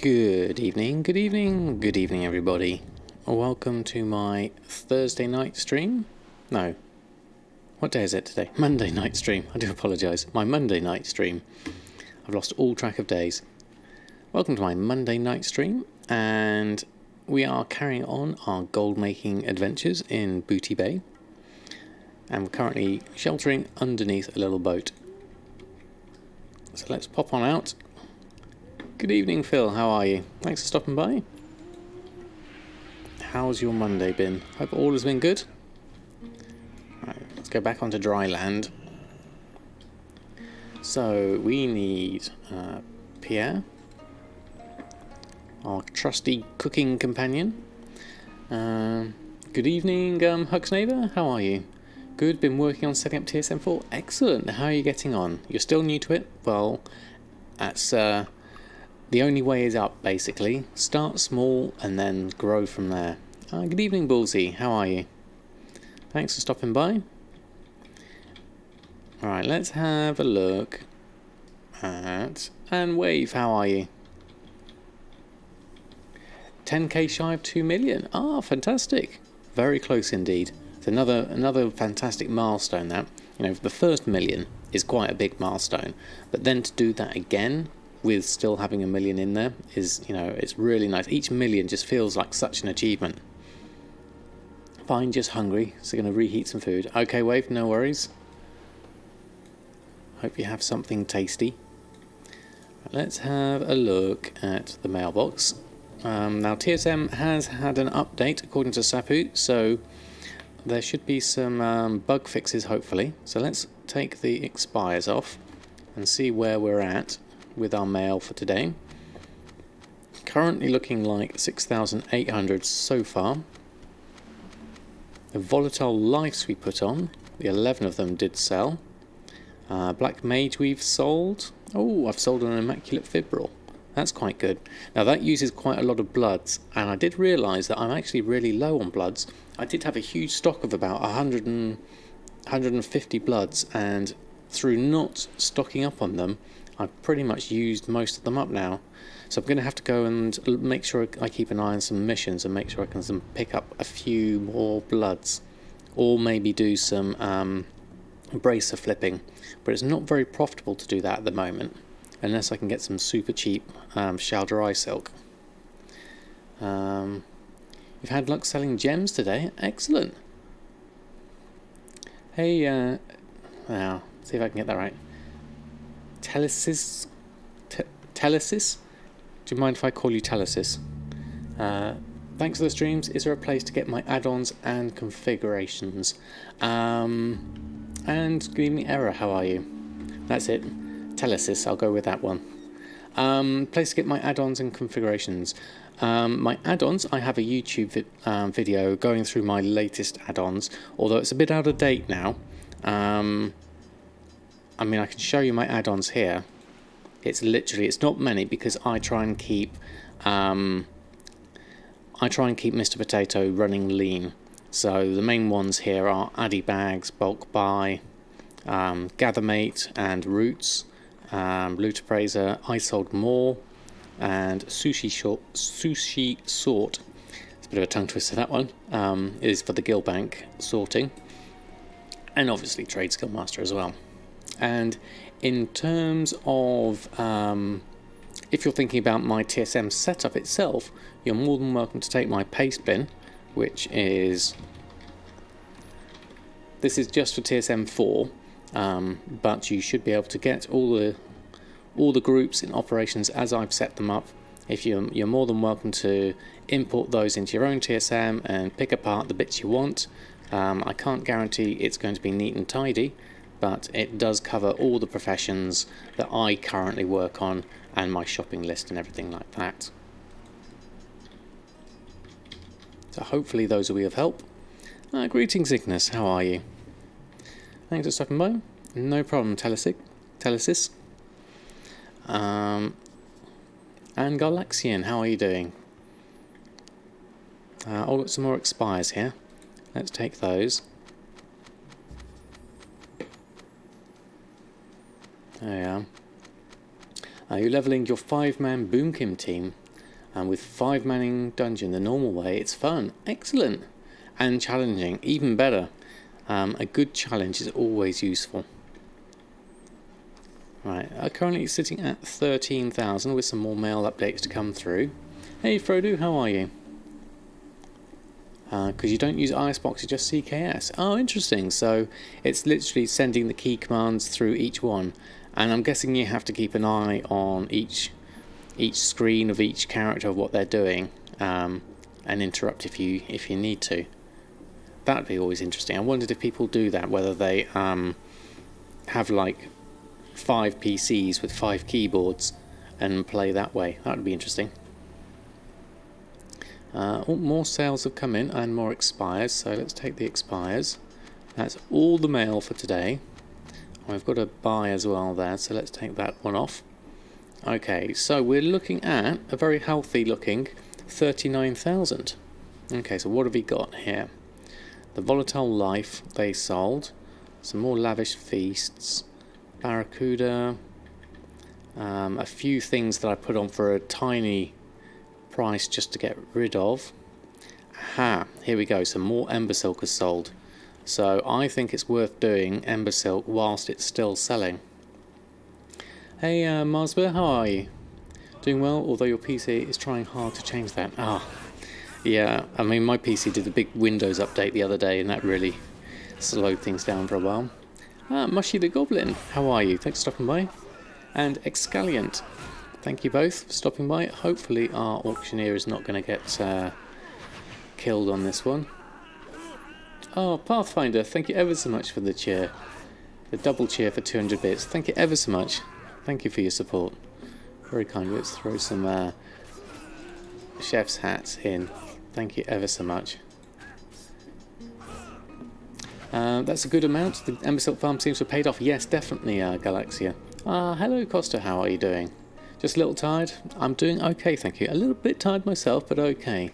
Good evening, good evening, good evening everybody. Welcome to my Thursday night stream. No. What day is it today? Monday night stream. I do apologise. My Monday night stream. I've lost all track of days. Welcome to my Monday night stream, and we are carrying on our gold making adventures in Booty Bay. And we're currently sheltering underneath a little boat. So let's pop on out. Good evening, Phil. How are you? Thanks for stopping by. How's your Monday been? Hope all has been good. Right, let's go back onto dry land. So we need Pierre, our trusty cooking companion. Good evening, Huxnaver. How are you? Good. Been working on setting up TSM 4. Excellent. How are you getting on? You're still new to it? Well, that's the only way is up, basically. Start small and then grow from there. Good evening, Ballsy. How are you? Thanks for stopping by. Alright, let's have a look at... And Wave, how are you? 10k shy of 2 million. Ah, fantastic. Very close indeed. It's another fantastic milestone, that. You know, the first million is quite a big milestone. But then to do that again, with still having a million in there, is, you know, it's really nice. Each million just feels like such an achievement. Fine, just hungry, so going to reheat some food. Okay, Wave, no worries. Hope you have something tasty. Let's have a look at the mailbox. Now, TSM has had an update, according to Sapu, so there should be some bug fixes, hopefully. So let's take the expires off and see where we're at with our mail for today. Currently looking like 6,800 so far. The volatile lives we put on, the 11 of them did sell. Black Mage we've sold. Oh, I've sold an Immaculate Fibril. That's quite good. Now that uses quite a lot of bloods, and I did realise that I'm actually really low on bloods. I did have a huge stock of about 150 bloods, and through not stocking up on them, I've pretty much used most of them up now. So I'm going to have to go and make sure I keep an eye on some missions and make sure I can pick up a few more bloods. Or maybe do some bracer flipping. But it's not very profitable to do that at the moment, unless I can get some super cheap Shaldry silk. You've had luck selling gems today. Excellent. Hey, now, see if I can get that right. Telesis? Telesis? Do you mind if I call you Telesis? Thanks for the streams. Is there a place to get my add-ons and configurations? And good evening, Error. How are you? That's it. Telesis. I'll go with that one. Place to get my add-ons and configurations. My add-ons, I have a YouTube video going through my latest add-ons, although it's a bit out of date now. I mean, I can show you my add-ons here. It's literally, it's not many, because I try and keep Mr. Potato running lean. So the main ones here are Addy Bags, Bulk Buy, Gathermate and Roots, Loot Appraiser, I Sold More, and Sushi Sort. It's a bit of a tongue twister, that one. Is for the Guild Bank sorting. And obviously Trade Skill Master as well. And in terms of, if you're thinking about my TSM setup itself, you're more than welcome to take my paste bin, which is, this is just for TSM 4, but you should be able to get all the groups in operations as I've set them up. If you're more than welcome to import those into your own TSM and pick apart the bits you want. I can't guarantee it's going to be neat and tidy, but it does cover all the professions that I currently work on and my shopping list and everything like that. So hopefully those will be of help. Greetings, Ignis. How are you? Thanks for stopping by. No problem, Telesis. And Galaxian, how are you doing? I've got some more expires here. Let's take those. There we are. You're levelling your 5-man Boomkim team. And with 5-manning dungeon the normal way, it's fun, excellent, and challenging, even better. A good challenge is always useful. Right, I'm currently sitting at 13,000 with some more mail updates to come through. Hey Frodo, how are you? Because you don't use Icebox, you just CKS. Oh, interesting. So it's literally sending the key commands through each one, and I'm guessing you have to keep an eye on each screen of each character of what they're doing, and interrupt if you need to. That'd be always interesting. I wondered if people do that, whether they have like 5 PCs with 5 keyboards and play that way. That would be interesting. More sales have come in and more expires, so let's take the expires. That's all the mail for today. I've got a buy as well there, so let's take that one off. Okay, so we're looking at a very healthy looking 39,000. Okay, so what have we got here? The Volatile Life they sold, some more Lavish Feasts, Barracuda, a few things that I put on for a tiny price just to get rid of. Aha, here we go, some more Embersilk is sold. So I think it's worth doing Embersilk whilst it's still selling. Hey Marsba, how are you? Doing well, although your PC is trying hard to change that. Yeah, I mean my PC did a big Windows update the other day and that really slowed things down for a while. Mushy the Goblin, how are you? Thanks for stopping by. And Excaliant, thank you both for stopping by. Hopefully our auctioneer is not going to get killed on this one. Oh, Pathfinder, thank you ever so much for the cheer. The double cheer for 200 bits. Thank you ever so much. Thank you for your support. Very kind. Let's throw some chef's hats in. Thank you ever so much. That's a good amount. The Embersilk farm seems to have paid off. Yes, definitely, Galaxia. Hello, Costa. How are you doing? Just a little tired? I'm doing okay, thank you. A little bit tired myself, but okay.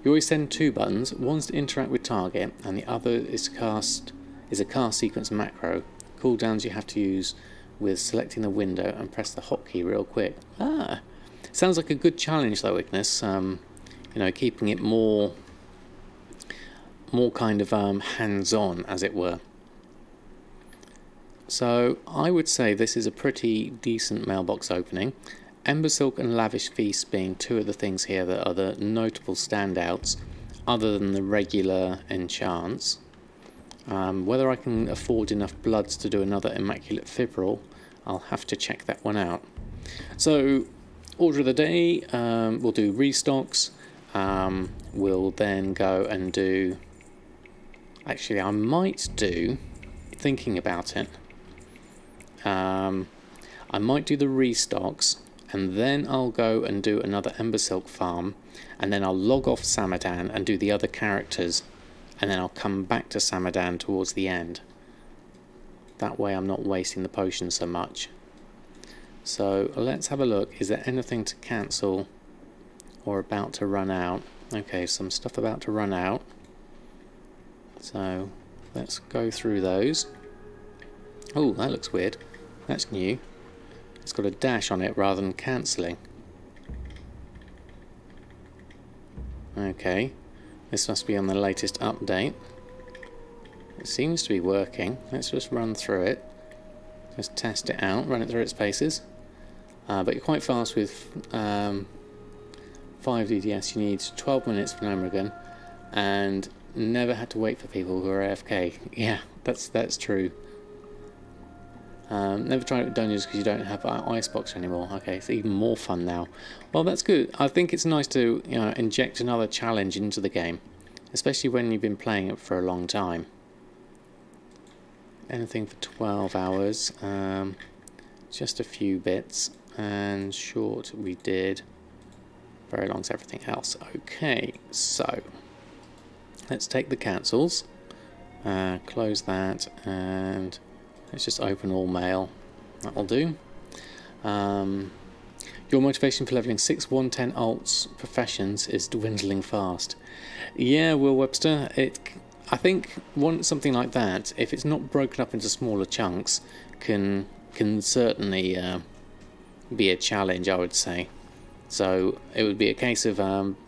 You always send 2 buttons. One's to interact with target, and the other is a cast sequence macro. Cooldowns you have to use with selecting the window and press the hotkey real quick. Sounds like a good challenge though, Ignis. You know, keeping it more kind of hands-on, as it were. So I would say this is a pretty decent mailbox opening. Embersilk and Lavish Feast being 2 of the things here that are the notable standouts, other than the regular enchants. Whether I can afford enough bloods to do another Immaculate Fibril, I'll have to check that one out. So, order of the day, we'll do restocks. We'll then go and do... Actually, I might do, thinking about it, I might do the restocks, and then I'll go and do another Embersilk farm, and then I'll log off Samadan and do the other characters, and then I'll come back to Samadan towards the end. That way I'm not wasting the potion so much. So let's have a look. Is there anything to cancel or about to run out? Okay, some stuff about to run out. So let's go through those. Oh, that looks weird. That's new. It's got a dash on it rather than cancelling. Okay, this must be on the latest update. It seems to be working. Let's just run through it. Just test it out, run it through its paces. But you're quite fast with 5 DDS. You need 12 minutes for an Omragon, and never had to wait for people who are AFK. Yeah, that's true. Never tried it with dungeons because you don't have Icebox anymore. Okay, it's even more fun now. Well, that's good. I think it's nice to, you know, inject another challenge into the game, especially when you've been playing it for a long time. Anything for 12 hours. Just a few bits, and short we did. Very long's everything else. Okay, so let's take the cancels. Close that, and let's just open all mail. That'll do. Your motivation for leveling 6 110 alts professions is dwindling fast. Yeah, Will Webster. I think something like that, if it's not broken up into smaller chunks, can certainly be a challenge, I would say. So it would be a case of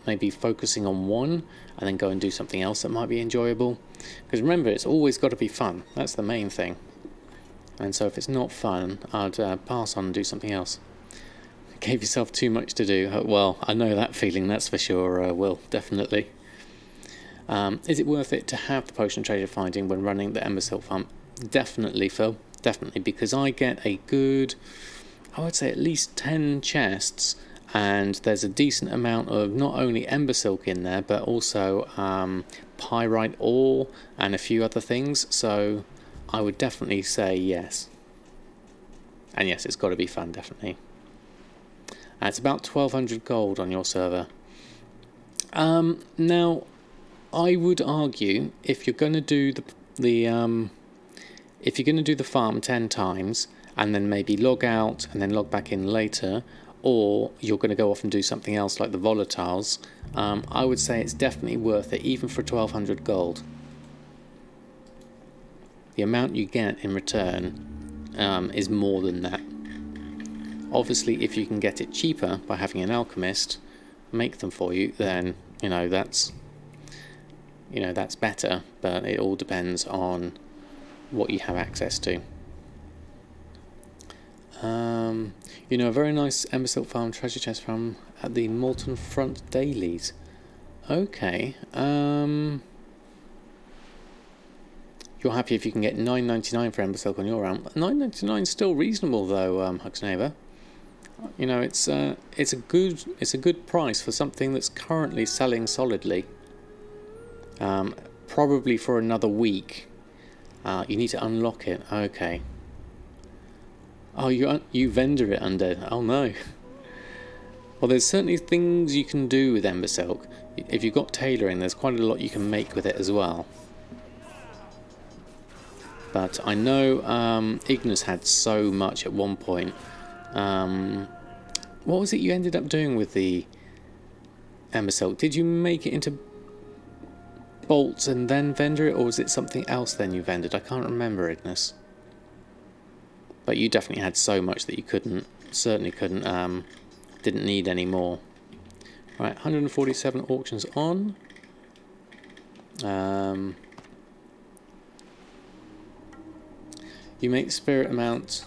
maybe focusing on one and then go and do something else that might be enjoyable. Because remember, it's always got to be fun. That's the main thing. And so if it's not fun, I'd pass on and do something else. Gave yourself too much to do. Well, I know that feeling, that's for sure, Will, definitely. Is it worth it to have the potion treasure finding when running the Embersilk farm? Definitely, Phil. Definitely, because I get a good, I would say at least 10 chests, and there's a decent amount of not only Embersilk in there, but also pyrite ore and a few other things, so I would definitely say yes. And yes, it's got to be fun, definitely. It's about 1200 gold on your server. Now, I would argue if you're going to do if you're going to do the farm 10 times and then maybe log out and then log back in later, or you're going to go off and do something else like the volatiles, I would say it's definitely worth it, even for 1200 gold. The amount you get in return is more than that. Obviously, if you can get it cheaper by having an alchemist make them for you, then that's better. But it all depends on what you have access to. A very nice Embersilk farm treasure chest from at the Molten Front Dailies. Okay. You're happy if you can get $9.99 for Embersilk on your realm. $9.99 is still reasonable though, Huxneighbour. It's a good price for something that's currently selling solidly. Probably for another week. You need to unlock it. Okay. Oh, you vendor it, Undead. Oh no. Well, there's certainly things you can do with Embersilk. If you've got tailoring, there's quite a lot you can make with it as well. But I know Ignis had so much at one point. What was it you ended up doing with the Embersilk? Did you make it into bolts and then vendor it, or was it something else then you vendored? I can't remember, Ignis. But you definitely had so much that you certainly couldn't, didn't need any more. Right, 147 auctions on. You make spirit amount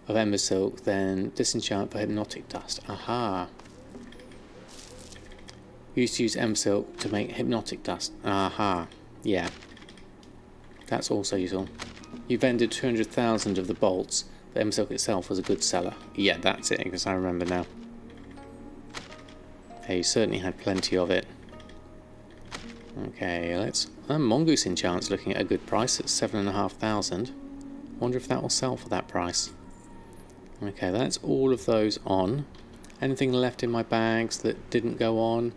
of Embersilk, then disenchant for hypnotic dust. Aha. You used to use Embersilk to make hypnotic dust. Aha. Yeah. That's also useful. You vended 200,000 of the bolts. The Embersilk itself was a good seller. Yeah, that's it, because I remember now. Yeah, you certainly had plenty of it. Okay, let's... Mongoose enchant's looking at a good price at 7,500. Wonder if that will sell for that price. Okay, that's all of those on. Anything left in my bags that didn't go on?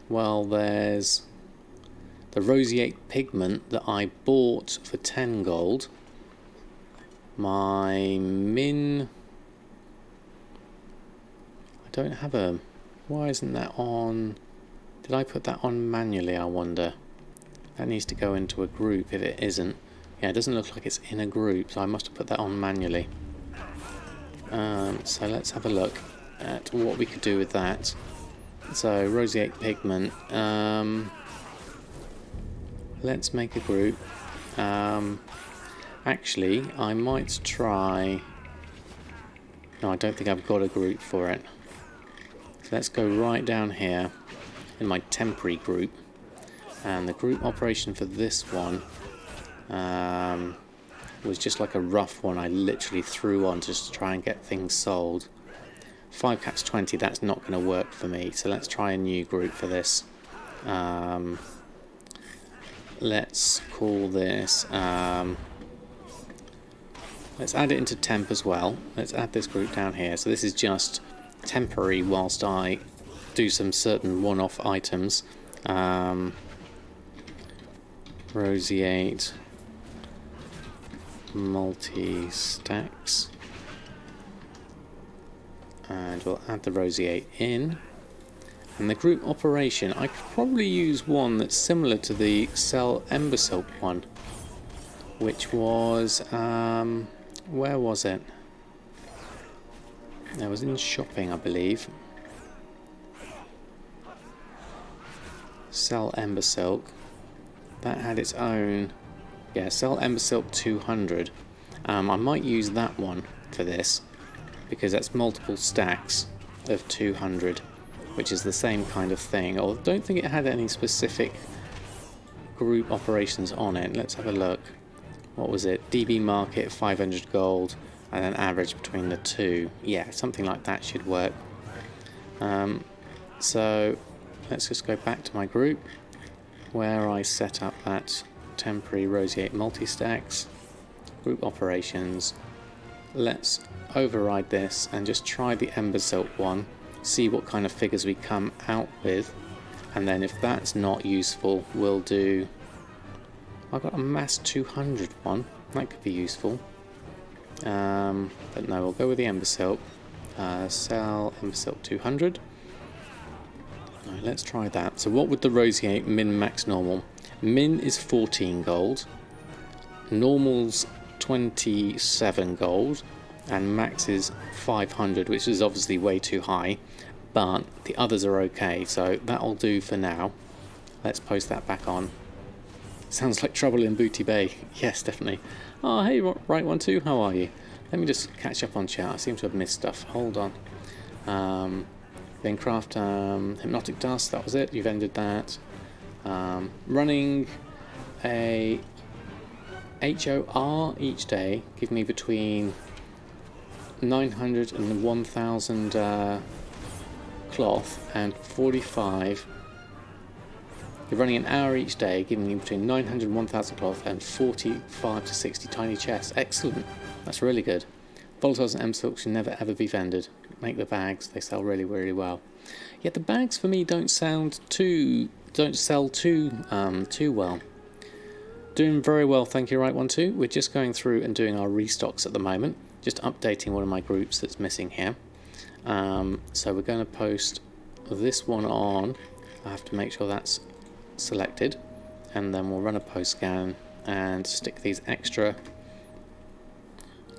Well, there's the roseate pigment that I bought for 10 gold. My min... I don't have a... Why isn't that on... Did I put that on manually, I wonder? That needs to go into a group if it isn't. Yeah, it doesn't look like it's in a group, so I must have put that on manually. So let's have a look at what we could do with that. So, roseate pigment. Let's make a group. Actually, I might try... No, I don't think I've got a group for it. So let's go right down here in my temporary group. And the group operation for this one was just like a rough one I literally threw on just to try and get things sold. 5 caps 20, that's not going to work for me, so let's try a new group for this. Let's call this... let's add it into temp as well. Let's add this group down here. So this is just temporary whilst I do some certain one-off items. Roseate multi-stacks, and we'll add the roseate in. And the group operation, I could probably use one that's similar to the Sell Embersilk one, which was where was it? I was in shopping, I believe. Sell Embersilk. That had its own. Yeah, sell Embersilk 200. I might use that one for this because that's multiple stacks of 200, which is the same kind of thing. I don't think it had any specific group operations on it. Let's have a look. What was it? DB market 500 gold and an average between the two. Yeah, something like that should work. So let's just go back to my group where I set up that temporary roseate multi-stacks. Group operations. Let's override this and just try the Embersilk one, see what kind of figures we come out with, and then if that's not useful we'll do. I've got a mass 200 one, that could be useful, but no, we'll go with the Embersilk. Sell Embersilk 200. Right, let's try that. So what would the roseate min max normal? Min is 14 gold, normal's 27 gold, and max is 500, which is obviously way too high, but the others are okay, so that'll do for now. Let's post that back on. Sounds like trouble in Booty Bay. Yes, definitely. Oh, hey, right one too, how are you? Let me just catch up on chat. I seem to have missed stuff. Hold on. Then craft Hypnotic Dust, that was it. You've ended that. Running a HOR each day, give me between 900 and 1000 cloth and 45. You're running an hour each day, giving you between 900 and 1000 cloth and 45 to 60 tiny chests. Excellent. That's really good. Volatiles and M-Silk should never ever be vended. Make the bags, they sell really, really well. Yet the bags for me don't sell too well. Doing very well, thank you, right one too. We're just going through and doing our restocks at the moment. Just updating one of my groups that's missing here. So we're going to post this one on. I have to make sure that's selected, and then we'll run a post scan and stick these extra.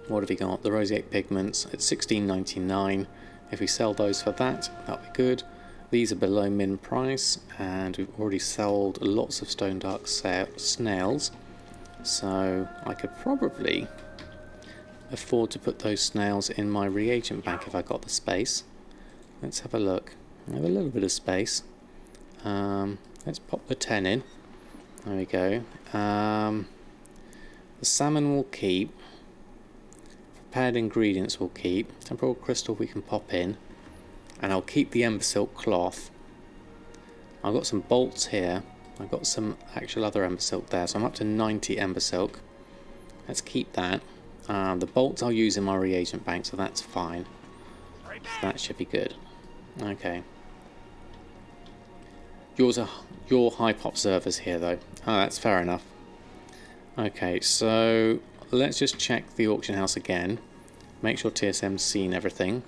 What have we got? The roseate pigments at 16.99. If we sell those for that, that'll be good. These are below min price, and we've already sold lots of stone dark snails, so I could probably afford to put those snails in my reagent bank if I got the space. Let's have a look. I have a little bit of space. Let's pop the 10 in. There we go. The salmon will keep. Prepared ingredients will keep. Temporal crystal we can pop in. And I'll keep the Embersilk cloth. I've got some bolts here. I've got some actual other Embersilk there, so I'm up to 90 Embersilk. Let's keep that. The bolts I'll use in my reagent bank, so that's fine. So that should be good. Okay. Yours are your high pop servers here though. Oh, that's fair enough. Okay, so let's just check the auction house again. Make sure TSM's seen everything.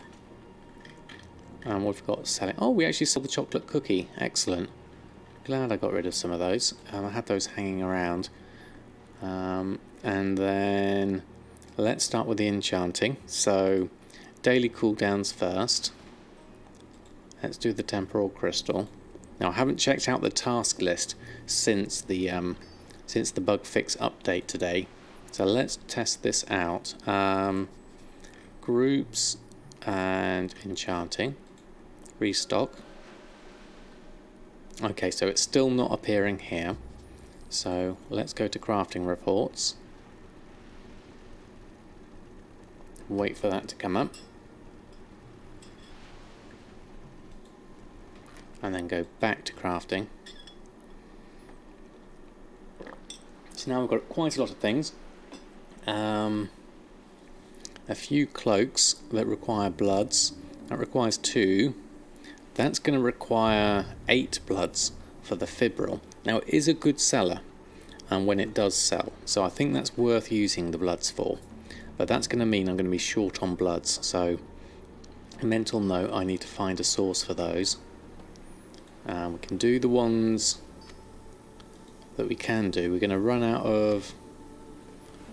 And what we've got selling. Oh, we actually sold the chocolate cookie. Excellent. Glad I got rid of some of those. I had those hanging around. And then let's start with the enchanting. So daily cooldowns first. Let's do the temporal crystal. Now I haven't checked out the task list since the bug fix update today. So let's test this out. Groups and enchanting. Restock. Okay, so it's still not appearing here. So let's go to crafting reports. Wait for that to come up. And then go back to crafting. So now we've got quite a lot of things. A few cloaks that require bloods. That requires 2. That's going to require 8 bloods for the fibril. Now it is a good seller when it does sell, so I think that's worth using the bloods for. But that's going to mean I'm going to be short on bloods, so mental note, I need to find a source for those. We can do the ones that we can do. We're going to run out of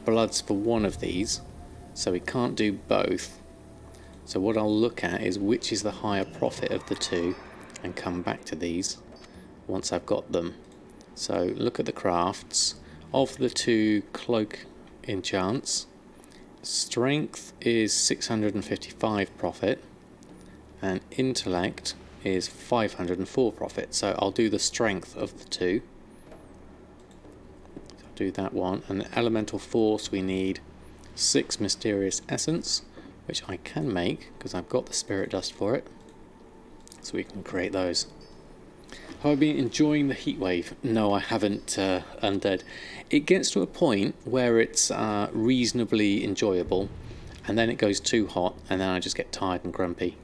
bloods for one of these, so we can't do both. So what I'll look at is which is the higher profit of the two, and come back to these once I've got them. So look at the crafts. Of the two cloak enchants, strength is 655 profit and intellect is 504 profit. So I'll do the strength of the two. So I'll do that one. And elemental force, we need 6 mysterious essence, which I can make because I've got the spirit dust for it, so we can create those. Have I been enjoying the heat wave? No, I haven't, Undead. It gets to a point where it's reasonably enjoyable, and then it goes too hot, and then I just get tired and grumpy.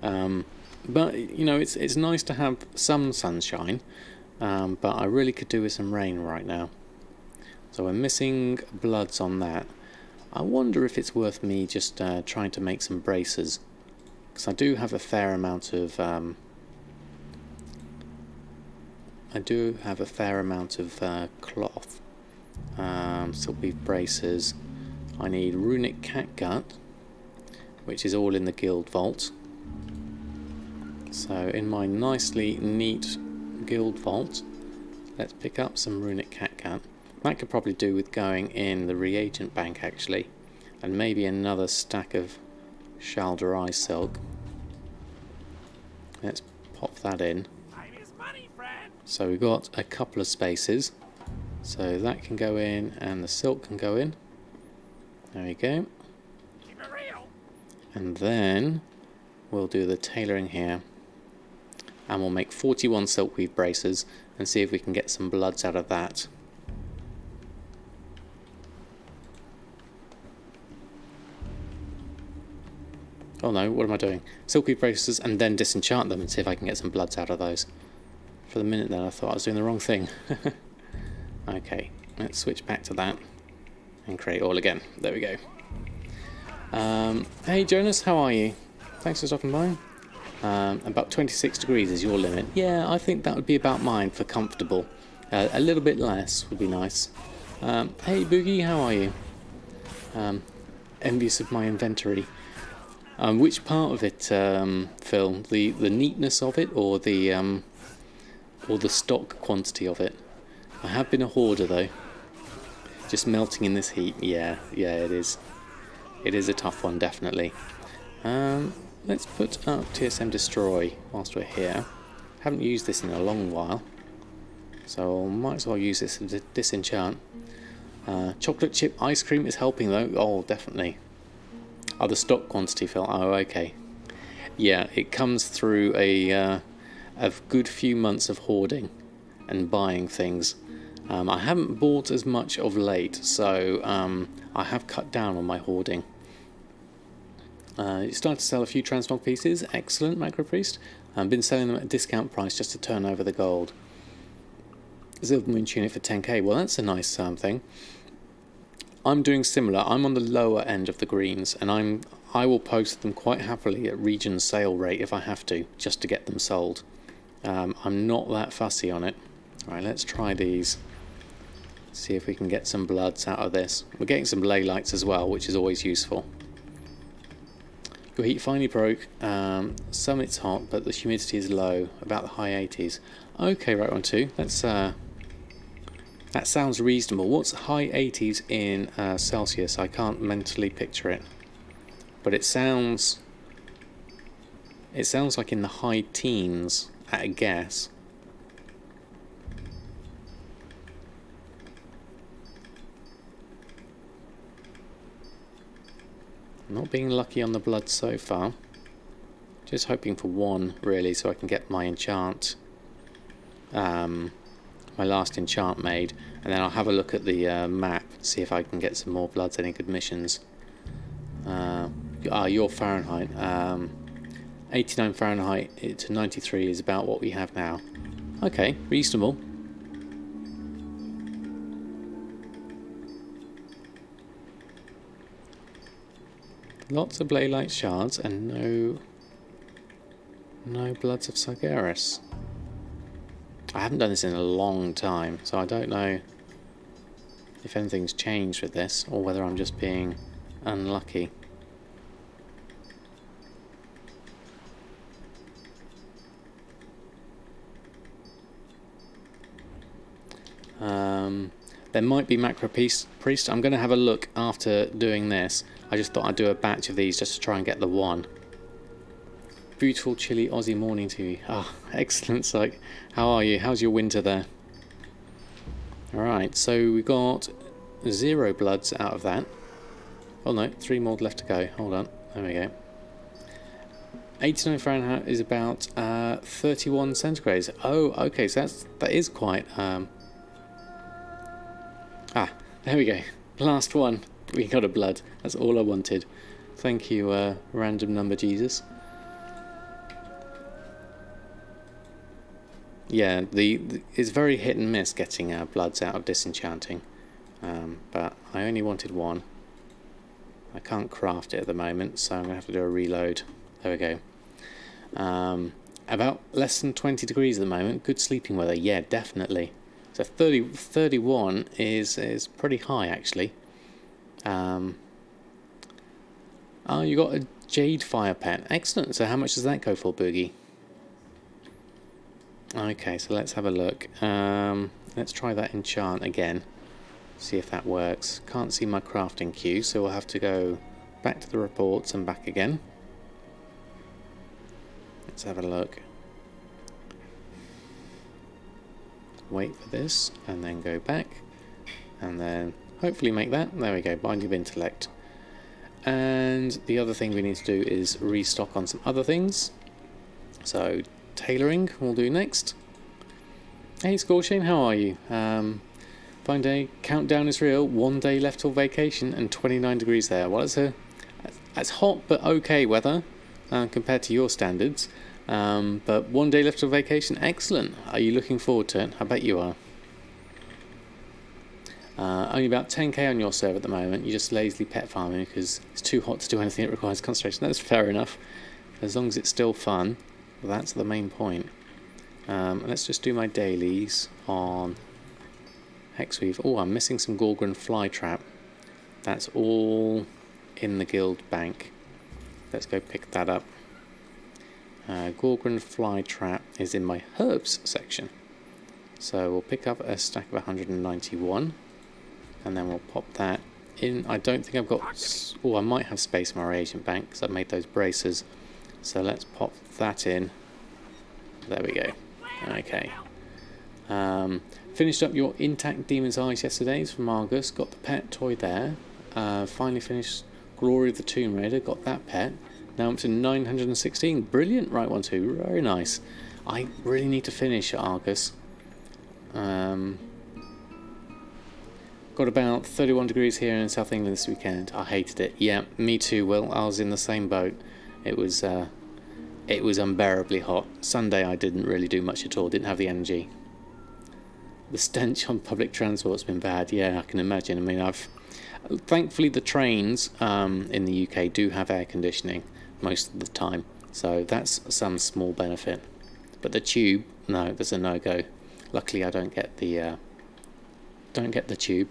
But you know, it's nice to have some sunshine, but I really could do with some rain right now. So we're missing bloods on that. I wonder if it's worth me just trying to make some bracers, because I do have a fair amount of cloth. Silkweave bracers. I need runic catgut, which is all in the guild vault. So in my nicely neat guild vault, let's pick up some runic catgut. That could probably do with going in the reagent bank actually, and maybe another stack of Shalderai silk. Let's pop that in. So we've got a couple of spaces, so that can go in and the silk can go in. There we go. And then we'll do the tailoring here, and we'll make 41 silkweave braces and see if we can get some bloods out of that. Oh no, what am I doing? Silkweave braces and then disenchant them and see if I can get some bloods out of those. For the minute then I thought I was doing the wrong thing. Okay, let's switch back to that and create all again. There we go. Hey Jonas, how are you? Thanks for stopping by. About 26 degrees is your limit. Yeah, I think that would be about mine for comfortable. A little bit less would be nice. Hey Boogie, how are you? Envious of my inventory. Which part of it, Phil? The neatness of it, or the stock quantity of it? I have been a hoarder though. Just melting in this heat. Yeah, it is. It is a tough one, definitely. Let's put up TSM Destroy whilst we're here. Haven't used this in a long while, so I might as well use this to disenchant. Chocolate chip ice cream is helping though. Oh, definitely. Oh, the stock quantity, Phil. Oh, okay. Yeah, it comes through a good few months of hoarding and buying things. I haven't bought as much of late, so I have cut down on my hoarding. You started to sell a few transmog pieces. Excellent, Macro Priest. I've been selling them at a discount price just to turn over the gold. Silver Moon Tunic for 10k. Well, that's a nice thing. I'm doing similar. I'm on the lower end of the greens, and I will post them quite happily at region sale rate if I have to, just to get them sold. I'm not that fussy on it. Right, let's try these. See if we can get some bloods out of this. We're getting some ley lights as well, which is always useful. Your heat finally broke. Some it's hot, but the humidity is low, about the high 80s. Okay, right on two. That's that sounds reasonable. What's high 80s in Celsius? I can't mentally picture it, but it sounds like in the high teens at a guess. Not being lucky on the blood so far. Just hoping for one really, so I can get my enchant, my last enchant made, and then I'll have a look at the map, see if I can get some more bloods, any good missions. Your Fahrenheit, 89 Fahrenheit to 93 is about what we have now. Okay, reasonable. Lots of Blaylight shards and no bloods of Sargeras. I haven't done this in a long time, so I don't know if anything's changed with this or whether I'm just being unlucky. There might be macro priest. I'm going to have a look after doing this. I just thought I'd do a batch of these just to try and get the one. Beautiful chilly Aussie morning to you. Ah, excellent, Psych. How are you? How's your winter there? Alright, so we got 0 bloods out of that. Oh no, 3 more left to go. Hold on. There we go. 89 Fahrenheit is about 31 centigrade. Oh, okay, so that is quite... there we go. Last one. We got a blood. That's all I wanted. Thank you, random number Jesus. Yeah, it's very hit and miss getting bloods out of disenchanting, but I only wanted one. I can't craft it at the moment, so I'm going to have to do a reload. There we go. About less than 20 degrees at the moment. Good sleeping weather, yeah, definitely. So 31 is pretty high, actually. Oh, you got a jade fire pet. Excellent. So how much does that go for, Boogie? Okay, so let's have a look. Let's try that enchant again. See if that works. Can't see my crafting queue, so we'll have to go back to the reports and back again. Let's have a look. Wait for this, and then go back, and then hopefully make that. There we go, Binding of Intellect. And the other thing we need to do is restock on some other things. So tailoring we'll do next. Hey Scorchane, how are you? Fine day, countdown is real, 1 day left till vacation and 29 degrees there. Well, that's hot but okay weather compared to your standards. But 1 day left till vacation, excellent. Are you looking forward to it? I bet you are. Only about 10k on your server at the moment. You're just lazily pet farming because it's too hot to do anything that requires concentration. That's fair enough. As long as it's still fun, that's the main point. Let's just do my dailies on Hexweave. Oh, I'm missing some Gorgon Flytrap. That's all in the guild bank. Let's go pick that up. Gorgon Flytrap is in my herbs section. So we'll pick up a stack of 191 and then we'll pop that in. I don't think I've got... Oh, I might have space in my reagent bank because I've made those bracers. So let's pop that in. There we go. Okay. Finished up your Intact Demon's Eyes yesterday from Argus. Got the pet toy there. Finally finished Glory of the Tomb Raider. Got that pet. Now up to 916. Brilliant. Right one too. Very nice. I really need to finish Argus. Got about 31 degrees here in South England this weekend. I hated it. Yeah, me too, Will. I was in the same boat. It was unbearably hot. Sunday I didn't really do much at all. Didn't have the energy. The stench on public transport's been bad. Yeah, I can imagine. I mean, thankfully the trains in the UK do have air conditioning most of the time, so that's some small benefit. But the tube, no, that's a no-go. Luckily, I don't get the tube.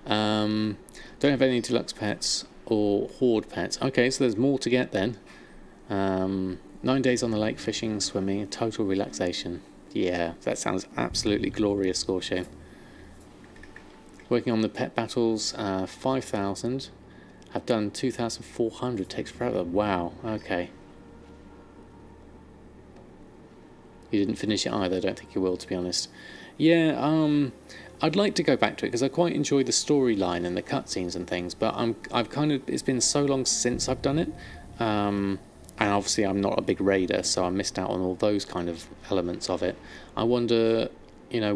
Don't have any deluxe pets or horde pets. Okay, so there's more to get then. 9 days on the lake, fishing, swimming, total relaxation. Yeah, that sounds absolutely glorious, Scorchane. Working on the pet battles, 5,000. I've done 2,400. Takes forever. Wow. Okay. You didn't finish it either. I don't think you will, to be honest. Yeah. I'd like to go back to it because I quite enjoy the storyline and the cutscenes and things. But it's been so long since I've done it. And obviously I'm not a big raider, so I missed out on all those kind of elements of it. I wonder, you know,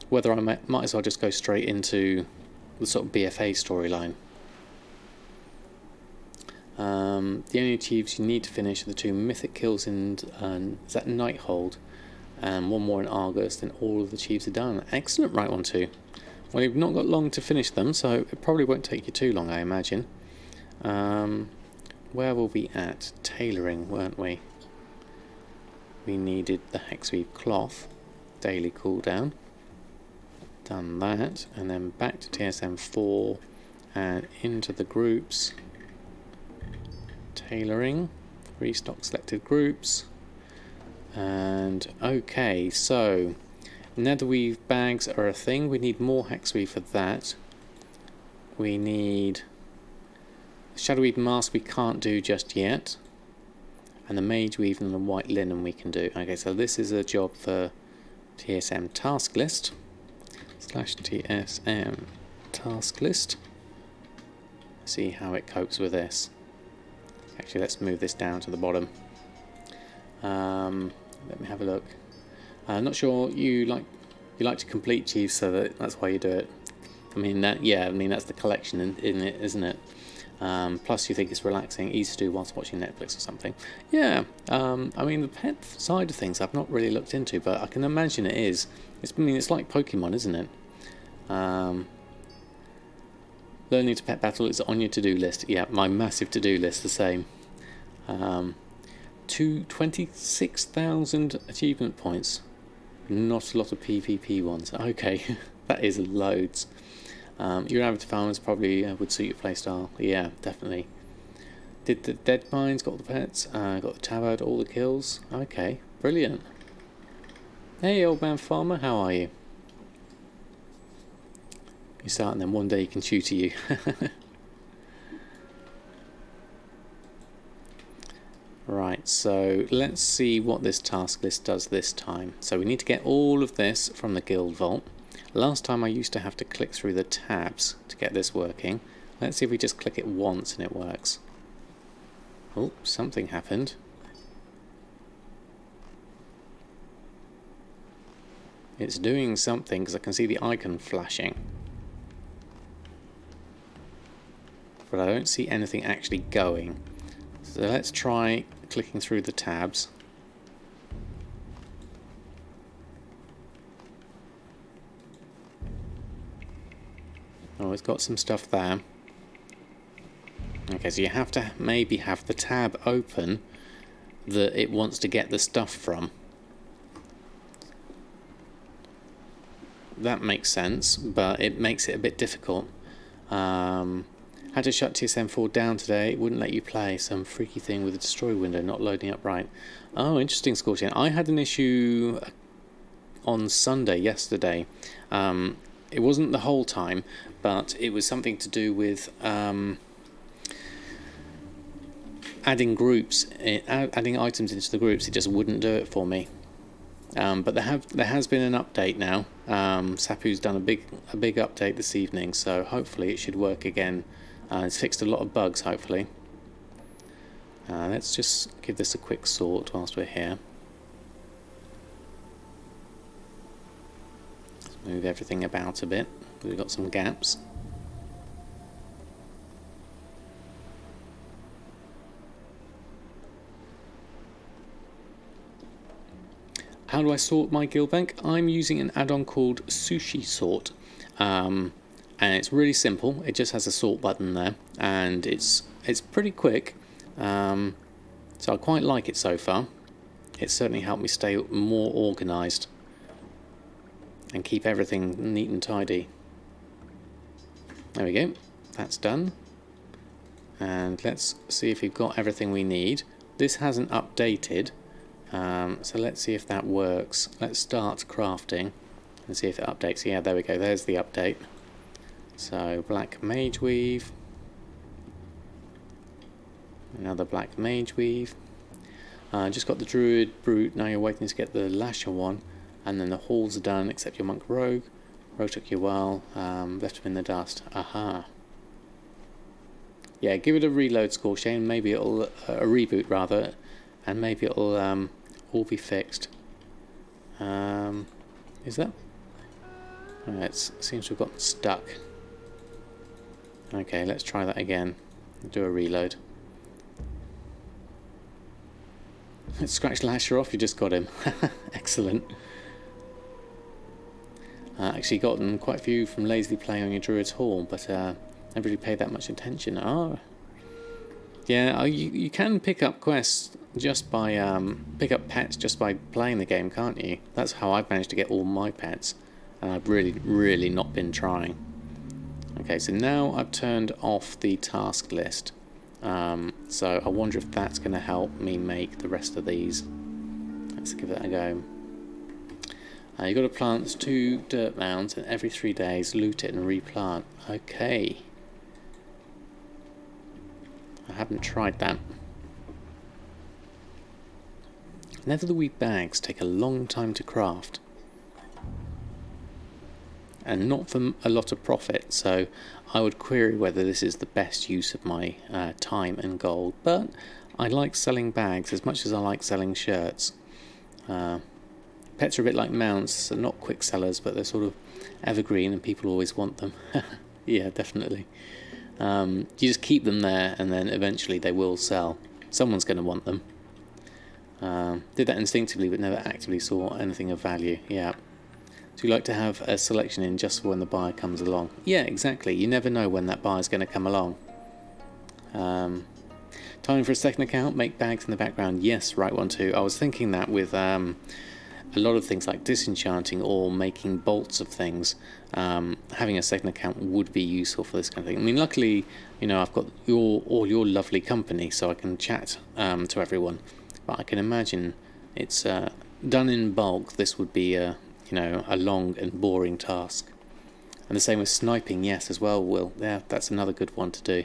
whether I might as well just go straight into the sort of BFA storyline. The only achieves you need to finish are the 2 mythic kills in is that Nighthold, and 1 more in Argus, then all of the achieves are done. Excellent, right one too. Well, you've not got long to finish them, so it probably won't take you too long, I imagine. Where were we at? Tailoring, weren't we? We needed the Hexweave cloth, daily cooldown. Done that, and then back to TSM 4 and into the groups. Tailoring, restock selected groups. And okay, so Netherweave bags are a thing. We need more hexweave for that. We need shadowweave mask we can't do just yet. And the mage weave and the white linen we can do. Okay, so this is a job for TSM Tasklist /TSM Tasklist. See how it copes with this. Actually, let's move this down to the bottom. Let me have a look. I'm not sure you like to complete chiefs, so that's why you do it. I mean that's the collection in it, isn't it? Plus you think it's relaxing, easy to do whilst watching Netflix or something. Yeah, I mean the pet side of things I've not really looked into, but I can imagine it is. It's like Pokemon, isn't it? Learning to pet battle is on your to-do list. Yeah, my massive to-do list, the same. 26,000 achievement points. Not a lot of PvP ones. Okay, that is loads. Your average farmers probably would suit your playstyle. Yeah, definitely. Did the dead mines, got the pets, got the tabard, all the kills. Okay, brilliant. Hey, old man farmer, how are you? You start and then one day he can tutor you. Right, so let's see what this task list does this time. So we need to get all of this from the guild vault. Last time I used to have to click through the tabs to get this working. Let's see if we just click it once and it works. Oh, something happened. It's doing something because I can see the icon flashing. But I don't see anything actually going. So let's try clicking through the tabs. Oh, it's got some stuff there. Okay, so you have to maybe have the tab open that it wants to get the stuff from. That makes sense, but it makes it a bit difficult. Had to shut TSM4 down today. It wouldn't let you play. Some freaky thing with the destroy window not loading up right. Oh, interesting, Scorpion. I had an issue on Sunday, yesterday. It wasn't the whole time, but it was something to do with adding groups, adding items into the groups. It just wouldn't do it for me. But there has been an update now. Sapu's done a big update this evening, so hopefully it should work again. It's fixed a lot of bugs, hopefully. Let's just give this a quick sort whilst we're here. Let's move everything about a bit. We've got some gaps. How do I sort my guild bank? I'm using an add-on called Sushi Sort. And it's really simple. It just has a sort button there, and it's pretty quick. So I quite like it so far. It's certainly helped me stay more organised and keep everything neat and tidy. There we go. That's done. And let's see if we've got everything we need. This hasn't updated, so let's see if that works. Let's start crafting and see if it updates. Yeah, there we go. There's the update. So black mage weave, another black mage weave. Just got the druid brute. Now you're waiting to get the lasher one, and then the halls are done except your monk rogue. Rogue took you a while, left him in the dust. Aha. Yeah, give it a reload, score, Shane. Maybe it'll a reboot rather, and maybe it'll all be fixed. Is that? Oh, it seems to have gotten stuck. Okay, let's try that again. Do a reload. Let's scratch Lasher off, you just got him. Excellent. Actually gotten quite a few from lazily playing on your Druid's Hall, but never really paid that much attention. Oh. Yeah, you can pick up quests just by, pick up pets just by playing the game, can't you? That's how I've managed to get all my pets, and I've really not been trying. Okay, so now I've turned off the task list, so I wonder if that's going to help me make the rest of these. Let's give that a go. You've got to plant 2 dirt mounds and every 3 days loot it and replant. Okay. I haven't tried that. Nether the wheat bags take a long time to craft. And not for a lot of profit, so I would query whether this is the best use of my time and gold. But I like selling bags as much as I like selling shirts. Pets are a bit like mounts, they're not quick sellers, but they're sort of evergreen and people always want them. Yeah, definitely. You just keep them there and then eventually they will sell. Someone's going to want them. Did that instinctively but never actively saw anything of value. Yeah. So you like to have a selection in just for when the buyer comes along. Yeah, exactly. You never know when that buyer's going to come along. Time for a second account, make bags in the background. Yes, right one too. I was thinking that with a lot of things like disenchanting or making bolts of things, having a second account would be useful for this kind of thing. I mean, luckily, you know, I've got all your lovely company, so I can chat to everyone. But I can imagine it's done in bulk. This would be a long and boring task. And the same with sniping, yes, as well, Will. Yeah, that's another good one to do.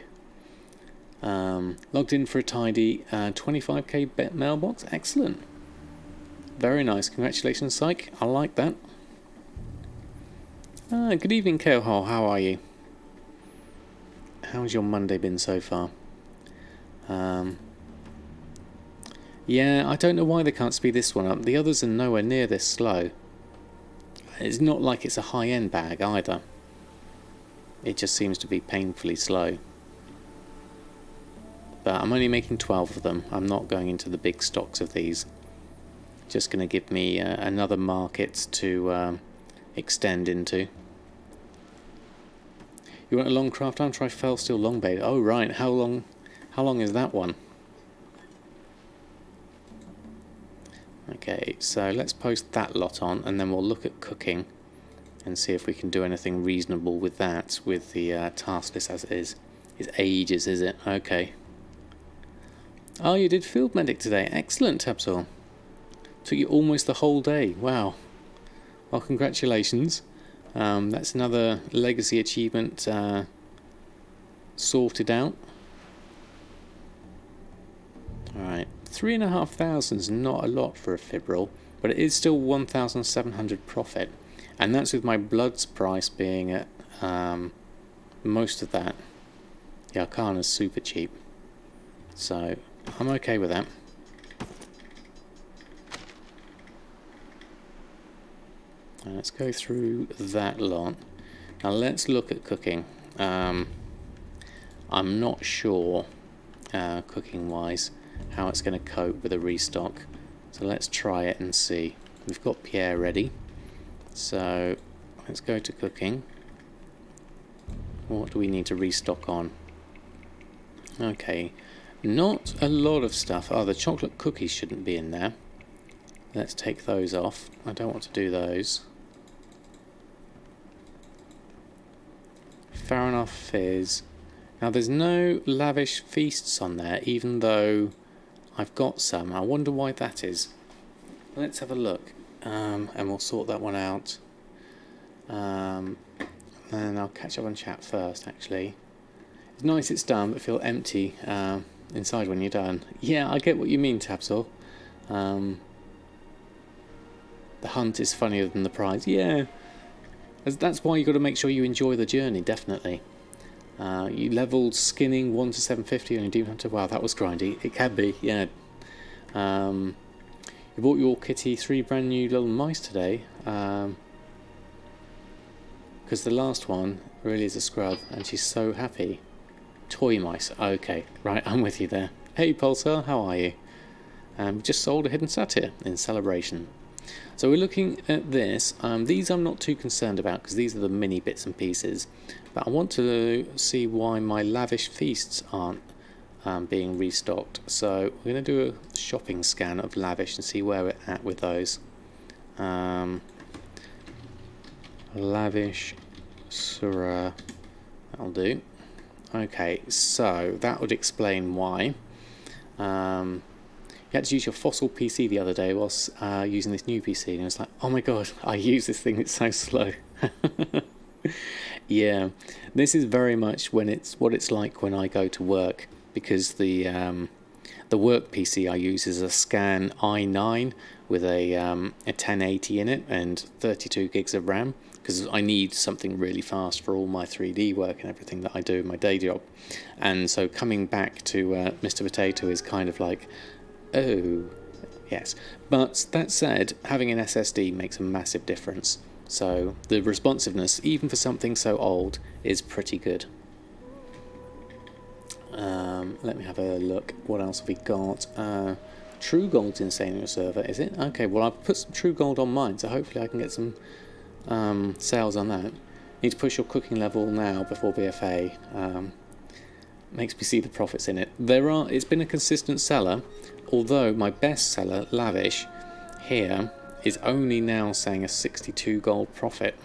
Logged in for a tidy 25k bet mailbox. Excellent. Very nice. Congratulations, Psych. I like that. Good evening, Kohol. How are you? How's your Monday been so far? Yeah, I don't know why they can't speed this one up. The others are nowhere near this slow. It's not like it's a high-end bag either. It just seems to be painfully slow. But I'm only making 12 of them. I'm not going into the big stocks of these. Just going to give me another market to extend into. You want a long craft arm? Try fell steel long blade. Oh right, how long is that one? Okay, so let's post that lot on and then we'll look at cooking and see if we can do anything reasonable with that, with the task list as it is. It's ages, is it? Okay. Oh, you did field medic today. Excellent, Tabsor. Took you almost the whole day. Wow. Well, congratulations. That's another legacy achievement sorted out. Alright. 3,500 is not a lot for a fibroll, but it is still 1,700 profit. And that's with my blood's price being at most of that. The Arcana's super cheap. So I'm okay with that. And let's go through that lot. Now let's look at cooking. I'm not sure, cooking wise, how it's going to cope with a restock. So let's try it and see. We've got Pierre ready. So let's go to cooking. What do we need to restock on? Okay. Not a lot of stuff. Oh, the chocolate cookies shouldn't be in there. Let's take those off. I don't want to do those. Fair enough, fizz. Now there's no lavish feasts on there, even though I've got some. I wonder why that is. Let's have a look. And we'll sort that one out. And I'll catch up on chat first, actually. It's nice it's done, but feel empty inside when you're done. Yeah, I get what you mean, Tabsor. The hunt is funnier than the prize. Yeah, that's why you got to make sure you enjoy the journey. Definitely. You leveled skinning 1 to 750 on your Demon Hunter. Wow, that was grindy. It can be. Yeah. You bought your kitty 3 brand new little mice today. Because the last one really is a scrub, and she's so happy. Toy mice. Okay, right, I'm with you there. Hey, Pulsar, how are you? We just sold a hidden satyr in celebration. So we're looking at this. These I'm not too concerned about because these are the mini bits and pieces. But I want to see why my lavish feasts aren't being restocked. So we're going to do a shopping scan of lavish and see where we're at with those. Lavish, Surah, that'll do. Okay, so that would explain why. had to use your fossil PC the other day whilst using this new PC, and it was like, oh my god, I use this thing, it's so slow. Yeah, this is very much what it's like when I go to work, because the work PC I use is a Scan i9 with a 1080 in it and 32 gigs of RAM, because I need something really fast for all my 3D work and everything that I do in my day job. And so coming back to Mr. Potato is kind of like, oh, yes. But that said, having an SSD makes a massive difference. So the responsiveness, even for something so old, is pretty good. Let me have a look. What else have we got? True Gold's insane on your server, is it? Okay, well I've put some True Gold on mine, so hopefully I can get some sales on that. Need to push your cooking level now before BFA. Makes me see the profits in it. It's been a consistent seller, although my best seller, Lavish, here is only now saying a 62 gold profit.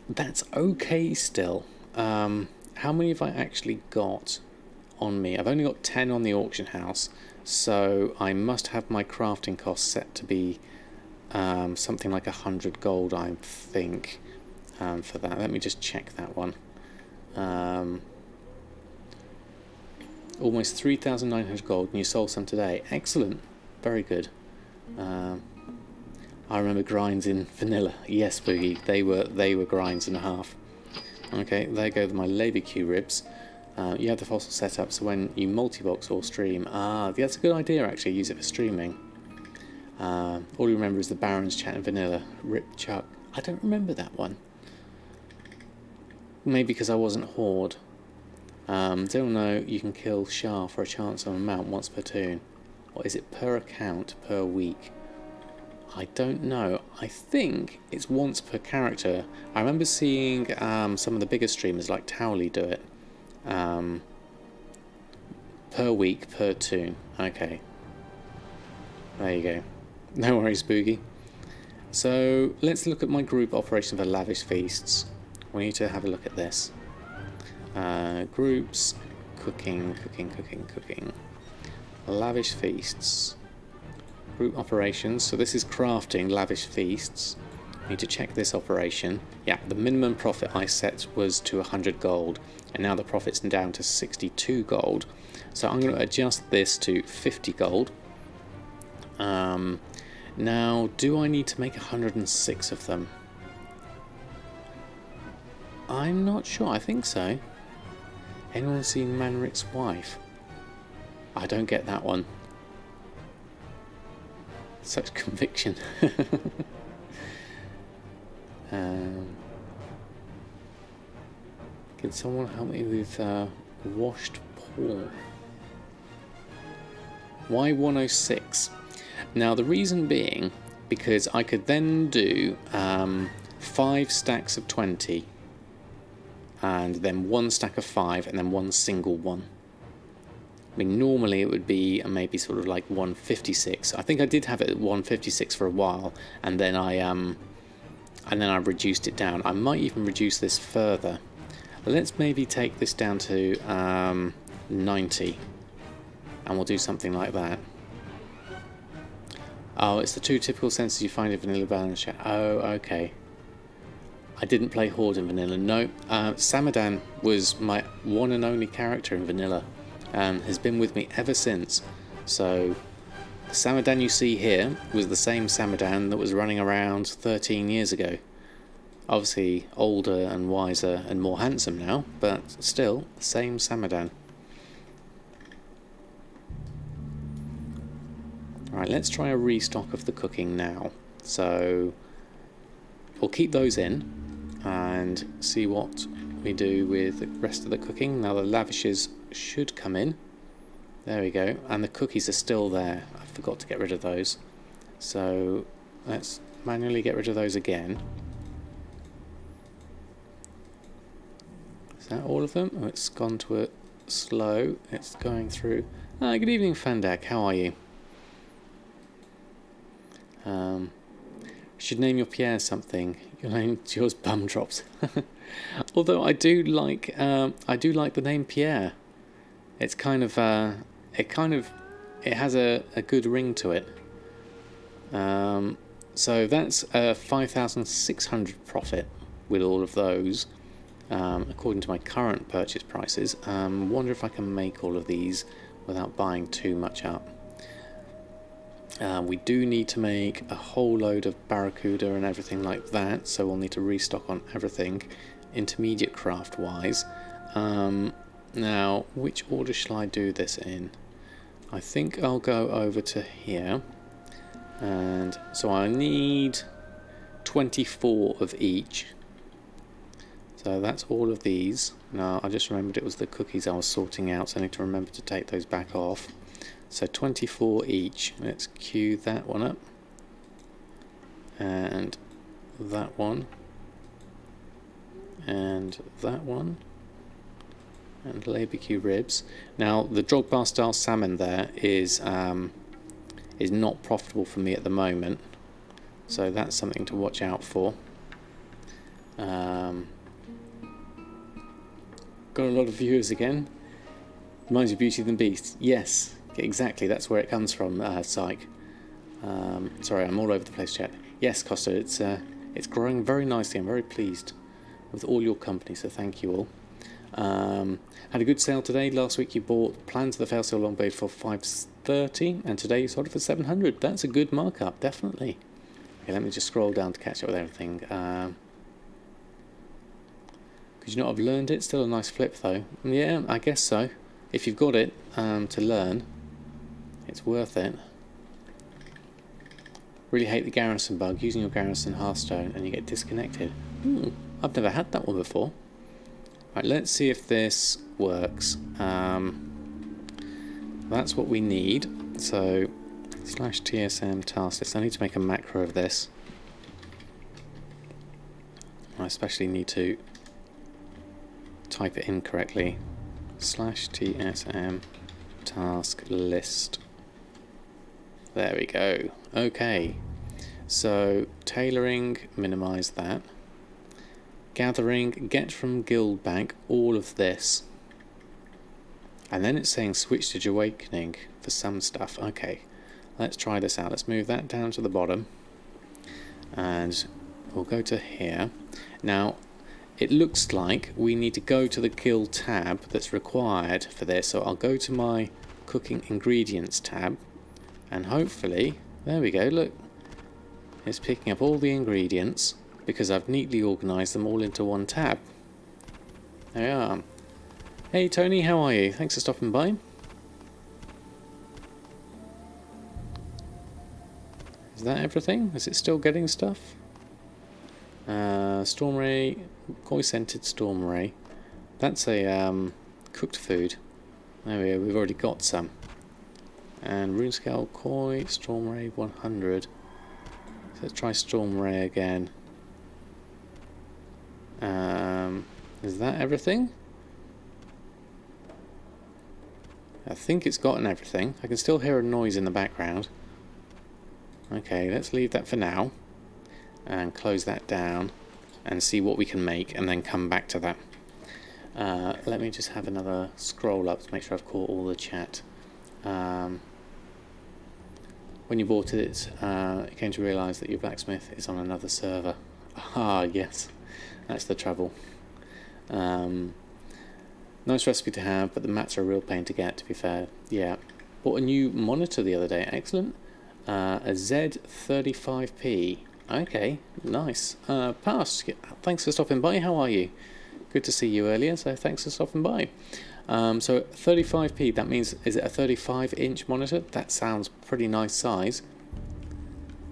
That's okay still. How many have I actually got on me? I've only got 10 on the auction house, so I must have my crafting costs set to be something like 100 gold, I think, for that. Let me just check that one. Almost 3,900 gold, and you sold some today. Excellent, very good. I remember grinds in vanilla. Yes, Boogie, they were grinds and a half. Okay, there go my LaBQ ribs. You have the fossil set up, so when you multi-box or stream, that's a good idea actually. Use it for streaming. All you remember is the Barons chat in vanilla. Rip Chuck. I don't remember that one. Maybe because I wasn't Horde. Still know you can kill Shah for a chance on a mount once per toon. Or is it per account, per week? I don't know. I think it's once per character. I remember seeing some of the bigger streamers like Towley do it. Per week, per toon. Okay. There you go. No worries, Boogie. So let's look at my group operation for Lavish Feasts. We need to have a look at this. Groups, cooking. Lavish Feasts. Group operations. So this is crafting Lavish Feasts. Need to check this operation. Yeah, the minimum profit I set was to 100 gold, and now the profit's down to 62 gold. So I'm going to adjust this to 50 gold. Now, do I need to make 106 of them? I'm not sure. I think so. Anyone seen Manrik's wife? I don't get that one. Such conviction. Can someone help me with washed pork? Why 106? Now the reason being, because I could then do 5 stacks of 20, and then 1 stack of 5, and then 1 single one. I mean, normally it would be maybe sort of like 156. I think I did have it at 156 for a while, and then I reduced it down. I might even reduce this further. Let's maybe take this down to 90, and we'll do something like that. Oh, it's the 2 typical sensors you find in vanilla balance chat. Oh, okay. I didn't play Horde in vanilla. No, Samadan was my one and only character in vanilla, and has been with me ever since. So the Samadan you see here was the same Samadan that was running around 13 years ago. Obviously older and wiser and more handsome now, but still the same Samadan. Alright, let's try a restock of the cooking now. So we'll keep those in and see what we do with the rest of the cooking. Now the lavishes should come in. There we go. And the cookies are still there. I forgot to get rid of those. So let's manually get rid of those again. Is that all of them? Oh, it's gone to a slow. It's going through. Good evening, Fandak. How are you? Should name your Pierre something. Your name's yours bum drops. Although I do like the name Pierre. It's kind of it has a good ring to it. So that's a 5,600 profit with all of those, according to my current purchase prices. Wonder if I can make all of these without buying too much up. We do need to make a whole load of barracuda and everything like that, so we'll need to restock on everything intermediate craft wise. Now, which order shall I do this in? I think I'll go over to here, and so I need 24 of each. So that's all of these. Now I just remembered it was the cookies I was sorting out, so I need to remember to take those back off. So 24 each. Let's queue that one up, and that one, and that one, and barbecue ribs. Now the Drogba style salmon there is not profitable for me at the moment, so that's something to watch out for. Got a lot of viewers again. Reminds you of Beauty and the Beast. Yes, exactly. That's where it comes from. Psych. Sorry, I'm all over the place, chat. Yes, Costa, it's growing very nicely. I'm very pleased with all your company, so thank you all. Had a good sale today. Last week you bought Plans of the Fail Sale Longbow for 530, and today you sold it for 700. That's a good markup, definitely. Okay, let me just scroll down to catch up with everything. Could you not have learned it? Still a nice flip though. Yeah, I guess so. If you've got it to learn, it's worth it. Really hate the garrison bug. Using your garrison Hearthstone and you get disconnected. I've never had that one before. Right, let's see if this works. That's what we need. So /TSM Tasklist. I need to make a macro of this. I especially need to type it in correctly. /TSM Tasklist. There we go. Okay. So tailoring, minimize that. Gathering, get from guild bank all of this. And then it's saying switch to awakening for some stuff. Okay, let's try this out. Let's move that down to the bottom. And we'll go to here. Now, it looks like we need to go to the guild tab that's required for this. So I'll go to my cooking ingredients tab. And hopefully, there we go, look. It's picking up all the ingredients, because I've neatly organised them all into one tab. There we are. Hey Tony, how are you? Thanks for stopping by. Is that everything? Is it still getting stuff? Storm Ray, koi scented Storm Ray. That's a cooked food. There we go, we've already got some. And Rune Scale, koi, Storm Ray 100. So let's try Storm Ray again. Is that everything? I think it's gotten everything. I can still hear a noise in the background. Okay, let's leave that for now and close that down and see what we can make and then come back to that. Let me just have another scroll up to make sure I've caught all the chat. When you bought it, you came to realise that your blacksmith is on another server. Ah, yes, that's the trouble. Nice recipe to have, but the mats are a real pain to get, to be fair. Yeah. Bought a new monitor the other day, excellent. A Z35p. Okay, nice. Passed. Thanks for stopping by, how are you? Good to see you earlier, so thanks for stopping by. So 35p, that means, is it a 35-inch monitor? That sounds pretty nice size.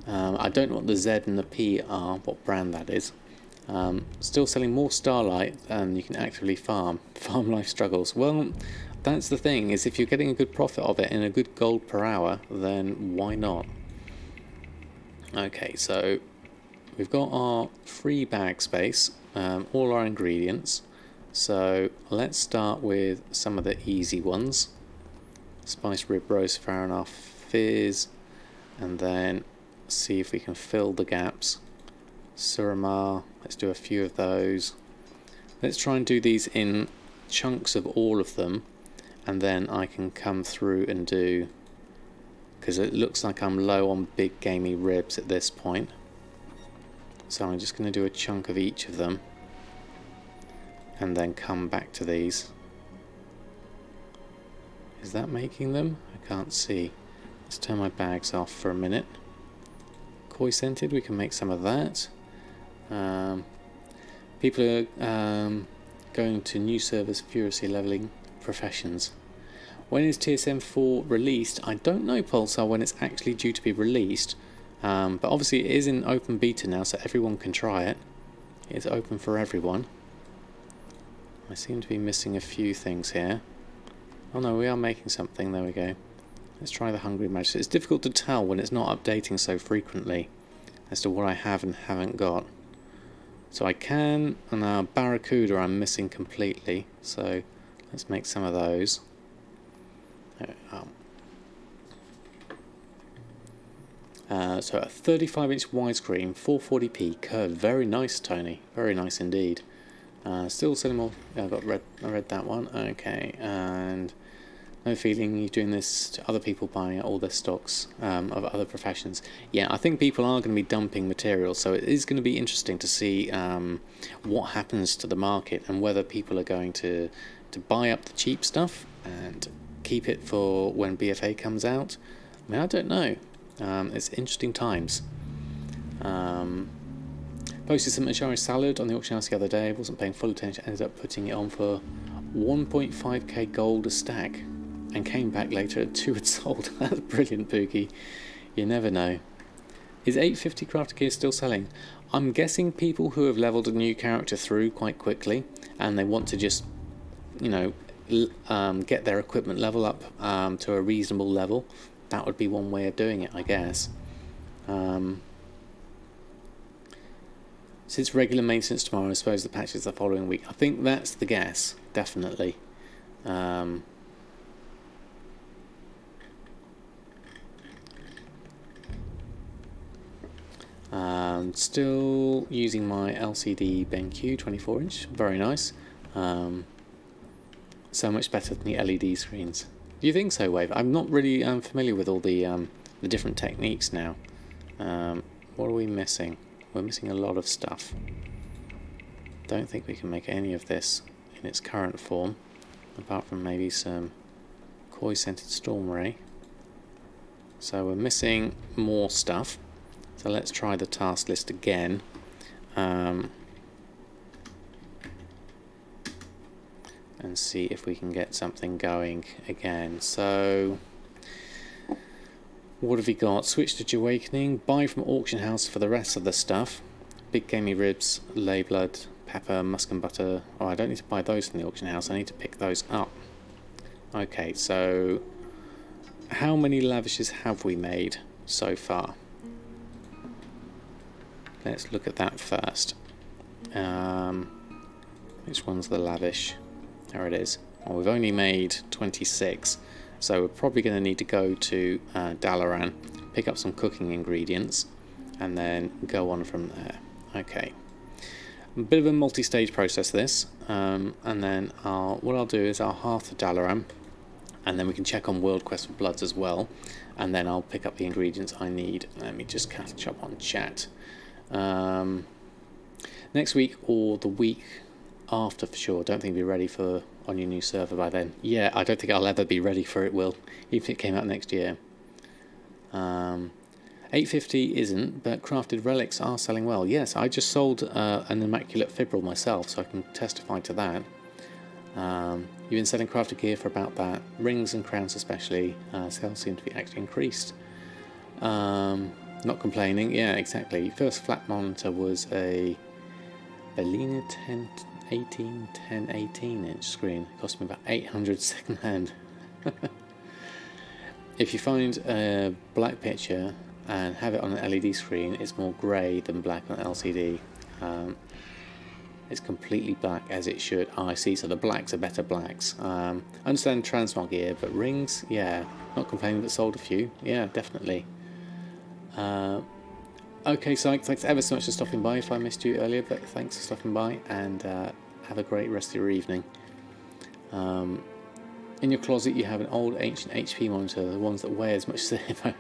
I don't know what the Z and the P are, what brand that is. Still selling more Starlight than you can actively farm. Farm life struggles. Well, that's the thing, is if you're getting a good profit of it and a good gold per hour, then why not? Okay, so we've got our free bag space, all our ingredients. So let's start with some of the easy ones. Spiced rib roast, fair enough. Fizz, and then see if we can fill the gaps. Suramar, let's do a few of those. Let's try and do these in chunks of all of them, and then I can come through and do because it looks like I'm low on big gamey ribs at this point. So I'm just going to do a chunk of each of them and then come back to these. Is that making them? I can't see. Let's turn my bags off for a minute. Koi scented, we can make some of that. People are going to new servers furiously leveling professions. When is TSM 4 released? I don't know, Pulsar, when it's actually due to be released. But obviously it is in open beta now, so everyone can try it. It's open for everyone. I seem to be missing a few things here. Oh no, we are making something. There we go. Let's try the Hungry Magic. It's difficult to tell when it's not updating so frequently as to what I have and haven't got. So I can, and Barracuda I'm missing completely. So let's make some of those. So a 35-inch widescreen, 440p curved. Very nice, Tony. Very nice indeed. Still selling more. Yeah, I read that one. Okay, and no feeling you're doing this to other people buying all their stocks of other professions. Yeah, I think people are going to be dumping material, so it is going to be interesting to see what happens to the market and whether people are going to buy up the cheap stuff and keep it for when BFA comes out. I mean, I don't know. It's interesting times. Posted some Ashari salad on the auction house the other day. Wasn't paying full attention. Ended up putting it on for 1.5k gold a stack, and came back later at 2 had sold. That's brilliant, Pookie. You never know. Is 850 crafted gear still selling? I'm guessing people who have leveled a new character through quite quickly, and they want to just, you know, get their equipment level up to a reasonable level. That would be one way of doing it, I guess. Since regular maintenance tomorrow, I suppose the patch is the following week. I think that's the guess, definitely. Still using my LCD BenQ 24-inch, very nice. So much better than the LED screens. Do you think so, Wave? I'm not really familiar with all the different techniques now. What are we missing? We're missing a lot of stuff. Don't think we can make any of this in its current form, apart from maybe some koi scented storm ray. So we're missing more stuff. So let's try the task list again. And see if we can get something going again. So what have we got? Switch to Awakening, buy from auction house for the rest of the stuff. Big gamey ribs, lay blood, pepper, musk and butter. Oh, I don't need to buy those from the auction house, I need to pick those up. Okay, so how many lavishes have we made so far? Let's look at that first. Which one's the lavish? There it is. Well, we've only made 26, so we're probably going to need to go to Dalaran, pick up some cooking ingredients, and then go on from there. Okay. A bit of a multi-stage process this, and then what I'll do is I'll half the Dalaran, and then we can check on World Quest for Bloods as well, and then I'll pick up the ingredients I need. Let me just catch up on chat. Next week or the week after for sure. Don't think we'll be ready for on your new server by then. Yeah, I don't think I'll ever be ready for it, Will, even if it came out next year. 850 isn't, but crafted relics are selling well. Yes, I just sold an immaculate fibril myself, so I can testify to that. You've been selling crafted gear for about that. Rings and crowns especially. Sales seem to be actually increased. Not complaining. Yeah, exactly. First flat monitor was a Bellina 1018 inch screen. It cost me about 800 second hand. If you find a black picture and have it on an LED screen, it's more grey than black on LCD. It's completely black as it should. Oh, I see, so the blacks are better blacks. I understand transmog gear, but rings, yeah, not complaining, but sold a few. Yeah, definitely. Okay, Syke, thanks ever so much for stopping by. If I missed you earlier, but thanks for stopping by, and have a great rest of your evening. In your closet you have an old ancient HP monitor, the ones that weigh as much as a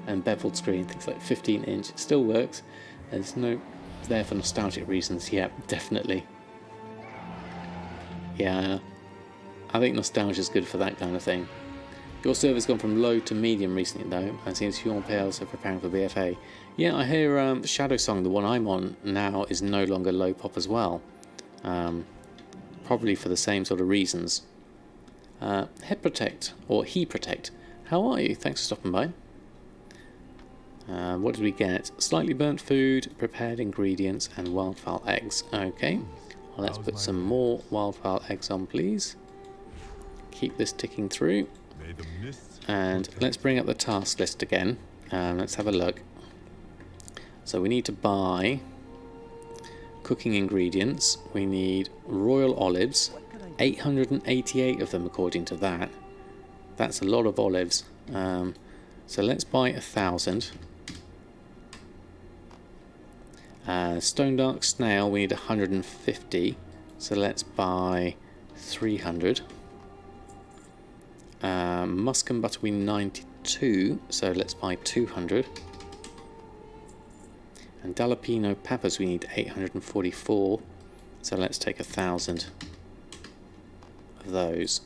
and beveled screen, things like 15-inch. It still works. There's no there for nostalgic reasons. Yeah, definitely. Yeah, I think nostalgia is good for that kind of thing. Your server's gone from low to medium recently though, and seems your players are preparing for BFA. Yeah, I hear Shadow Song, the one I'm on now, is no longer low pop as well. Probably for the same sort of reasons. Head Protect, or He Protect. How are you? Thanks for stopping by. What did we get? Slightly burnt food, prepared ingredients, and wildfowl eggs. Okay, well, let's put some more wildfowl eggs on, please. Keep this ticking through. And let's bring up the task list again. Let's have a look. So we need to buy cooking ingredients. We need royal olives, 888 of them according to that. That's a lot of olives. So let's buy 1,000. Stone Dark Snail, we need 150. So let's buy 300. Musk and Butter, we need 92. So let's buy 200. And Jalapeno Peppers, we need 844. So let's take 1,000 of those.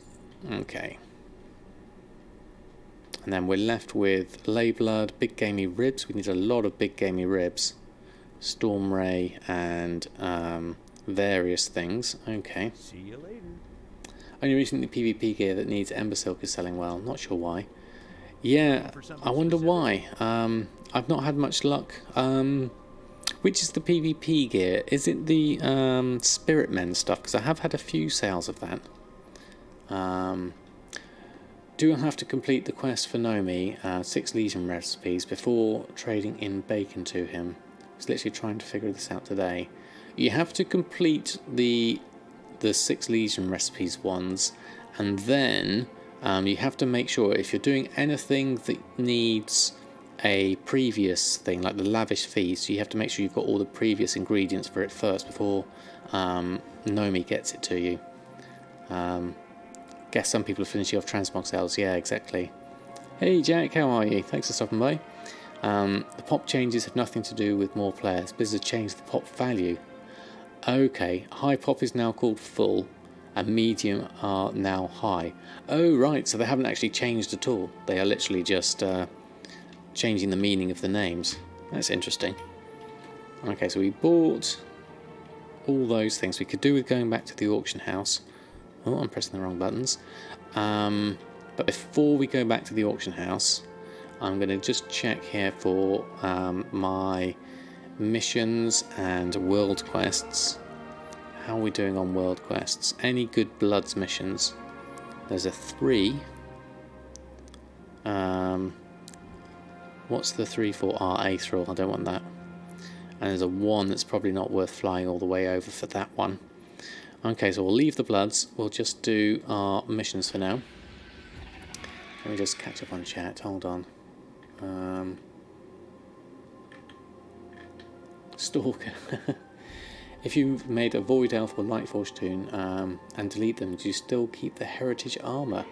Okay. And then we're left with Lay Blood, Big Gamey Ribs. We need a lot of Big Gamey Ribs. Storm Ray and various things. Okay. See you later. Only recently PvP gear that needs Embersilk is selling well. Not sure why. Yeah, I wonder why. I've not had much luck. Which is the PvP gear? Is it the Spirit Men stuff? Because I have had a few sales of that. Do I have to complete the quest for Nomi, 6 Legion recipes, before trading in bacon to him? I was literally trying to figure this out today. You have to complete the 6 Legion recipes ones, and then you have to make sure if you're doing anything that needs a previous thing, like the Lavish feast, you have to make sure you've got all the previous ingredients for it first before Nomi gets it to you. Guess some people are finishing off transmog sales. Yeah, exactly. Hey Jack, how are you? Thanks for stopping by. The pop changes have nothing to do with more players. Blizzard changed the pop value. Okay, high pop is now called full, and medium are now high. Oh right, so they haven't actually changed at all. They are literally just changing the meaning of the names. That's interesting. Okay, so we bought all those things. We could do with going back to the auction house. Oh, I'm pressing the wrong buttons. But before we go back to the auction house, I'm going to just check here for my missions and world quests. How are we doing on world quests? Any good Bloods missions? There's a 3. What's the 3 for? Aethril, I don't want that. And there's a 1 that's probably not worth flying all the way over for that one. Okay, so we'll leave the Bloods. We'll just do our missions for now. Let me just catch up on chat. Hold on. Stalker. If you've made a Void Elf or Lightforge toon and delete them, do you still keep the Heritage Armour?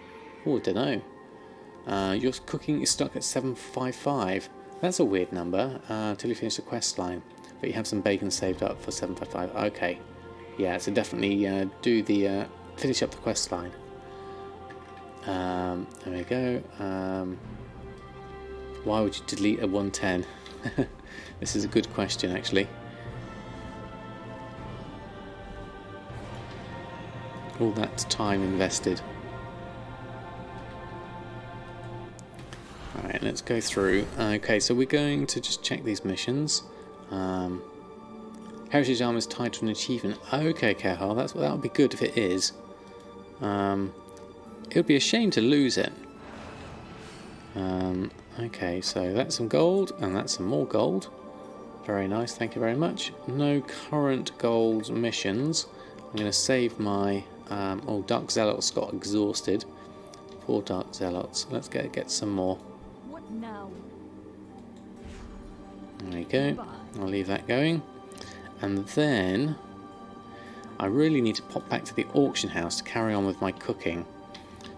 Oh, I don't know. Your cooking is stuck at 755. That's a weird number until you finish the quest line. But you have some bacon saved up for 755. Okay. Yeah, so definitely do the finish up the quest line. There we go. Why would you delete a 110? This is a good question, actually. All that time invested. Alright, let's go through. Okay, so we're going to just check these missions. Heritage Armor is tied to an achievement. Okay, Kehar, that would be good if it is. It would be a shame to lose it. Okay, so that's some gold, and that's some more gold. Very nice, thank you very much. No current gold missions. I'm going to save my... oh, Dark Zealots got exhausted. Poor Dark Zealots. Let's get some more. What now? There we go. I'll leave that going. And then I really need to pop back to the auction house to carry on with my cooking.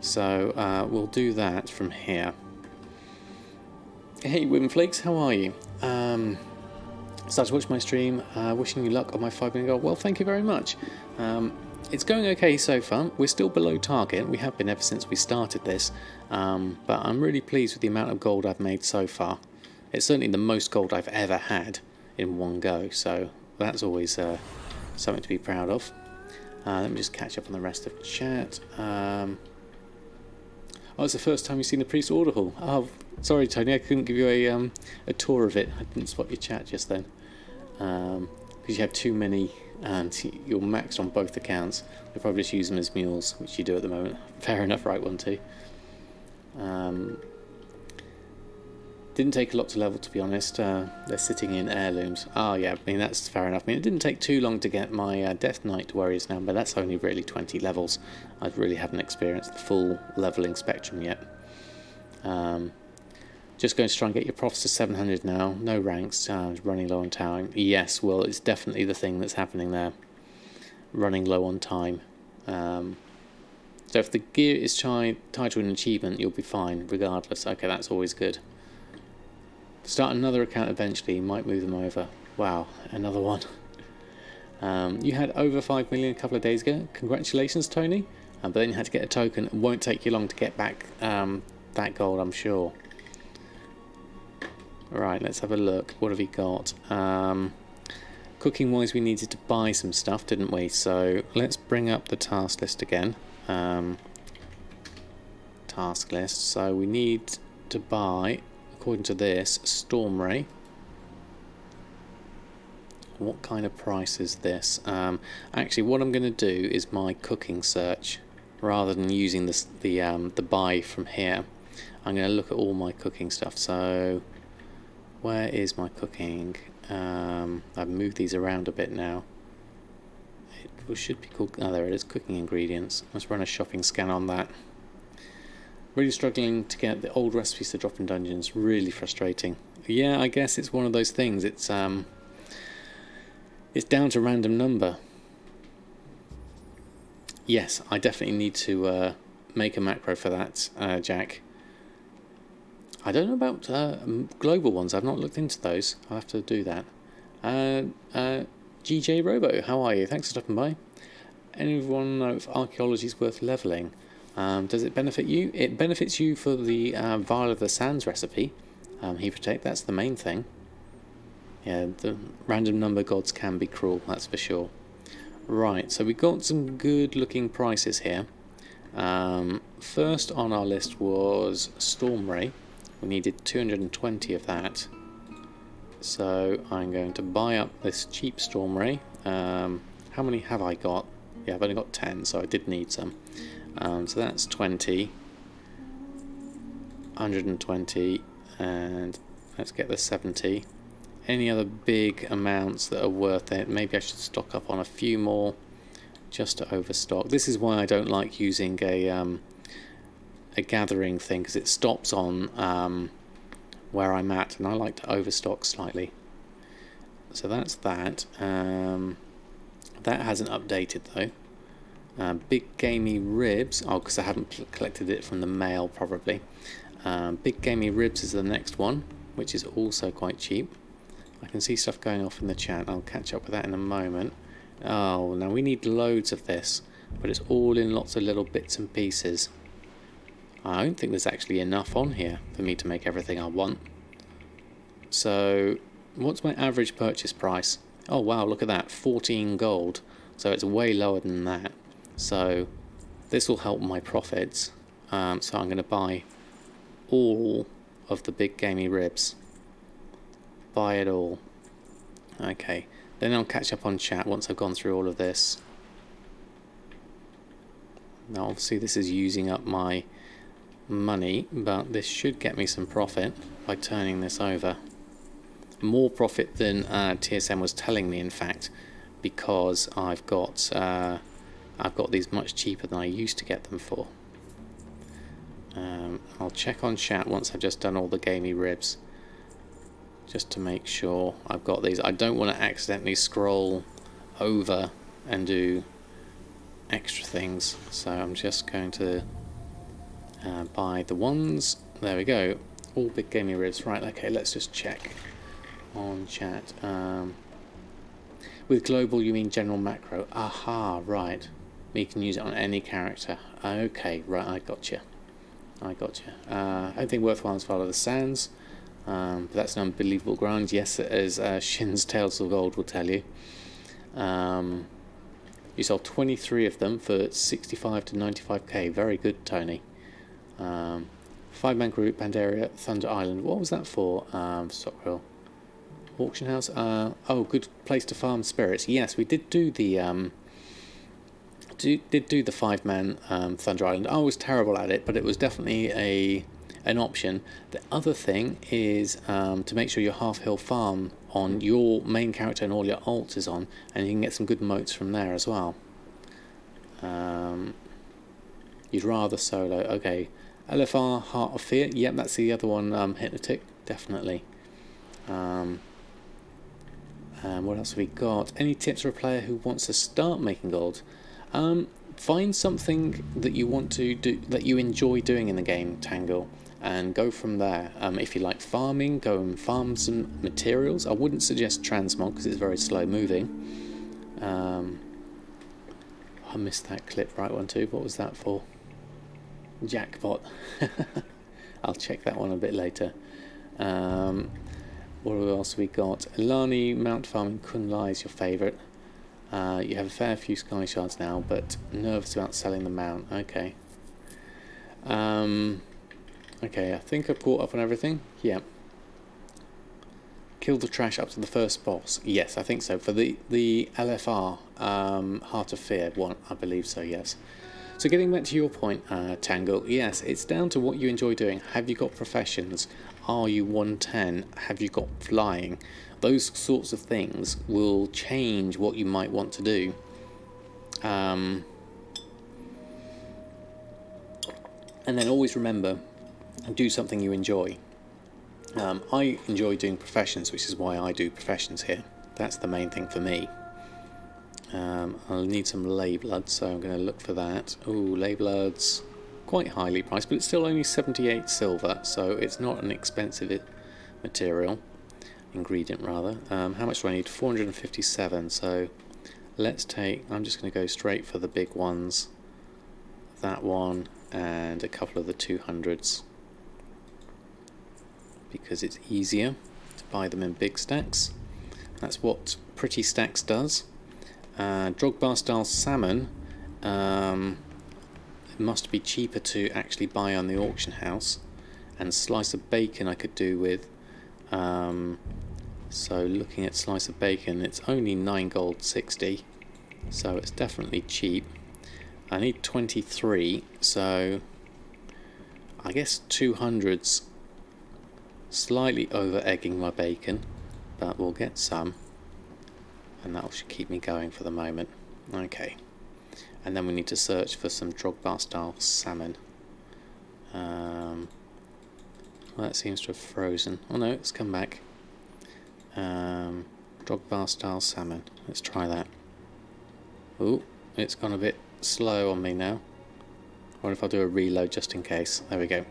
So we'll do that from here. Hey Wimflakes, how are you? Started to watch my stream, wishing you luck on my 5-minute goal. Well, thank you very much. It's going okay so far. We're still below target. We have been ever since we started this. But I'm really pleased with the amount of gold I've made so far. It's certainly the most gold I've ever had in one go. So that's always something to be proud of. Let me just catch up on the rest of chat. Oh, it's the first time you've seen the Priest Order Hall. Oh, sorry Tony, I couldn't give you a tour of it. I didn't spot your chat just then. Because you have too many and you're maxed on both accounts. You'll probably just use them as mules, which you do at the moment. Fair enough, right one too. Didn't take a lot to level, to be honest. They're sitting in heirlooms. Oh yeah, I mean that's fair enough. I mean it didn't take too long to get my Death Knight Warriors now, but that's only really 20 levels. I really haven't experienced the full leveling spectrum yet. Just going to try and get your profs to 700 now. No ranks, running low on time. Yes, well, it's definitely the thing that's happening there. Running low on time. So if the gear is tied to an achievement, you'll be fine, regardless. Okay, that's always good. Start another account eventually, you might move them over. Wow, another one. You had over 5 million a couple of days ago. Congratulations, Tony. But then you had to get a token. It won't take you long to get back that gold, I'm sure. Right, let's have a look. What have we got? Cooking wise, we needed to buy some stuff, didn't we? So let's bring up the task list again. Task list. So we need to buy, according to this, Storm Ray. What kind of price is this? Actually, what I'm going to do is my cooking search rather than using this, the buy from here. I'm going to look at all my cooking stuff. So where is my cooking? I've moved these around a bit now. It should be called, oh there it is, cooking ingredients. Let's run a shopping scan on that. Really struggling to get the old recipes to drop in dungeons. Really frustrating. Yeah, I guess it's one of those things. It's down to random number. Yes, I definitely need to make a macro for that, Jack. I don't know about global ones. I've not looked into those. I'll have to do that. GJ Robo, how are you? Thanks for stopping by. Anyone know if archaeology is worth leveling? Does it benefit you? It benefits you for the Vial of the Sands recipe. Heat Protect, that's the main thing. Yeah, the random number gods can be cruel, that's for sure. Right, so we got some good looking prices here. First on our list was Storm Ray. We needed 220 of that. So I'm going to buy up this cheap Storm Ray. How many have I got? Yeah, I've only got 10, so I did need some. So that's 20, 120, and let's get the 70. Any other big amounts that are worth it? Maybe I should stock up on a few more just to overstock. This is why I don't like using a gathering thing, because it stops on where I'm at, and I like to overstock slightly. So that's that. That hasn't updated though. Big gamey ribs. Oh, because I haven't collected it from the mail probably. Big gamey ribs is the next one, which is also quite cheap. I can see stuff going off in the chat. I'll catch up with that in a moment. Oh, now we need loads of this, but it's all in lots of little bits and pieces. I don't think there's actually enough on here for me to make everything I want. So, what's my average purchase price? Oh wow, look at that, 14 gold. So it's way lower than that. So this will help my profits. So I'm going to buy all of the big gamey ribs. Buy it all. Okay, then I'll catch up on chat once I've gone through all of this. Now obviously this is using up my money, but this should get me some profit by turning this over. More profit than TSM was telling me, in fact, because I've got these much cheaper than I used to get them for. I'll check on chat once I've just done all the gamey ribs, just to make sure I've got these. I don't want to accidentally scroll over and do extra things, so I'm just going to Buy the ones. There we go. All big gaming ribs. Right, okay, let's just check on chat. With global, you mean general macro? Aha, right. We can use it on any character. Okay, right, I got you. I got you. Anything worthwhile is Follow the Sands. But that's an unbelievable grind. Yes, it is. Shin's Tales of Gold will tell you. You sold 23 of them for 65 to 95k. Very good, Tony. 5-man group, Pandaria, Thunder Island. What was that for? Stockwell. Auction house. Oh, good place to farm spirits. Yes, we did do the did do the 5-man Thunder Island. I was terrible at it, but it was definitely an option. The other thing is to make sure your half-hill farm on your main character and all your alts is on, and you can get some good motes from there as well. You'd rather solo. Okay. LFR, Heart of Fear. Yep, that's the other one. Hypnotic, definitely. What else have we got? Any tips for a player who wants to start making gold? Find something that you want to do, that you enjoy doing in the game, Tangle, and go from there. If you like farming, go and farm some materials. I wouldn't suggest transmog because it's very slow moving. I missed that clip, right one too. What was that for? Jackpot. I'll check that one a bit later. What else have we got? Ilani, Mount Farming, Kunlai is your favourite. You have a fair few sky shards now, but nervous about selling the mount. Okay. Okay, I think I've caught up on everything. Yeah. Kill the trash up to the first boss. Yes, I think so. For the LFR, Heart of Fear one, I believe so, yes. So getting back to your point, Tangle, yes, it's down to what you enjoy doing. Have you got professions? Are you 110? Have you got flying? Those sorts of things will change what you might want to do. And then always remember, do something you enjoy. I enjoy doing professions, which is why I do professions here. That's the main thing for me. I'll need some ley blood, so I'm going to look for that. Ooh, ley blood's quite highly priced, but it's still only 78 silver, so it's not an expensive material. Ingredient, rather. How much do I need? 457, so let's take... I'm just going to go straight for the big ones. That one, and a couple of the 200s. Because it's easier to buy them in big stacks. That's what Pretty Stacks does. Drogbar style salmon, it must be cheaper to actually buy on the auction house, and slice of bacon I could do with. So looking at slice of bacon, it's only 9 gold 60, so it's definitely cheap. I need 23, so I guess 200's slightly over egging my bacon, but we'll get some. And that should keep me going for the moment. Okay. And then we need to search for some Drogbar style salmon. Well, that seems to have frozen. Oh no, it's come back. Drogbar style salmon. Let's try that. Ooh, it's gone a bit slow on me now. Or if I do a reload just in case. There we go.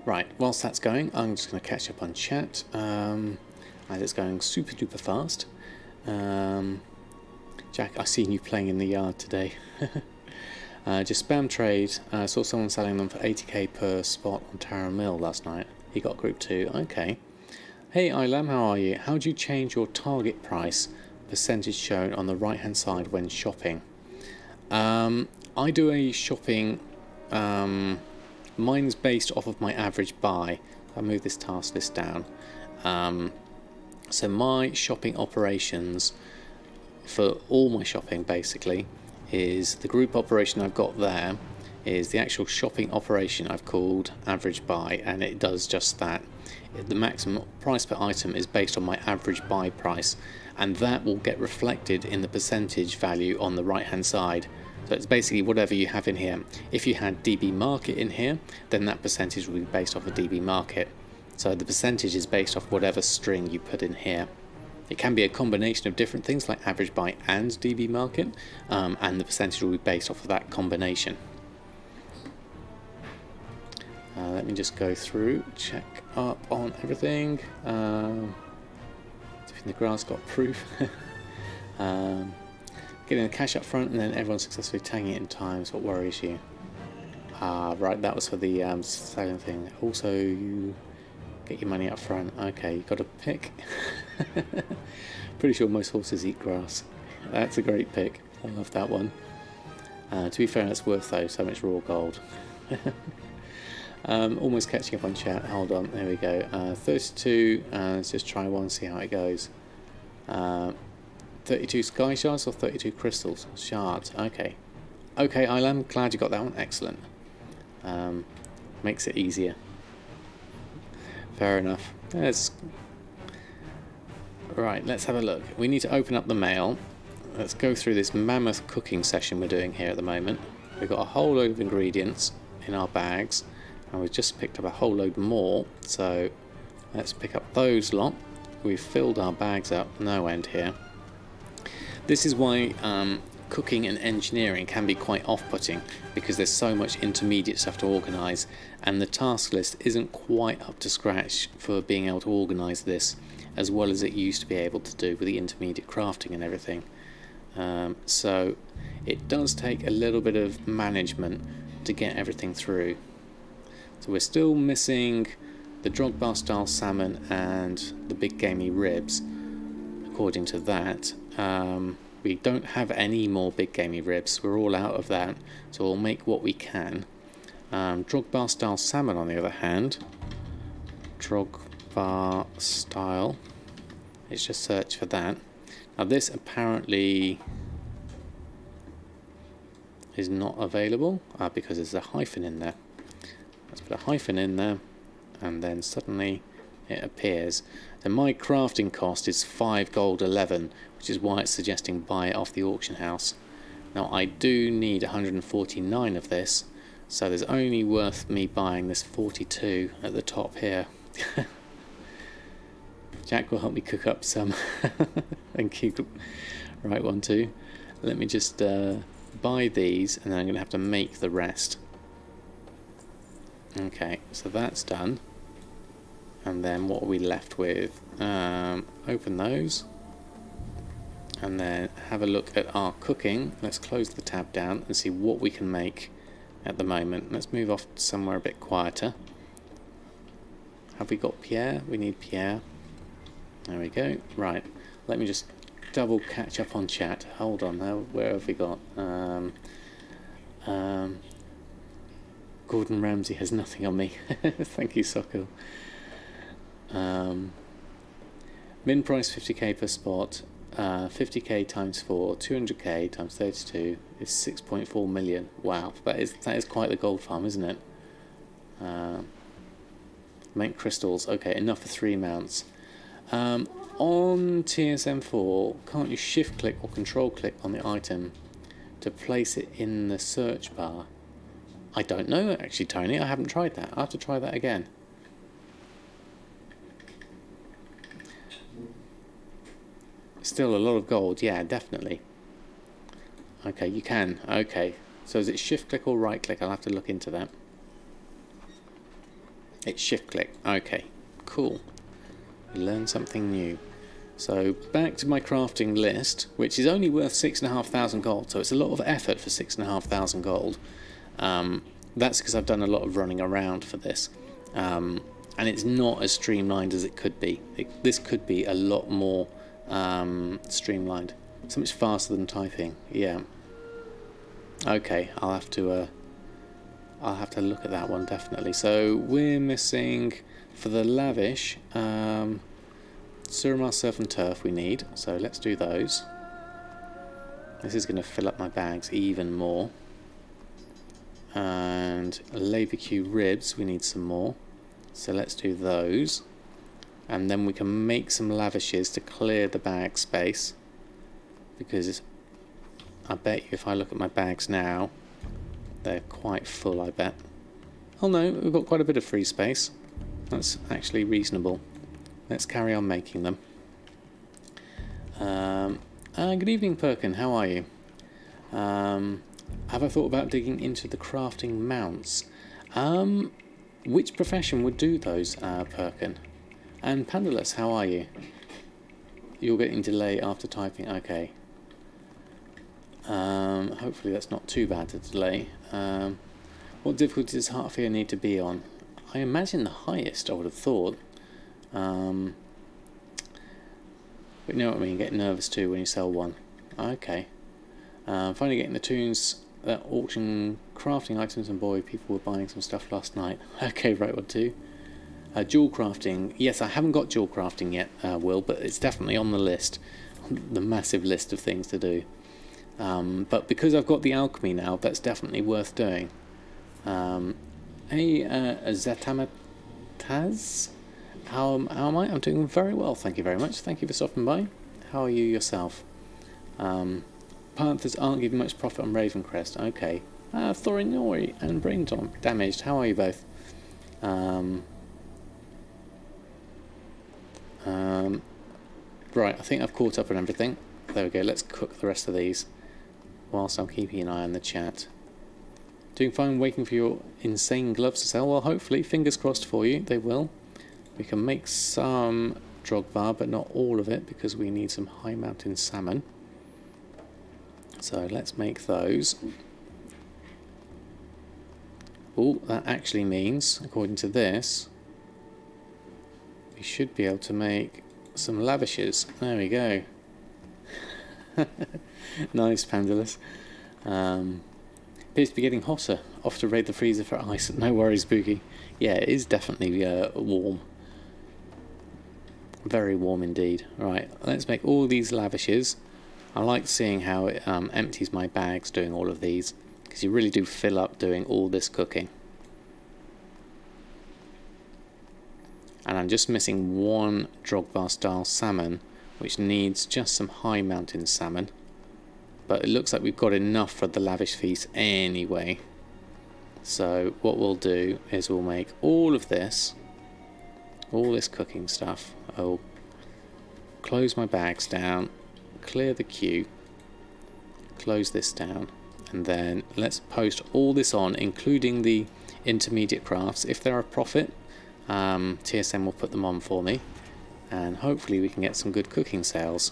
Right, whilst that's going, I'm just going to catch up on chat. As it's going super duper fast. Jack, I seen you playing in the yard today. Just spam trade. I saw someone selling them for 80k per spot on Tara Mill last night. He got group 2. Okay. Hey Ilam, how are you? How do you change your target price percentage shown on the right hand side when shopping? I do a shopping. Mine's based off of my average buy. I'll move this task list down. So my shopping operations for all my shopping basically is the group operation I've got there is the actual shopping operation I've called average buy, and it does just that. The maximum price per item is based on my average buy price, and that will get reflected in the percentage value on the right hand side. So it's basically whatever you have in here. If you had DB market in here, then that percentage will be based off of DB market. So the percentage is based off whatever string you put in here. It can be a combination of different things like average buy and DB market, and the percentage will be based off of that combination. Let me just go through, check up on everything. The grass got proof. Getting the cash up front and then everyone successfully tagging it in time is what worries you. Right, that was for the selling thing. Also, you get your money up front. Okay, you've got to pick. Pretty sure most horses eat grass. That's a great pick. I love that one. To be fair, that's worth though so much raw gold. Almost catching up on chat. Hold on, there we go. 32. Let's just try one, see how it goes. 32 sky shards or 32 crystals? Shards. Okay. Okay, I'm glad you got that one. Excellent. Makes it easier. Fair enough. Right, let's have a look. We need to open up the mail. Let's go through this mammoth cooking session we're doing here at the moment. We've got a whole load of ingredients in our bags. And we've just picked up a whole load more, so let's pick up those lot. We've filled our bags up, no end here. This is why cooking and engineering can be quite off-putting, because there's so much intermediate stuff to organise, and the task list isn't quite up to scratch for being able to organise this as well as it used to be able to do with the intermediate crafting and everything. So it does take a little bit of management to get everything through. So we're still missing the Drogbar style salmon and the big gamey ribs. According to that, we don't have any more big gamey ribs. We're all out of that, so we'll make what we can. Drogbar style salmon, on the other hand, Drogbar style. Let's just search for that. Now this apparently is not available because there's a hyphen in there. Let's put a hyphen in there, and then suddenly it appears. So my crafting cost is 5 gold 11, which is why it's suggesting buy it off the auction house. Now I do need 149 of this, so there's only worth me buying this 42 at the top here. Jack will help me cook up some. Thank you. Right, 1, 2. Let me just buy these, and then I'm going to have to make the rest. Okay, so that's done. And then what are we left with? Open those. And then have a look at our cooking. Let's close the tab down and see what we can make at the moment. Let's move off somewhere a bit quieter. Have we got Pierre? We need Pierre. There we go. Right, let me just double catch up on chat. Hold on, where have we got? Gordon Ramsay has nothing on me. Thank you, Sokko. Min price 50k per spot. 50k times 4, 200k times 32 is 6.4 million. Wow, that is quite the gold farm, isn't it? Make crystals. Okay, enough for 3 mounts. On TSM 4, can't you shift click or control click on the item to place it in the search bar? I don't know actually, Tony. I haven't tried that. I'll have to try that again. Still a lot of gold. Yeah, definitely. Okay, you can. Okay. So is it shift click or right click? I'll have to look into that. It's shift click. Okay, cool. We learned something new. So back to my crafting list, which is only worth 6,500 gold. So it's a lot of effort for 6,500 gold. That's because I've done a lot of running around for this. And it's not as streamlined as it could be. This could be a lot more streamlined. So much faster than typing. Yeah. Okay, I'll have to look at that one definitely. So we're missing for the Lavish Suramar Surf and Turf we need. So let's do those. This is going to fill up my bags even more. And Lavish ribs, we need some more. So let's do those. And then we can make some lavishes to clear the bag space. Because I bet you if I look at my bags now, they're quite full, I bet. Oh no, we've got quite a bit of free space. That's actually reasonable. Let's carry on making them. Good evening, Perkin. How are you? Have I thought about digging into the crafting mounts? Which profession would do those, Perkin? And Pandalus, how are you? You're getting delay after typing. Okay. Hopefully that's not too bad a delay. What difficulty does Heartfear need to be on? I imagine the highest, I would have thought. But you know what I mean, get nervous too when you sell one. Okay. Finally getting the tunes that auction crafting items, and boy, people were buying some stuff last night. Okay, right one too. Jewel crafting. Yes, I haven't got jewel crafting yet, Will, but it's definitely on the list. The massive list of things to do. But because I've got the alchemy now, that's definitely worth doing. Hey, Zetamataz? How am I? I'm doing very well, thank you very much. Thank you for stopping by. How are you yourself? Panthers aren't giving much profit on Ravencrest. Okay. Thorinori and Brainton damaged. How are you both? Right, I think I've caught up on everything. There we go. Let's cook the rest of these whilst I'm keeping an eye on the chat. Doing fine, waiting for your insane gloves to sell. Well, hopefully, fingers crossed for you, they will. We can make some Drogvar, but not all of it, because we need some high mountain salmon. So let's make those. Oh, that actually means, according to this, we should be able to make some lavishes. There we go. Nice, Pandalus. Appears to be getting hotter. Off to raid the freezer for ice. No worries, Spooky. Yeah, it is definitely warm. Very warm indeed. Right, let's make all these lavishes. I like seeing how it empties my bags doing all of these, because you really do fill up doing all this cooking. And I'm just missing one Drogvar style salmon, which needs just some high mountain salmon. But it looks like we've got enough for the lavish feast anyway. So what we'll do is we'll make all of this, all this cooking stuff. I'll close my bags down, clear the queue, close this down, and then let's post all this on, including the intermediate crafts. If they're a profit, TSM will put them on for me, and hopefully we can get some good cooking sales.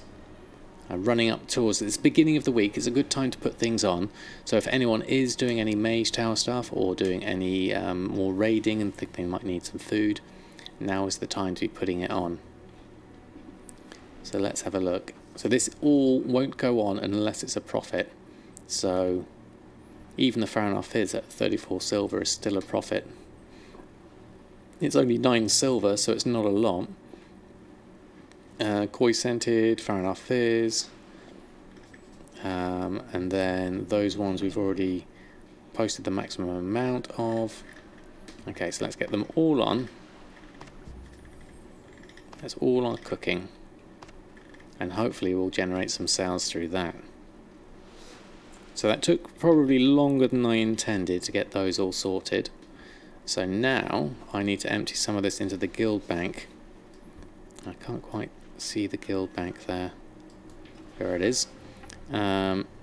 Running up towards this beginning of the week is a good time to put things on, so if anyone is doing any mage tower stuff or doing any more raiding and think they might need some food, now is the time to be putting it on. So let's have a look. So this all won't go on unless it's a profit, so even the Farinah Fizz at 34 silver is still a profit. It's only 9 silver, so it's not a lot. Koi Scented, Farinah Fizz, and then those ones we've already posted the maximum amount of. Okay, so let's get them all on. That's all on cooking, and hopefully we'll generate some sales through that. So that took probably longer than I intended to get those all sorted. So now I need to empty some of this into the guild bank. I can't quite see the guild bank there. There it is.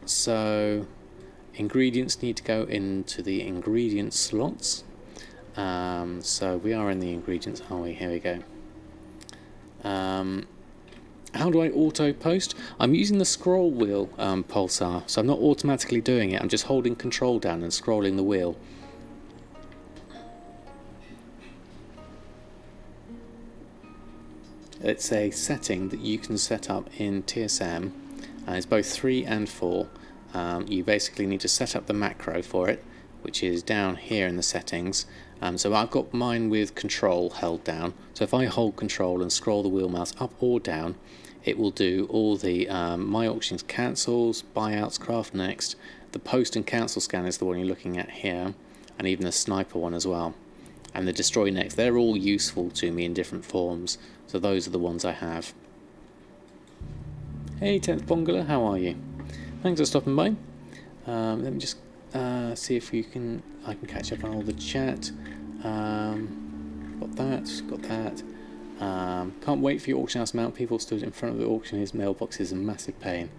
So ingredients need to go into the ingredient slots. So we are in the ingredients, are we? Here we go. How do I auto post? I'm using the scroll wheel pulsar, so I'm not automatically doing it. I'm just holding control down and scrolling the wheel. It's a setting that you can set up in TSM, and it's both 3 and 4. You basically need to set up the macro for it, which is down here in the settings. So I've got mine with control held down, so if I hold control and scroll the wheel mouse up or down, it will do all the my auctions, cancels, buyouts, craft next. The post and cancel scan is the one you're looking at here, and even the sniper one as well, and the destroy next. They're all useful to me in different forms, so those are the ones I have. Hey 10th Bongler, how are you? Thanks for stopping by. Let me just see if I can catch up on all the chat. Got that. Can't wait for your auction house mount. People stood in front of the auction. His mailbox is a massive pain.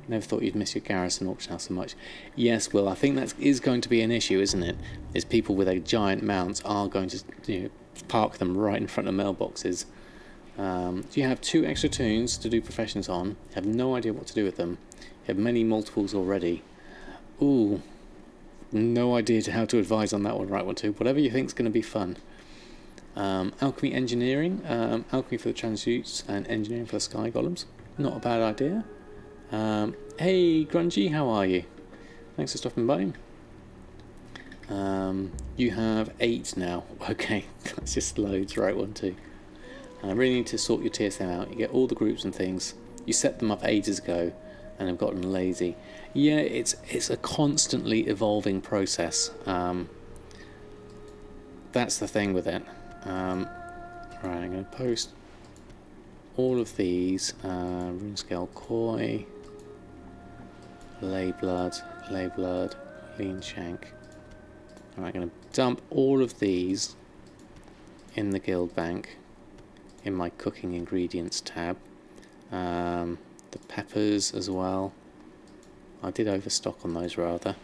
Never thought you'd miss your garrison auction house so much. Yes, Will, I think that is going to be an issue, isn't it? Is people with a giant mounts are going to, you know, park them right in front of mailboxes. So you have 2 extra tunes to do professions on. You have no idea what to do with them. You have many multiples already. Ooh, no idea how to advise on that one, right one too. Whatever you think is going to be fun. Alchemy engineering, alchemy for the transmutes and engineering for the sky golems. Not a bad idea. Hey Grungy, how are you? Thanks for stopping by. You have 8 now. Okay, that's just loads, right one too. I really need to sort your TSM out. You get all the groups and things. You set them up ages ago and have gotten lazy. Yeah, it's a constantly evolving process. That's the thing with it. Right, I'm going to post all of these. Runescale Koi, Lay Blood, Lean Shank. Alright, I'm going to dump all of these in the guild bank in my cooking ingredients tab. The peppers as well. I did overstock on those rather.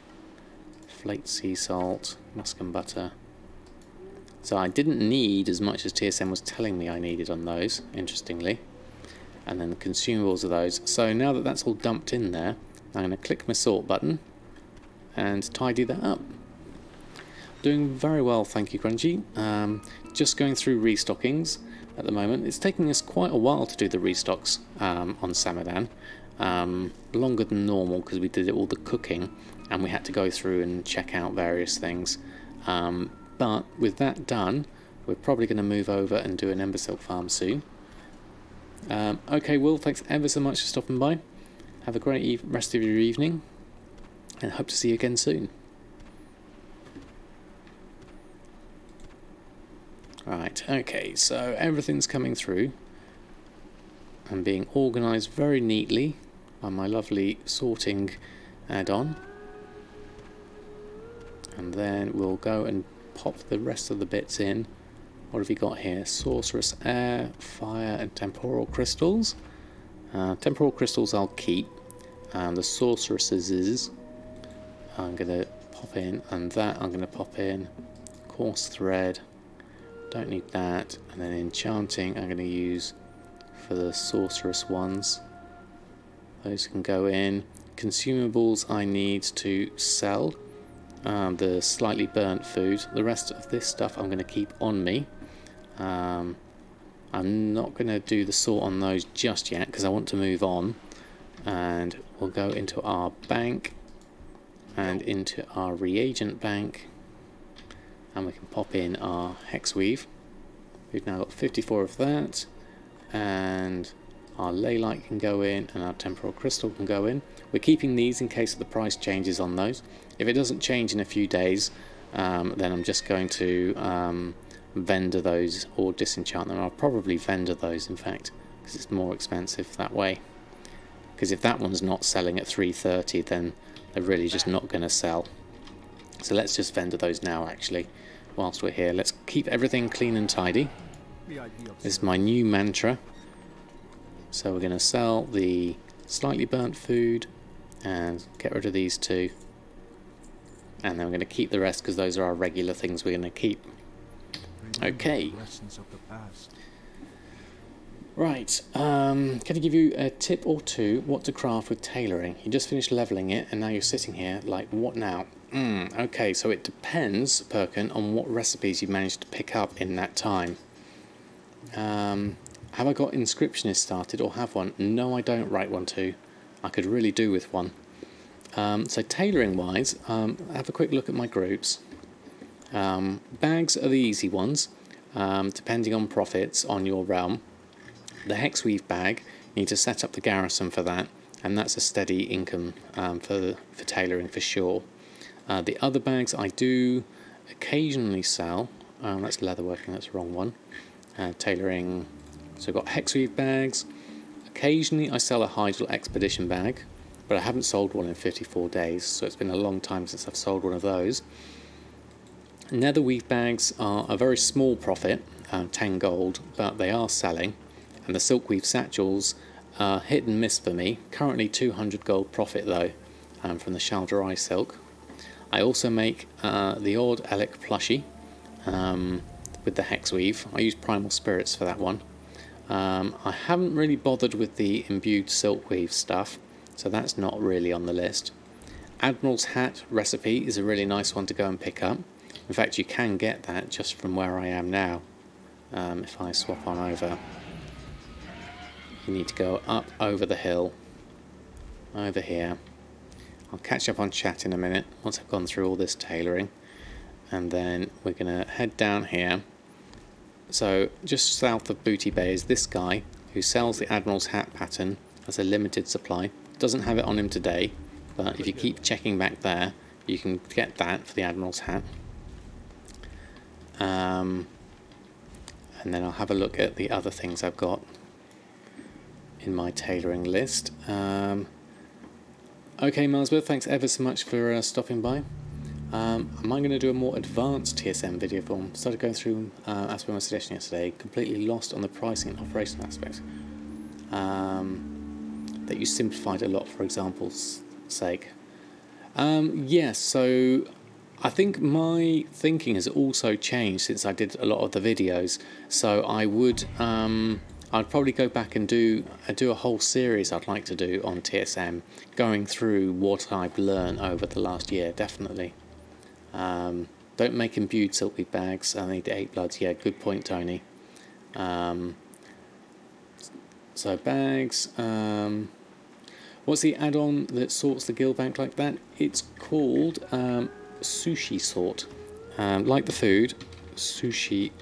Flaked sea salt, musk and butter. So I didn't need as much as TSM was telling me I needed on those, interestingly. And then the consumables of those. So now that that's all dumped in there, I'm going to click my sort button and tidy that up. Doing very well, thank you, Grungy. Just going through restockings at the moment. It's taking us quite a while to do the restocks on Samadan. Longer than normal because we did all the cooking and we had to go through and check out various things. But with that done, we're probably going to move over and do an Embersilk farm soon. Okay, Will, thanks ever so much for stopping by. Have a great rest of your evening and hope to see you again soon. Right, okay, so everything's coming through and being organised very neatly by my lovely sorting add-on. And then we'll go and pop the rest of the bits in. What have we got here? Sorceress air, fire and temporal crystals. Temporal crystals I'll keep. The sorceresses I'm going to pop in, and that I'm going to pop in. Coarse thread. Don't need that. And then enchanting I'm going to use for the sorceress ones. Those can go in. Consumables I need to sell. The slightly burnt food. The rest of this stuff I'm going to keep on me. I'm not going to do the sort on those just yet because I want to move on. And we'll go into our bank and into our reagent bank. And we can pop in our hex weave. We've now got 54 of that, and our ley light can go in and our temporal crystal can go in. We're keeping these in case the price changes on those. If it doesn't change in a few days, then I'm just going to vendor those or disenchant them. I'll probably vendor those in fact because it's more expensive that way. Because if that one's not selling at 330, then they're really just not going to sell. So let's just vendor those now actually whilst we're here. Let's keep everything clean and tidy. This is my new mantra. So we're going to sell the slightly burnt food and get rid of these two. And then we're going to keep the rest because those are our regular things we're going to keep. Okay. Right, can I give you a tip or two what to craft with tailoring? You just finished leveling it and now you're sitting here like, what now? Okay, so it depends, Perkin, on what recipes you managed to pick up in that time. Have I got Inscriptionist started or have one? No, I don't write one too. I could really do with one. So tailoring wise, have a quick look at my groups. Bags are the easy ones, depending on profits on your realm. The Hexweave bag, you need to set up the garrison for that, and that's a steady income for tailoring for sure. The other bags I do occasionally sell. That's leatherworking, that's the wrong one. Tailoring, so I've got Hexweave bags. Occasionally I sell a Hydral Expedition bag, but I haven't sold one in 54 days, so it's been a long time since I've sold one of those. Netherweave bags are a very small profit, 10 gold, but they are selling. And the Silkweave satchels hit and miss for me. Currently 200 gold profit though, from the Shalderai silk. I also make the odd Alec plushie with the hex weave. I use primal spirits for that one. I haven't really bothered with the imbued silk weave stuff, so that's not really on the list. Admiral's hat recipe is a really nice one to go and pick up. In fact, you can get that just from where I am now. If I swap on over, you need to go up over the hill, over here. I'll catch up on chat in a minute once I've gone through all this tailoring, and then we're going to head down here. So just south of Booty Bay is this guy who sells the Admiral's hat pattern as a limited supply. Doesn't have it on him today, but if you keep checking back there, you can get that for the Admiral's hat. And then I'll have a look at the other things I've got in my tailoring list. Okay, Milesworth, thanks ever so much for stopping by. Am I going to do a more advanced TSM video form? Started going through, as per my suggestion yesterday, completely lost on the pricing and operational aspects. That you simplified a lot for example's sake. Yes, so I think my thinking has also changed since I did a lot of the videos. So I would, I'd probably go back and do a whole series I'd like to do on TSM, going through what I've learned over the last year, definitely. Don't make imbued silkweed bags. I need 8 bloods. Yeah, good point, Tony. So bags. What's the add-on that sorts the guild bank like that? It's called sushi sort. Like the food, sushi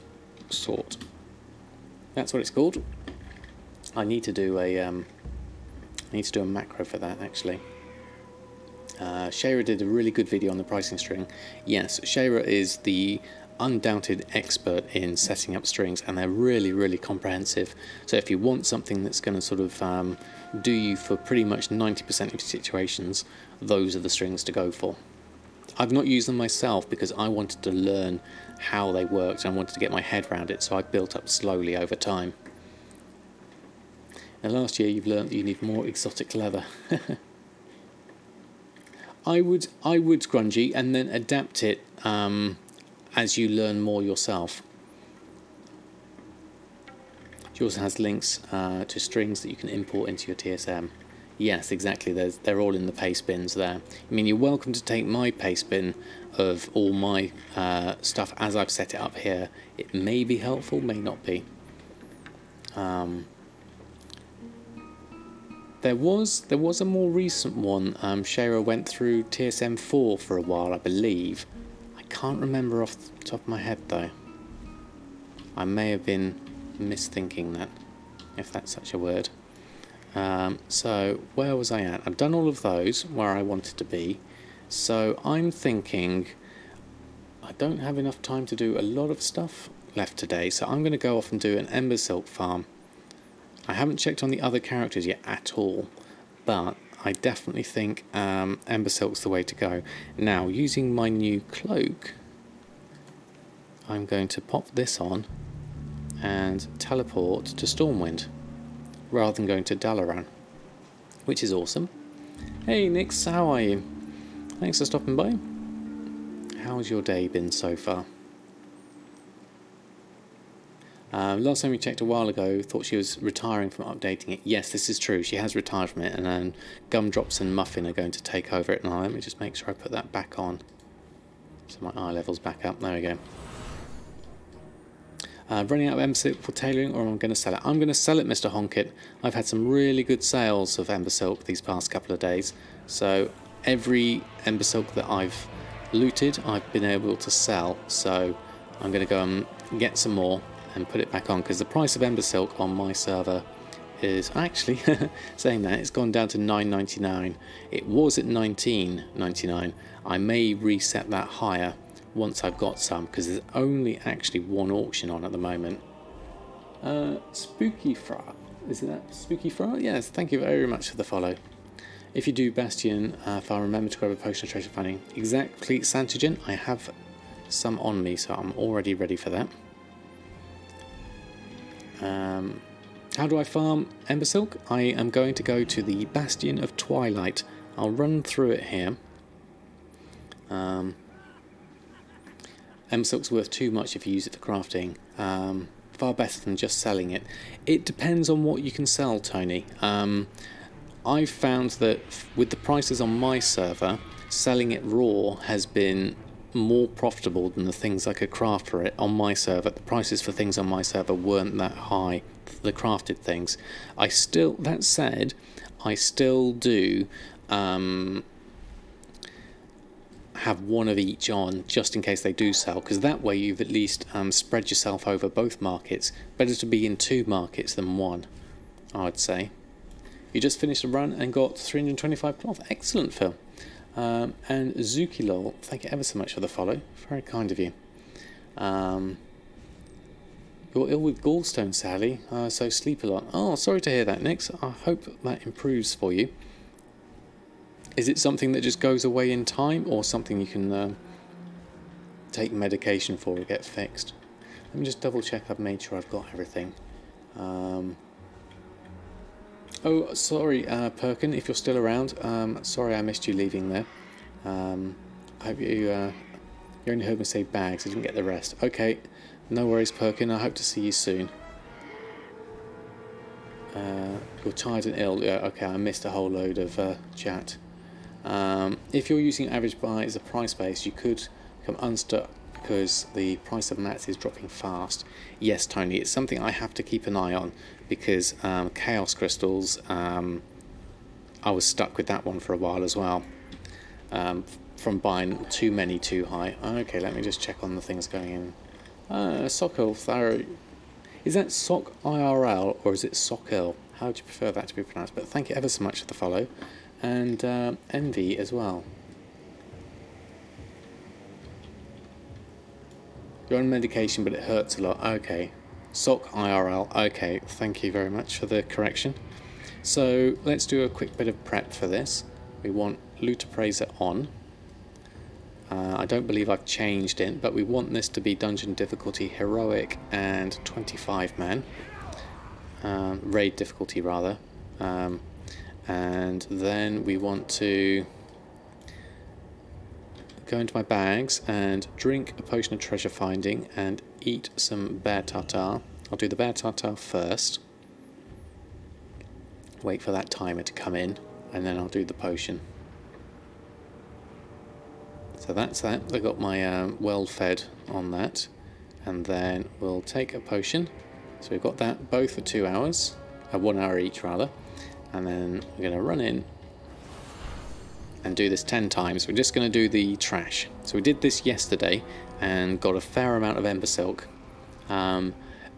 sort. That's what it's called. I need to do a macro for that actually. Shayra did a really good video on the pricing string. Yes, Shayra is the undoubted expert in setting up strings, and they're really, really comprehensive. So if you want something that's going to sort of do you for pretty much 90% of situations, those are the strings to go for. I've not used them myself because I wanted to learn how they worked and I wanted to get my head around it, so I built up slowly over time. And last year you've learned that you need more exotic leather. I would grungy and then adapt it as you learn more yourself. She also has links to strings that you can import into your TSM. Yes, exactly. They're all in the paste bins there. I mean, you're welcome to take my paste bin of all my stuff as I've set it up here. It may be helpful, may not be. There was a more recent one. Shayra went through TSM 4 for a while, I believe. I can't remember off the top of my head though. I may have been misthinking that, if that's such a word. So where was I at? I've done all of those where I wanted to be. So I'm thinking I don't have enough time to do a lot of stuff left today, so I'm going to go off and do an Embersilk farm. I haven't checked on the other characters yet at all, but I definitely think Embersilk's the way to go. Now, using my new cloak, I'm going to pop this on and teleport to Stormwind, rather than going to Dalaran, which is awesome. Hey Nix, how are you? Thanks for stopping by. How's your day been so far? Last time we checked a while ago, thought she was retiring from updating it. Yes, this is true. She has retired from it, and then Gumdrops and Muffin are going to take over it now. Let me just make sure I put that back on, so my eye level's back up. There we go. Running out of Embersilk for tailoring, or I'm going to sell it? I'm going to sell it, Mr. Honkit. I've had some really good sales of Embersilk these past couple of days. So every Embersilk that I've looted, I've been able to sell. So I'm going to go and get some more and put it back on, because the price of Embersilk on my server is actually, saying that, it's gone down to $9.99. It was at $19.99. I may reset that higher once I've got some, because there's only actually one auction on at the moment. Spooky Fra, is it that Spooky Fra? Yes, thank you very much for the follow. If you do Bastion, if I remember to grab a potion of treasure finding. Exactly, Santigen, I have some on me, so I'm already ready for that. How do I farm Embersilk? I am going to go to the Bastion of Twilight. I'll run through it here. Embersilk's worth too much if you use it for crafting. Far better than just selling it. It depends on what you can sell, Tony. I've found that with the prices on my server, selling it raw has been more profitable than the things I could craft for it on my server. The prices for things on my server weren't that high, the crafted things. That said, I still do have one of each on just in case they do sell, because that way you've at least spread yourself over both markets. Better to be in 2 markets than 1, I would say. You just finished a run and got 325 cloth. Excellent, Phil. And Zukilol, thank you ever so much for the follow. Very kind of you. You're ill with gallstones, Sally, so sleep a lot. Oh, sorry to hear that, Nix. I hope that improves for you. Is it something that just goes away in time, or something you can take medication for or get fixed? Let me just double check I've made sure I've got everything. Oh, sorry, Perkin, if you're still around. Sorry I missed you leaving there. I hope you only heard me say bags, I didn't get the rest. Okay, no worries, Perkin, I hope to see you soon. You're tired and ill. Yeah, okay, I missed a whole load of chat. If you're using average buy as a price base, you could become unstuck because the price of mats is dropping fast. Yes, Tony, it's something I have to keep an eye on, because Chaos Crystals, I was stuck with that one for a while as well, from buying too many too high. Okay, let me just check on the things going in. Sock-Earl Tharo. Is that Sock IRL or is it Sock-Earl? How would you prefer that to be pronounced? But thank you ever so much for the follow. And Envy as well. You're on medication, but it hurts a lot. Okay. Sock IRL. Okay, thank you very much for the correction. So let's do a quick bit of prep for this. We want Loot Appraiser on. I don't believe I've changed it, but we want this to be dungeon difficulty heroic and 25 man. Raid difficulty rather. And then we want to go into my bags and drink a potion of treasure finding and eat some bear tartare. I'll do the bear tartare first. Wait for that timer to come in, and then I'll do the potion. So that's that. I got my well fed on that, and then we'll take a potion. So we've got that both for 2 hours, 1 hour each rather, and then we're going to run in and do this 10 times. We're just going to do the trash. So we did this yesterday and got a fair amount of Embersilk.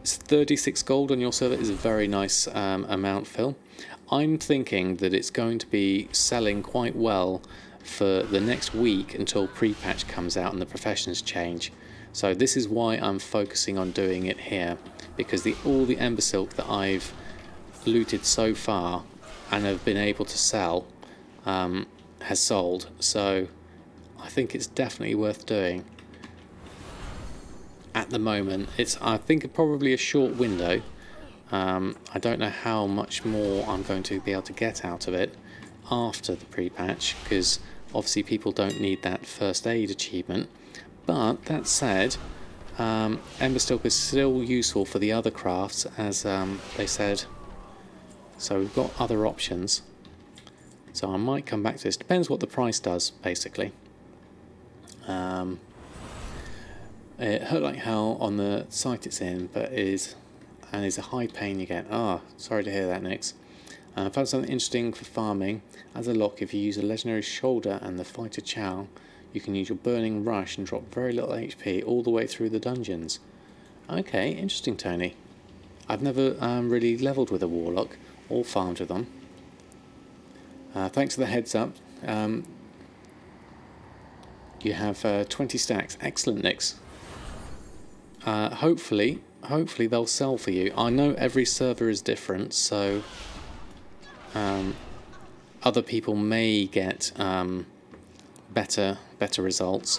It's 36 gold on your server is a very nice amount, Phil. I'm thinking that it's going to be selling quite well for the next week until pre-patch comes out and the professions change. So this is why I'm focusing on doing it here, because all the Embersilk that I've looted so far and have been able to sell has sold, so I think it's definitely worth doing. At the moment, it's I think probably a short window. I don't know how much more I'm going to be able to get out of it after the pre-patch, because obviously people don't need that first aid achievement. But that said, Embersilk is still useful for the other crafts, as they said. So we've got other options. So I might come back to this. Depends what the price does, basically. It hurt like hell on the site it's in, but is a high pain you get. Ah, sorry to hear that, Nix. I found something interesting for farming. As a lock, if you use a legendary shoulder and the fighter chow, you can use your burning rush and drop very little HP all the way through the dungeons. Okay, interesting, Tony. I've never really levelled with a warlock or farmed with them. Thanks for the heads up. You have 20 stacks. Excellent, Nix. Hopefully they'll sell for you. I know every server is different, so other people may get better results,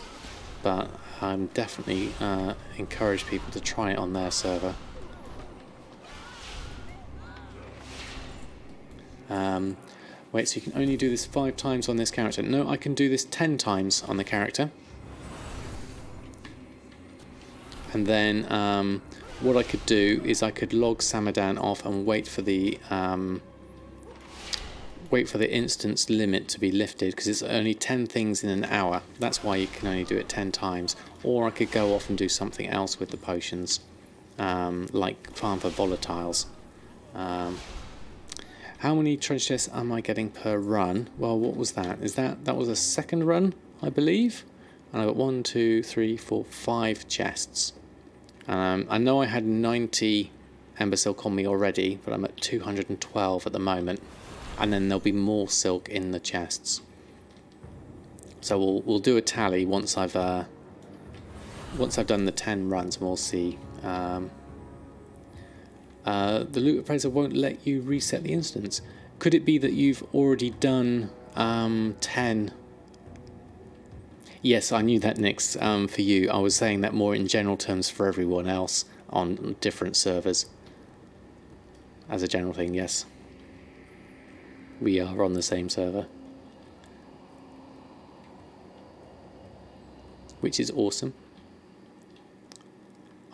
but I'm definitely encourage people to try it on their server. Wait, so you can only do this 5 times on this character. No, I can do this 10 times on the character. And then what I could do is I could log Samadan off and wait for the instance limit to be lifted, because it's only 10 things in an hour. That's why you can only do it 10 times. Or I could go off and do something else with the potions, like farm for volatiles. How many treasure chests am I getting per run? Well, what was that? That was a second run, I believe. And I got 1, 2, 3, 4, 5 chests. I know I had 90 Embersilk on me already, but I'm at 212 at the moment. And then there'll be more silk in the chests. So we'll do a tally once I've done the 10 runs, and we'll see. The loot appraiser won't let you reset the instance. Could it be that you've already done 10? Yes, I knew that, Nix, for you. I was saying that more in general terms for everyone else on different servers. As a general thing, yes. We are on the same server. Which is awesome.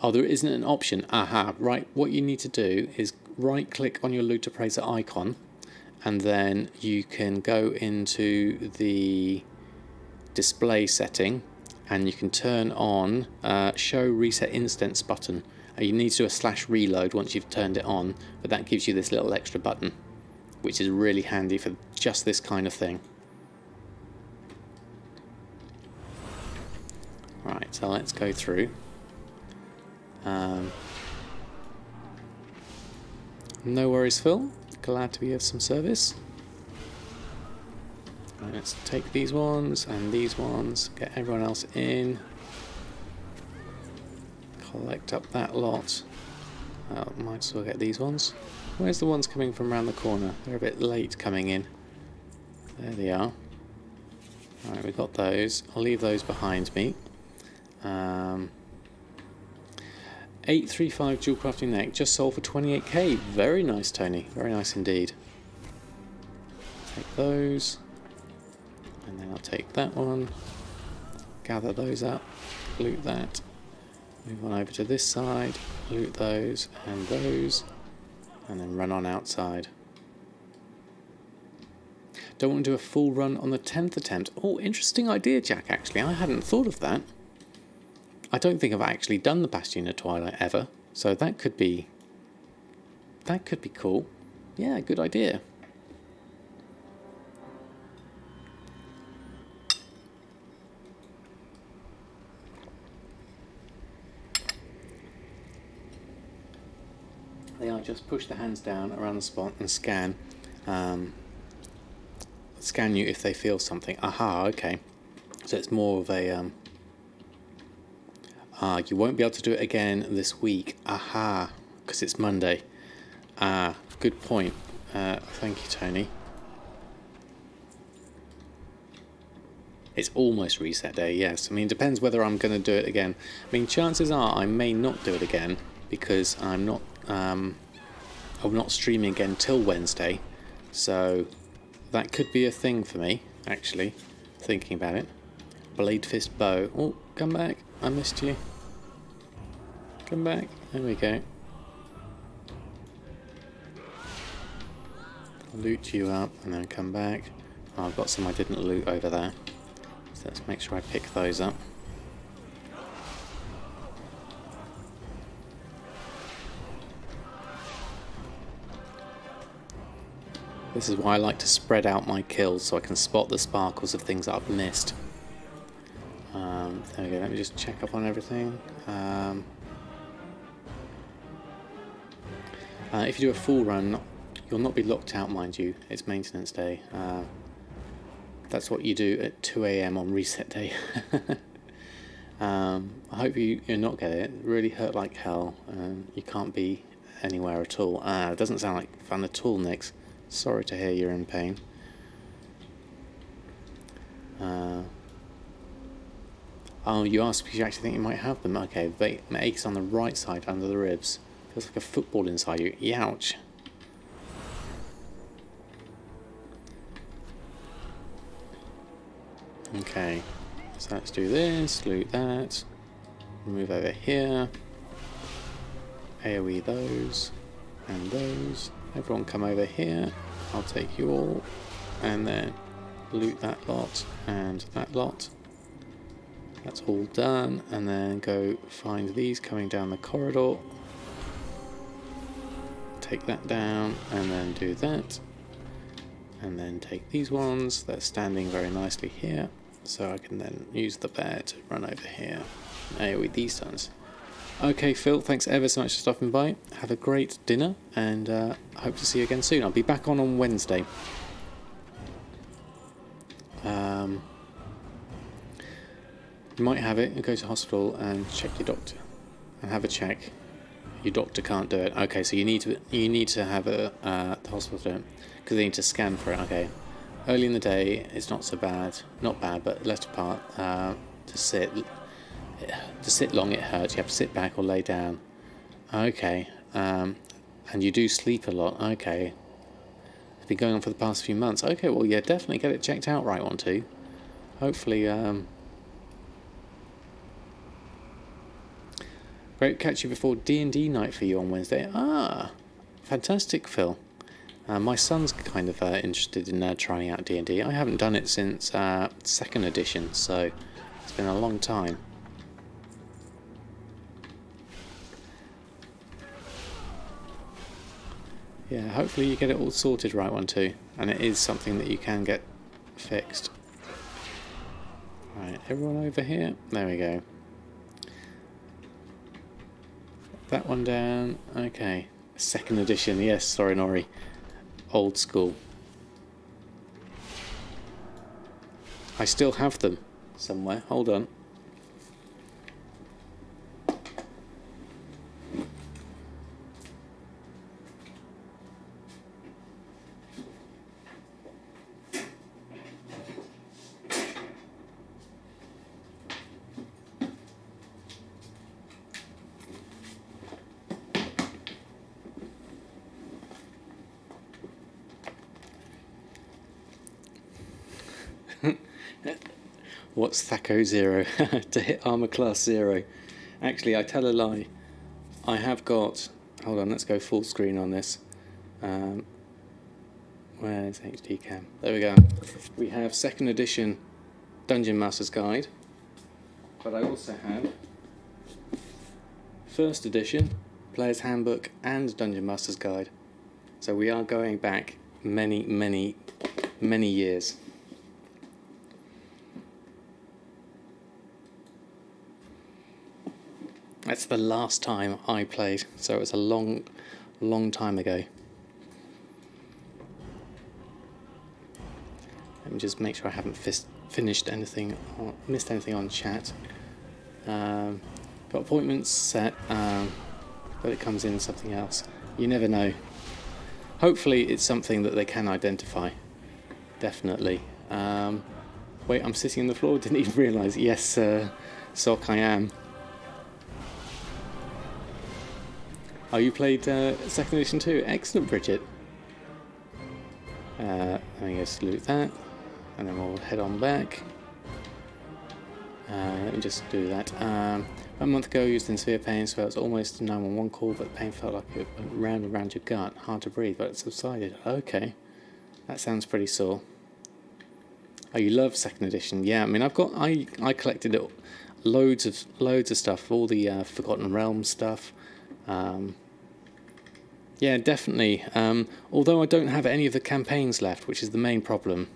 Oh, there isn't an option. Aha, right. What you need to do is right click on your loot appraiser icon, and then you can go into the display setting and you can turn on show reset instance button. You need to do a /reload once you've turned it on, but that gives you this little extra button, which is really handy for just this kind of thing. Right, so let's go through. No worries, Phil. Glad to be of some service. Right, let's take these ones and these ones, get everyone else in. Collect up that lot. Might as well get these ones. Where's the ones coming from around the corner? They're a bit late coming in. There they are. Alright, we've got those. I'll leave those behind me. 835 dual crafting neck just sold for 28k. Very nice, Tony. Very nice indeed. Take those. And then I'll take that one. Gather those up. Loot that. Move on over to this side. Loot those and those. And then run on outside. Don't want to do a full run on the 10th attempt. Oh, interesting idea, Jack, actually. I hadn't thought of that. I don't think I've actually done the Bastion of Twilight ever, so that could be cool. Yeah, good idea. They are just push the hands down around the spot and scan. Scan you if they feel something. Aha, okay. So it's more of a you won't be able to do it again this week. Aha, because it's Monday. Good point. Thank you, Tony. It's almost reset day, yes. I mean, it depends whether I'm going to do it again. I mean, chances are I may not do it again because I'm not streaming again till Wednesday. So that could be a thing for me, actually, thinking about it. Blade Fist Bow. Oh, come back. I missed you. Come back. There we go. Loot you up and then come back. Oh, I've got some I didn't loot over there. So let's make sure I pick those up. This is why I like to spread out my kills so I can spot the sparkles of things that I've missed. There we go, let me just check up on everything. If you do a full run, you'll not be locked out, mind you. It's maintenance day. That's what you do at 2 AM on reset day. I hope you're not get it. It really hurt like hell. You can't be anywhere at all. It doesn't sound like fun at all, Nix. Sorry to hear you're in pain. Oh, you asked because you actually think you might have them. Okay, the ache's on the right side under the ribs. Feels like a football inside you. Youch. Okay, so let's do this, loot that, move over here, AoE those, and those. Everyone come over here, I'll take you all, and then loot that lot and that lot. That's all done, and then go find these coming down the corridor. Take that down, and then do that. And then take these ones, they're standing very nicely here, so I can then use the bear to run over here. AoE these ones. Okay, Phil, thanks ever so much for stopping by. Have a great dinner, and I hope to see you again soon. I'll be back on Wednesday. You might have it and go to hospital and check your doctor and have a check. Your doctor can't do it. Okay, so you need to have the hospital do it because they need to scan for it. Okay, early in the day it's not so bad, not bad, but left apart. To sit long it hurts. You have to sit back or lay down. Okay, and you do sleep a lot. Okay, it's been going on for the past few months. Okay, well yeah, definitely get it checked out, right one too. Hopefully. Great catch you before D&D night for you on Wednesday. Ah, fantastic, Phil. My son's kind of interested in trying out D&D. I haven't done it since 2nd edition, so it's been a long time. Yeah, hopefully you get it all sorted, right one too. And it is something that you can get fixed. Right, everyone over here. There we go. That one down. Okay. 2nd edition. Yes, sorry, Nori. Old school. I still have them somewhere. Hold on. What's Thaco 0? To hit armor class 0. Actually, I tell a lie. I have got... Hold on, let's go full screen on this. Where's HD cam? There we go. We have 2nd edition Dungeon Master's Guide. But I also have 1st edition Player's Handbook and Dungeon Master's Guide. So we are going back many, many, many years. That's the last time I played, so it was a long, long time ago. Let me just make sure I haven't finished anything, or missed anything on chat. Got appointments set, but it comes in something else. You never know. Hopefully it's something that they can identify. Definitely. Wait, I'm sitting on the floor, didn't even realise. Yes, Sock, I am. Oh, you played 2nd edition too? Excellent, Bridget. Let me just loot that, and then we'll head on back. Let me just do that. A month ago, used in severe pain, so it was almost a 911 call, but the pain felt like it went round and round your gut. Hard to breathe, but it subsided. Okay, that sounds pretty sore. Oh, you love 2nd edition? Yeah, I mean, I collected it, loads of stuff, all the Forgotten Realms stuff. Yeah, definitely. Although I don't have any of the campaigns left, which is the main problem.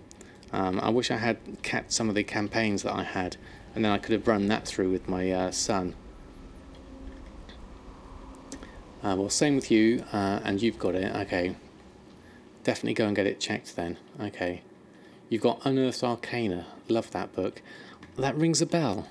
I wish I had kept some of the campaigns that I had, and then I could have run that through with my son. Well, same with you, and you've got it. Okay, definitely go and get it checked then. Okay, you've got Unearthed Arcana. Love that book. That rings a bell.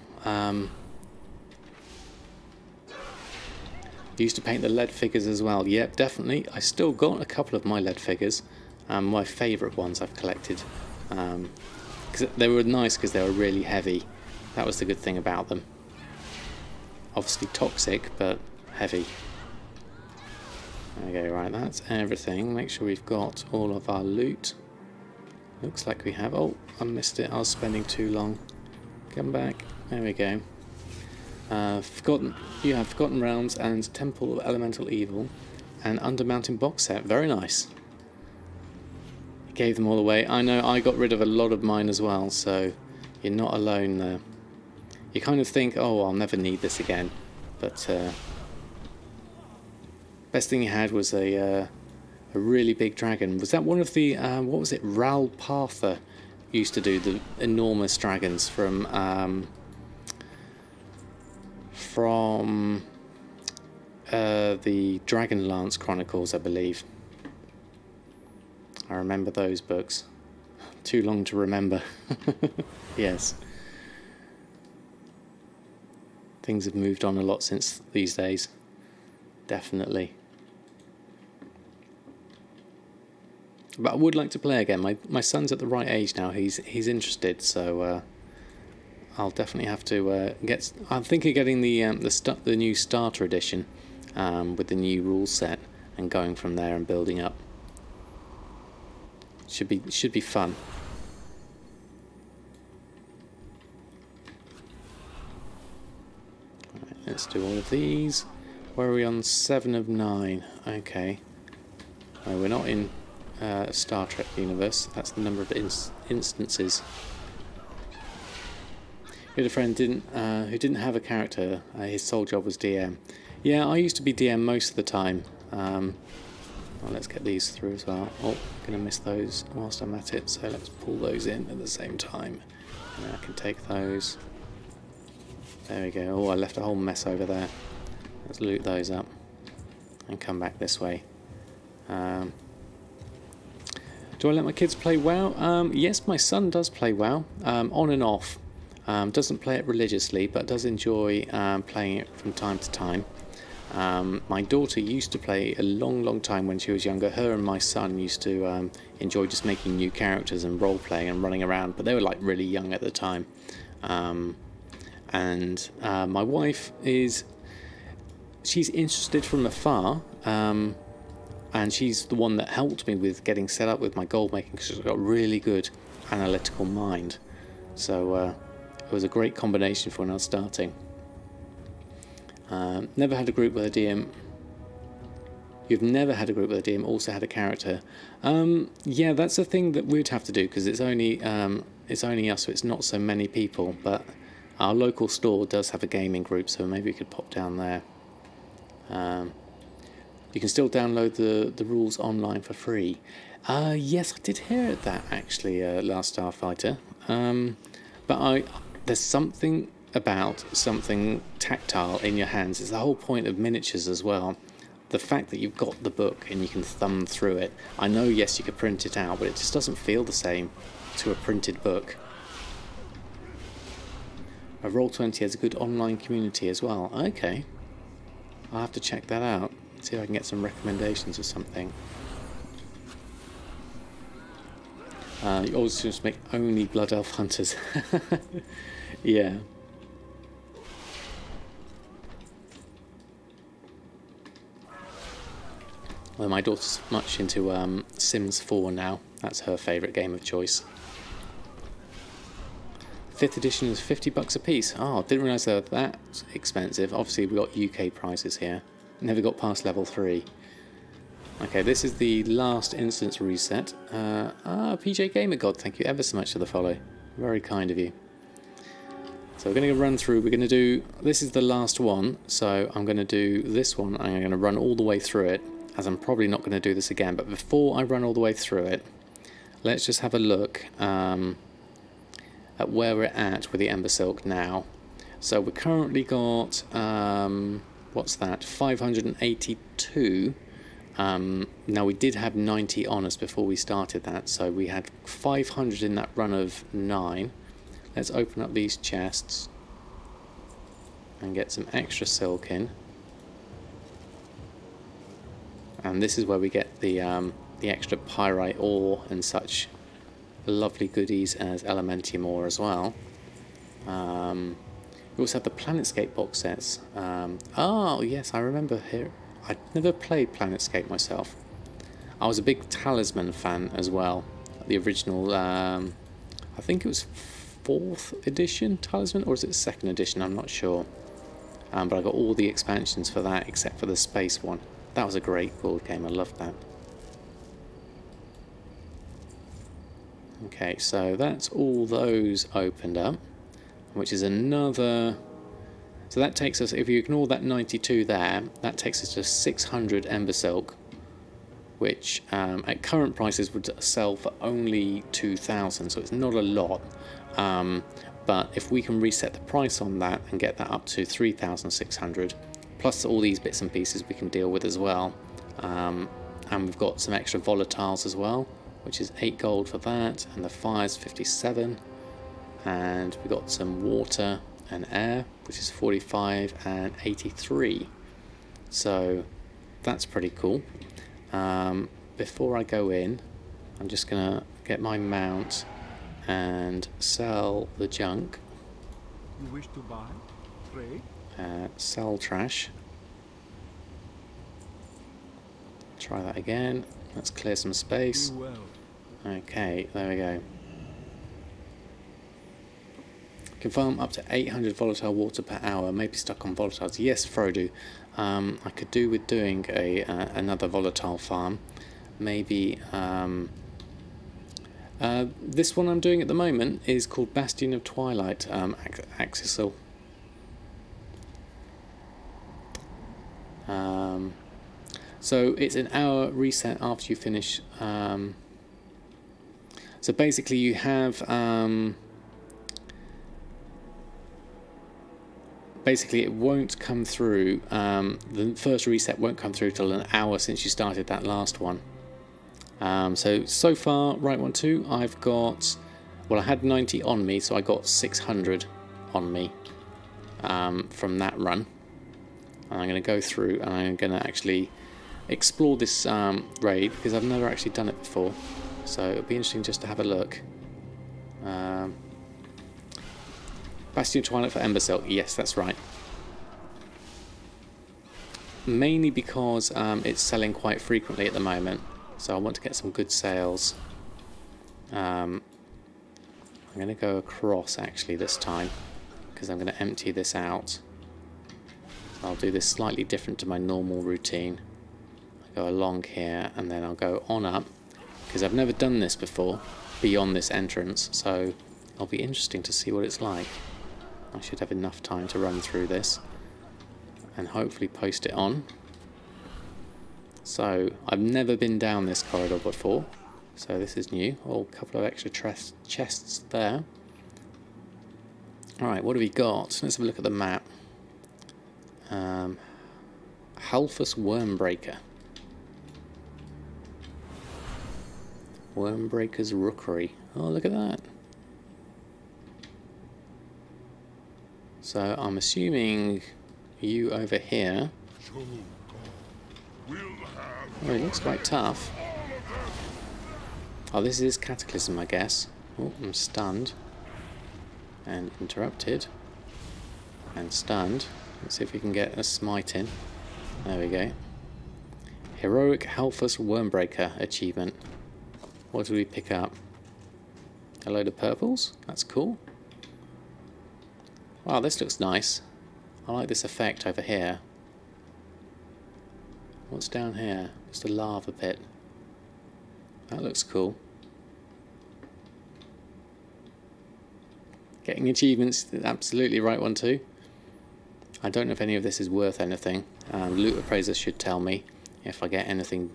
Used to paint the lead figures as well. Yep, definitely. I still got a couple of my lead figures. My favourite ones I've collected. Cause they were nice because they were really heavy. That was the good thing about them. Obviously toxic, but heavy. Okay, right, that's everything. Make sure we've got all of our loot. Looks like we have. Oh, I missed it. I was spending too long. Come back. There we go. Forgotten. You have Forgotten Realms and Temple of Elemental Evil and Undermountain box set. Very nice. Gave them all away. I know I got rid of a lot of mine as well, so you're not alone there. You kind of think, oh, I'll never need this again, but best thing you had was a really big dragon. Was that one of the what was it? Ralpatha used to do the enormous dragons from the Dragonlance Chronicles, I believe. I remember those books. Too long to remember. Yes. Things have moved on a lot since these days. Definitely. But I would like to play again. My son's at the right age now. He's interested, so I'll definitely have to get. I'm thinking of getting the new starter edition with the new rule set and going from there and building up. Should be fun. Right, let's do all of these. Where are we on? 7 of 9. Okay. Oh, we're not in Star Trek universe. That's the number of instances. You had a friend who didn't have a character. His sole job was DM. Yeah, I used to be DM most of the time. Well, let's get these through as well. Oh, I'm going to miss those whilst I'm at it, so let's pull those in at the same time. And I can take those. There we go. Oh, I left a whole mess over there. Let's loot those up and come back this way. Do I let my kids play WoW? Yes, my son does play WoW, on and off. Doesn't play it religiously, but does enjoy playing it from time to time. My daughter used to play a long time when she was younger. Her and my son used to enjoy just making new characters and role-playing and running around, but they were like really young at the time. My wife she's interested from afar, and she's the one that helped me with getting set up with my gold making because she's got a really good analytical mind. So it was a great combination for when I was starting. Never had a group with a DM. You've never had a group with a DM, also had a character. Yeah, that's a thing that we'd have to do because it's only us, so it's not so many people. But our local store does have a gaming group, so maybe we could pop down there. You can still download the rules online for free. Yes, I did hear that actually, last Starfighter. But there's something about something tactile in your hands. It's the whole point of miniatures as well. The fact that you've got the book and you can thumb through it. I know, yes, you could print it out, but it just doesn't feel the same to a printed book. Roll20 has a good online community as well. Okay, I'll have to check that out. See if I can get some recommendations or something. You always just make only Blood Elf Hunters. Yeah. Well, my daughter's much into Sims 4 now. That's her favourite game of choice. 5th edition is $50 a piece. Oh, didn't realise they were that expensive. Obviously, we got UK prices here. Never got past level 3. Okay, this is the last instance reset. PJ Gamer God, thank you ever so much for the follow. Very kind of you. So we're going to run through. We're going to do. This is the last one, so I'm going to do this one. I'm going to run all the way through it, as I'm probably not going to do this again. But before I run all the way through it, let's just have a look at where we're at with the Embersilk now. So we've currently got what's that? 582. Now we did have 90 on us before we started that, so we had 500 in that run of 9. Let's open up these chests and get some extra silk in. And this is where we get the extra pyrite ore and such lovely goodies as elementium ore as well. We also have the Planetscape box sets. Oh yes, I remember here. I'd never played Planetscape myself. I was a big Talisman fan as well. the original, I think it was 4th edition talisman, or is it 2nd edition, I'm not sure. But I got all the expansions for that except for the space one. That was a great board game, I loved that. Okay, so that's all those opened up, which is another... So that takes us, if you ignore that 92 there, that takes us to 600 Embersilk, which at current prices would sell for only 2,000, so it's not a lot. But if we can reset the price on that and get that up to 3,600, plus all these bits and pieces we can deal with as well, and we've got some extra volatiles as well, which is 8 gold for that, and the fire's 57, and we've got some water and air, which is 45 and 83, so that's pretty cool. Before I go in, I'm just gonna get my mount and sell the junk. You wish to buy? Trade? Sell trash. Try that again. Let's clear some space. Well. Okay, there we go. Can farm up to 800 volatile water per hour. Maybe stuck on volatiles. Yes, Frodo. I could do with doing another volatile farm. Maybe this one I'm doing at the moment is called Bastion of Twilight Axisal. So it's an hour reset after you finish. So basically you have basically it won't come through, the first reset won't come through till an hour since you started that last one. So far, right 1, 2, I've got, well, I had 90 on me, so I got 600 on me from that run. And I'm going to go through and I'm going to actually explore this raid, because I've never actually done it before. So it'll be interesting just to have a look. Bastion of Twilight for Embersilk, yes, that's right. Mainly because it's selling quite frequently at the moment, so I want to get some good sales. I'm going to go across actually this time, because I'm going to empty this out. I'll do this slightly different to my normal routine. I'll go along here and then I'll go on up, because I've never done this before beyond this entrance, so it'll be interesting to see what it's like. I should have enough time to run through this and hopefully post it on. So I've never been down this corridor before, so this is new. Oh, a couple of extra chests there. Alright, what have we got? Let's have a look at the map. Halfus Wormbreaker. Wormbreaker's Rookery. Oh, look at that. So I'm assuming you over here. Oh, he looks quite tough. Oh, this is Cataclysm, I guess. Oh, I'm stunned. And interrupted. And stunned. Let's see if we can get a smite in. There we go. Heroic Halfus Wormbreaker achievement. What do we pick up? A load of purples? That's cool. Wow, this looks nice. I like this effect over here. What's down here? Just a lava pit. That looks cool. Getting achievements, absolutely right one too. I don't know if any of this is worth anything. Loot Appraiser should tell me if I get anything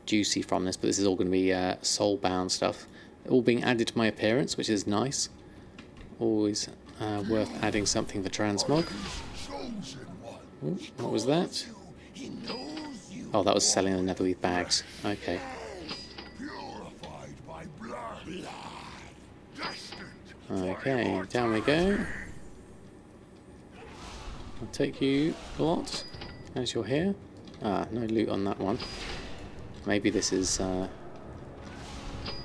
juicy from this, but this is all going to be soul-bound stuff. All being added to my appearance, which is nice. Always worth adding something for transmog. Ooh, what was that? Oh, that was selling the netherweave bags. Okay. Okay, down we go. I'll take you a lot as you're here. Ah, no loot on that one. Maybe this is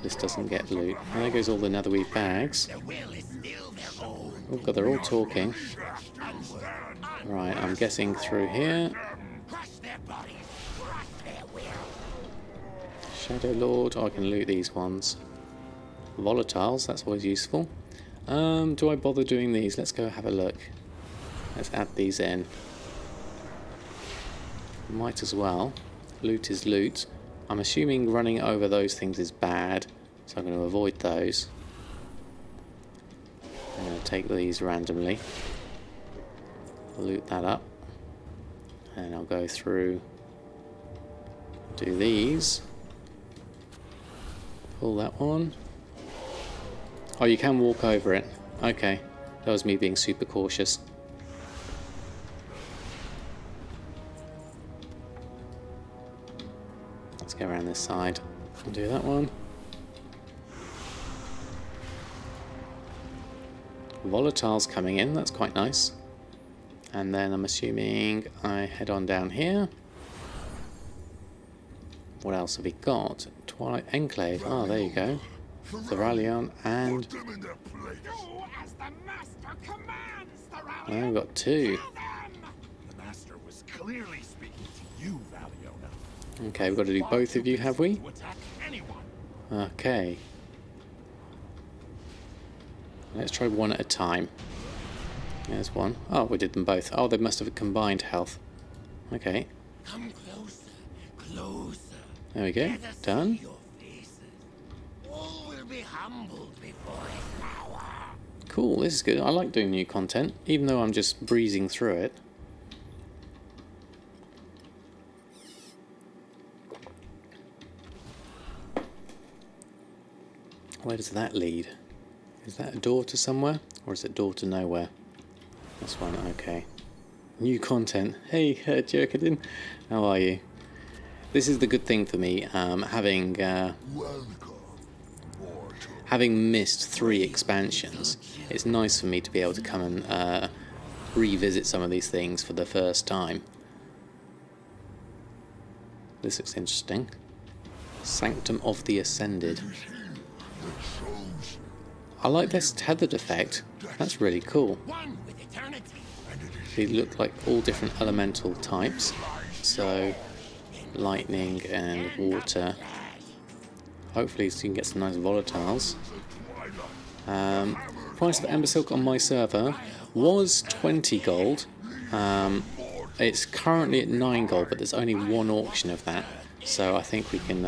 this doesn't get loot. There goes all the netherweave bags. Oh god, they're all talking. Right, I'm guessing through here. Shadow Lord. Oh, I can loot these ones. Volatiles, that's always useful. Do I bother doing these? Let's go have a look. Let's add these in. Might as well. Loot is loot. I'm assuming running over those things is bad, so I'm going to avoid those. I'm going to take these randomly. Loot that up. And I'll go through, do these. Pull that one. Oh, you can walk over it. Okay, that was me being super cautious. Let's go around this side and do that one. Volatiles coming in, that's quite nice. And then I'm assuming I head on down here. What else have we got? Twilight Enclave. Oh, there you go. Thoralion and... Oh, we've got two. The master was clearly speaking to you, Valiona. Okay, we've got to do both of you, have we? Okay. Let's try one at a time. There's one. Oh, we did them both. Oh, they must have combined health. Okay. Come closer, closer. There we go. Done. All will be humbled before his power. Cool, this is good. I like doing new content, even though I'm just breezing through it. Where does that lead? Is that a door to somewhere? Or is it a door to nowhere? This one, okay. New content. Hey, Jerkadin. How are you? This is the good thing for me, having missed 3 expansions. It's nice for me to be able to come and revisit some of these things for the first time. This looks interesting. Sanctum of the Ascended. I like this tethered effect. That's really cool. They look like all different elemental types. So, lightning and water. Hopefully so you can get some nice volatiles. Price of Embersilk on my server was 20 gold. It's currently at 9 gold, but there's only one auction of that. So I think we can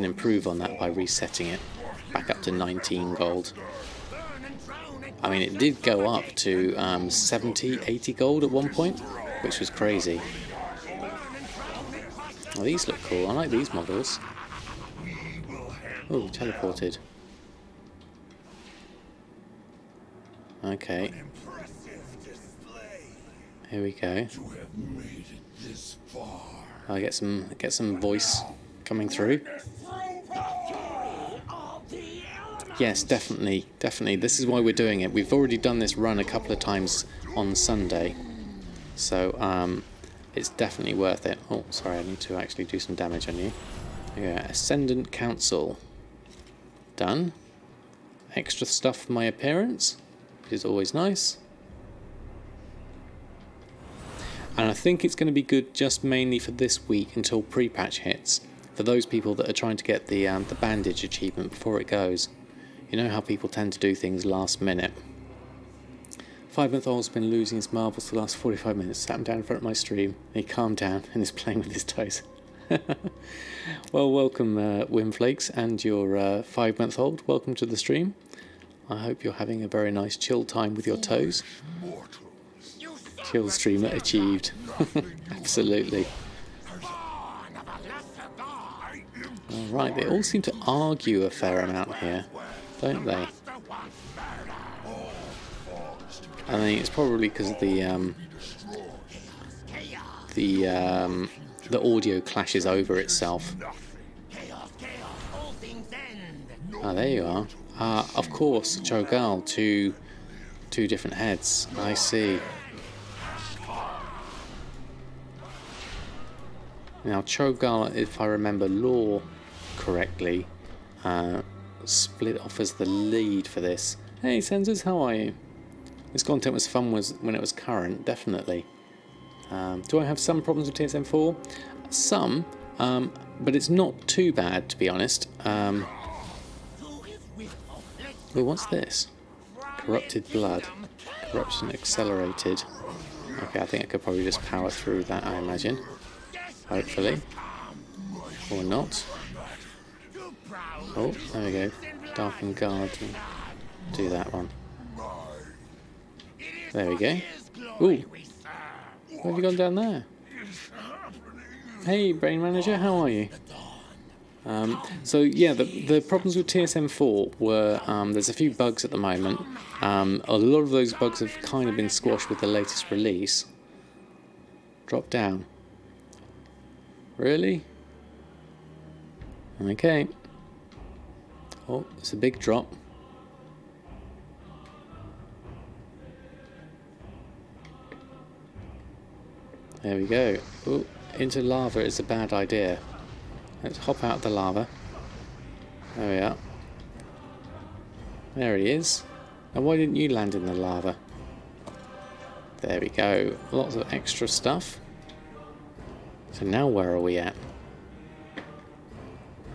improve on that by resetting it back up to 19 gold. I mean, it did go up to 70, 80 gold at one point, which was crazy. Oh, these look cool. I like these models. Oh, teleported. Okay. Here we go. I get some voice coming through. Yes, definitely. This is why we're doing it. We've already done this run a couple of times on Sunday, so it's definitely worth it. Oh, sorry, I need to actually do some damage on you. Yeah, Ascendant Council. Done. Extra stuff for my appearance, which is always nice. And I think it's going to be good just mainly for this week until pre-patch hits. For those people that are trying to get the bandage achievement before it goes. You know how people tend to do things last minute. 5-month-old's been losing his marbles for the last 45 minutes. Sat him down in front of my stream. He calmed down and is playing with his toes. Well, welcome Wimflakes and your 5-month-old. Welcome to the stream. I hope you're having a very nice chill time with your toes. Chill streamer achieved. Absolutely. Alright, they all seem to argue a fair amount here, don't they? I think it's probably because of the audio clashes over itself. Ah, there you are. Ah, of course, Cho'Gall, two different heads. I see. Now, Cho'Gall, if I remember lore correctly, split off as the lead for this. Hey, Sensors, how are you? This content was fun when it was current, definitely. Do I have some problems with TSM4? Some, but it's not too bad, to be honest. Oh, what's this? Corrupted blood. Corruption accelerated. Okay, I think I could probably just power through that, I imagine. Hopefully. Or not. Oh, there we go. Darken Guard. Do that one. There we go. Ooh. Where have you gone down there? Hey, Brain Manager, how are you? So yeah, the problems with TSM4 were there's a few bugs at the moment. A lot of those bugs have kind of been squashed with the latest release. Drop down. Really? Okay. Oh, it's a big drop. There we go. Ooh, into lava is a bad idea. Let's hop out of the lava. There we are. There he is. Now why didn't you land in the lava? There we go. Lots of extra stuff. So now where are we at?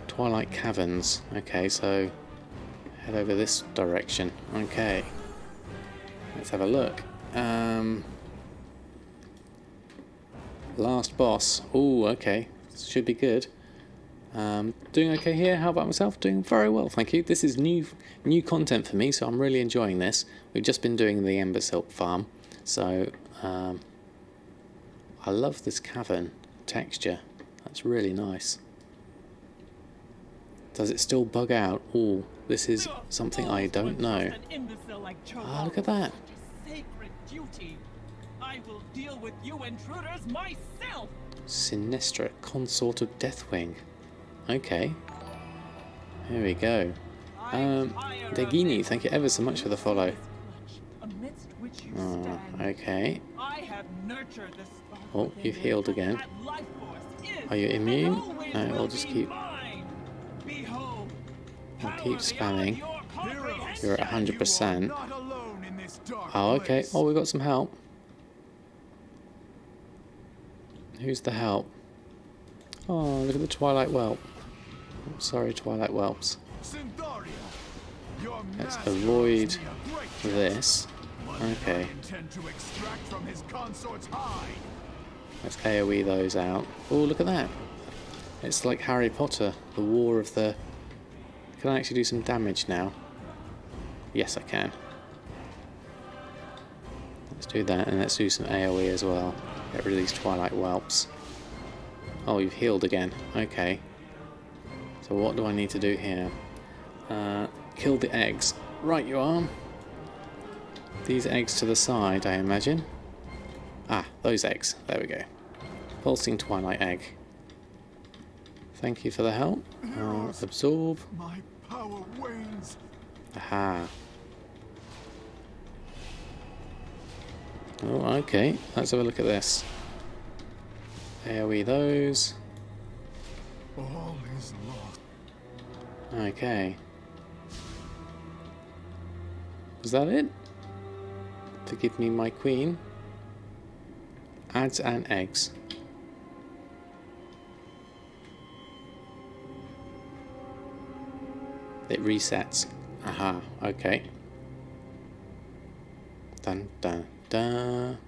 Twilight Caverns. Okay, so head over this direction. Okay. Let's have a look. Last boss. Ooh, okay. Should be good. Doing okay here. How about myself? Doing very well, thank you. This is new content for me, so I'm really enjoying this. We've just been doing the Embersilk farm, so I love this cavern texture. That's really nice. Does it still bug out? Ooh, this is something I don't know. Ah, look at that. I will deal with you intruders myself. Sinistra, consort of Deathwing. Okay. Here we go. Degini, thank you ever so much for the follow. Oh, okay. Oh, you've healed again. Are you immune? No, we'll just keep... We'll keep spamming. You're at 100%. Oh, okay. Oh, we got some help. Who's the help? Oh, look at the Twilight Whelp. Oh, sorry, Twilight Whelps. Let's avoid this. Okay. Let's AoE those out. Oh, look at that. It's like Harry Potter, the War of the... Can I actually do some damage now? Yes, I can. Let's do that, and let's do some AoE as well. Get rid of these Twilight Whelps. Oh, you've healed again. Okay. So what do I need to do here? Kill the eggs. Right you are. These eggs to the side, I imagine. Ah, those eggs. There we go. Pulsing Twilight Egg. Thank you for the help. Absorb. My power wanes. Aha. Oh, okay. Let's have a look at this. AoE those. All is lost. Okay. Was that it? Forgive me, my queen. Adds and eggs. It resets. Aha, okay. Dun dun dun.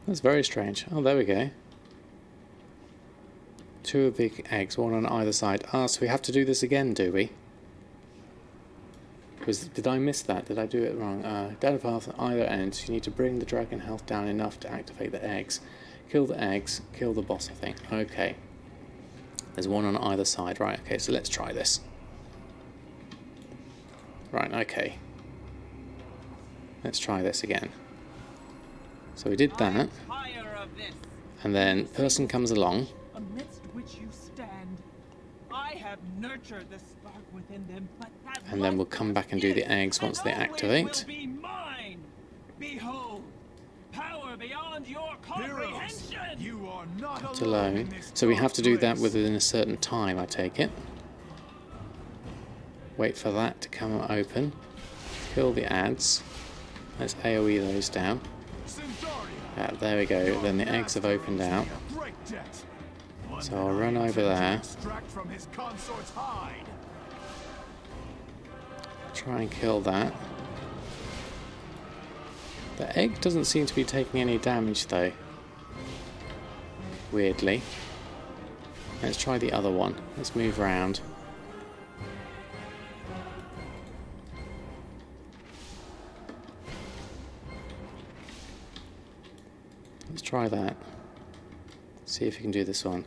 That's very strange. Oh, there we go. Two big eggs, one on either side. Ah, so we have to do this again, do we? Did I miss that? Did I do it wrong? Down path at either end. So you need to bring the dragon health down enough to activate the eggs. Kill the eggs, kill the boss, I think. Okay. There's one on either side. Right, okay, so let's try this. Right, okay. Let's try this again. So we did that. And then person comes along. Amidst which you stand, I have nurtured the spark within them, but that and then we'll come back and do the eggs once they activate. Will be mine. Behold, power beyond your comprehension. You are not alone. So we have to do that within a certain time, I take it. Wait for that to come open. Kill the ads. Let's AoE those down. There we go. Then the eggs have opened out. So I'll run over there. Try and kill that. The egg doesn't seem to be taking any damage though. Weirdly. Let's try the other one. Let's move around. Let's try that. See if we can do this one.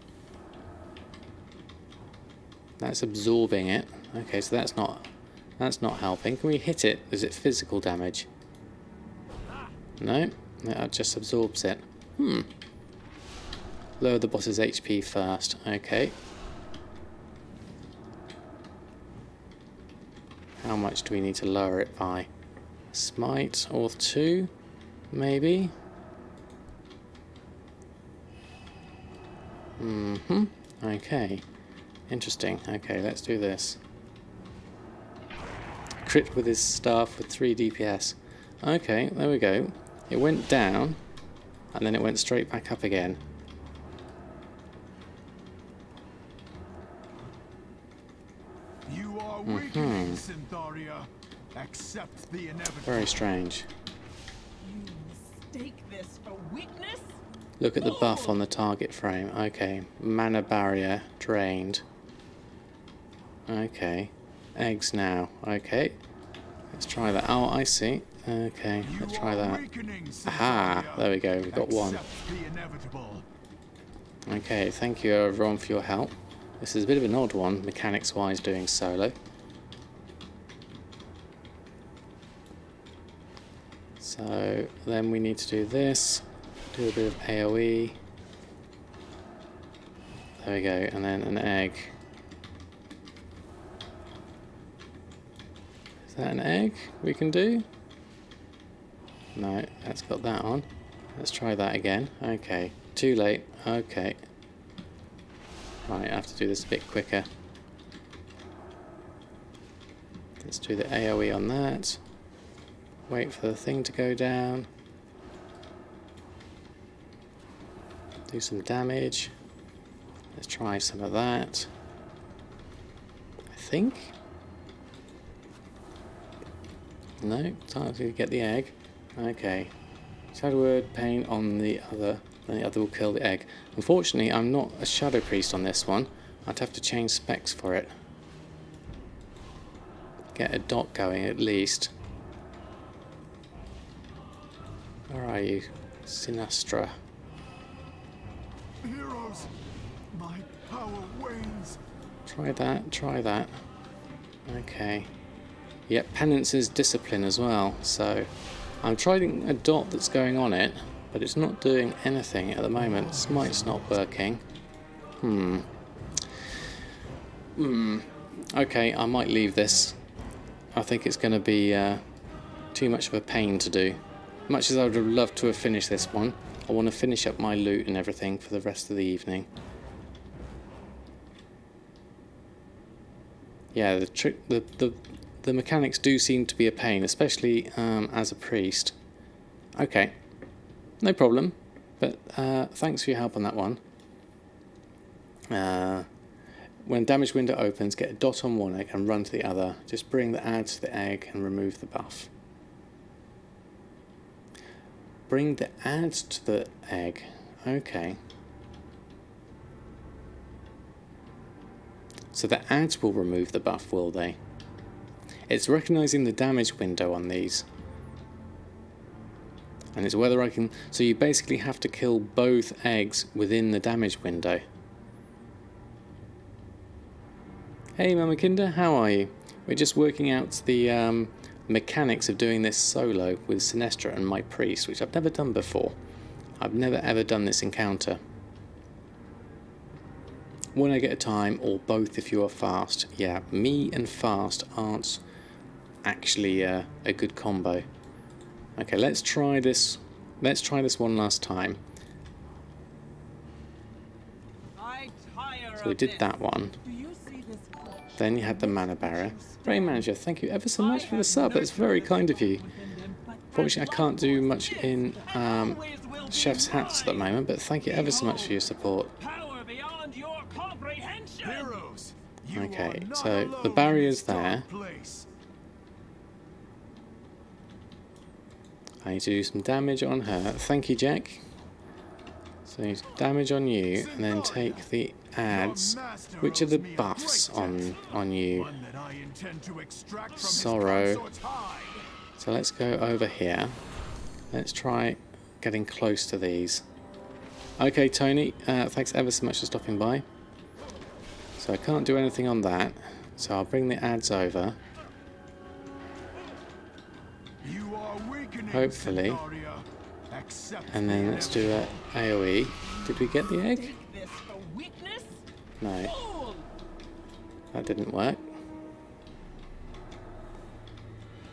That's absorbing it. Okay, so that's not helping. Can we hit it? Is it physical damage? No, that just absorbs it. Lower the boss's HP first. Okay. How much do we need to lower it by? Smite or 2, maybe? Okay. Interesting. Okay, let's do this. Crit with his staff with 3 DPS. Okay, there we go. It went down, and then it went straight back up again. You are weakening, Syntharia. Accept the inevitable. Very strange. You mistake this for weakness? Look at the buff on the target frame. Okay, mana barrier drained. Okay, eggs now. Okay, let's try that. Oh, I see. Okay, let's try that. Aha, there we go, we've got one. Okay, thank you everyone for your help. This is a bit of an odd one, mechanics-wise, doing solo. So, then we need to do this. Do a bit of AoE. There we go, and then an egg. Is that an egg we can do? No, that's got that on. Let's try that again. Okay, too late. Okay. Right, I have to do this a bit quicker. Let's do the AoE on that. Wait for the thing to go down. Do some damage. Let's try some of that. I think. No, time to get the egg. Okay. Shadow Word, Pain on the other. Then the other will kill the egg. Unfortunately, I'm not a Shadow Priest on this one. I'd have to change specs for it. Get a dot going at least. Where are you? Sinastra. Heroes, my power wanes. Try that, try that. Okay. Yep, Penance is discipline as well, so I'm trying a dot that's going on it, but it's not doing anything at the moment. Smite's not working. Okay, I might leave this. I think it's going to be too much of a pain to do. Much as I would have loved to have finished this one, I want to finish up my loot and everything for the rest of the evening. Yeah, the mechanics do seem to be a pain, especially as a priest. Okay, no problem, but thanks for your help on that one. When damage window opens, get a dot on one egg and run to the other. Just bring the add to the egg and remove the buff. Bring the add to the egg. Okay. So the adds will remove the buff, will they? It's recognizing the damage window on these. And it's whether I can... So you basically have to kill both eggs within the damage window. Hey Mama Kinder, how are you? We're just working out the mechanics of doing this solo with Sinestra and my priest, which I've never done before. I've never ever done this encounter. When I get a time, or both if you are fast. Yeah, me and fast aren't actually a good combo. Okay, let's try this. Let's try this one last time. So we did that one. Then you had the mana barrier. Brain Manager, thank you ever so much for the sub. That's very kind of you. Unfortunately, I can't do much in chef's hats at the moment, but thank you ever so much for your support. Power beyond your comprehension. Heroes, you Okay, are not so alone the in barrier's this dark there. place. I need to do some damage on her. Thank you, Jack. So damage on you, and then take the adds. Which are the buffs on you? One that I intend to extract from his Sorrow. consort's hide. So let's go over here. Let's try getting close to these. Okay, Tony, thanks ever so much for stopping by. So I can't do anything on that. So I'll bring the adds over. You are weakening, Hopefully. Centaria. Accept And then the let's do a AoE. Did we get the egg? Take this for weakness. No, Fool. that didn't work.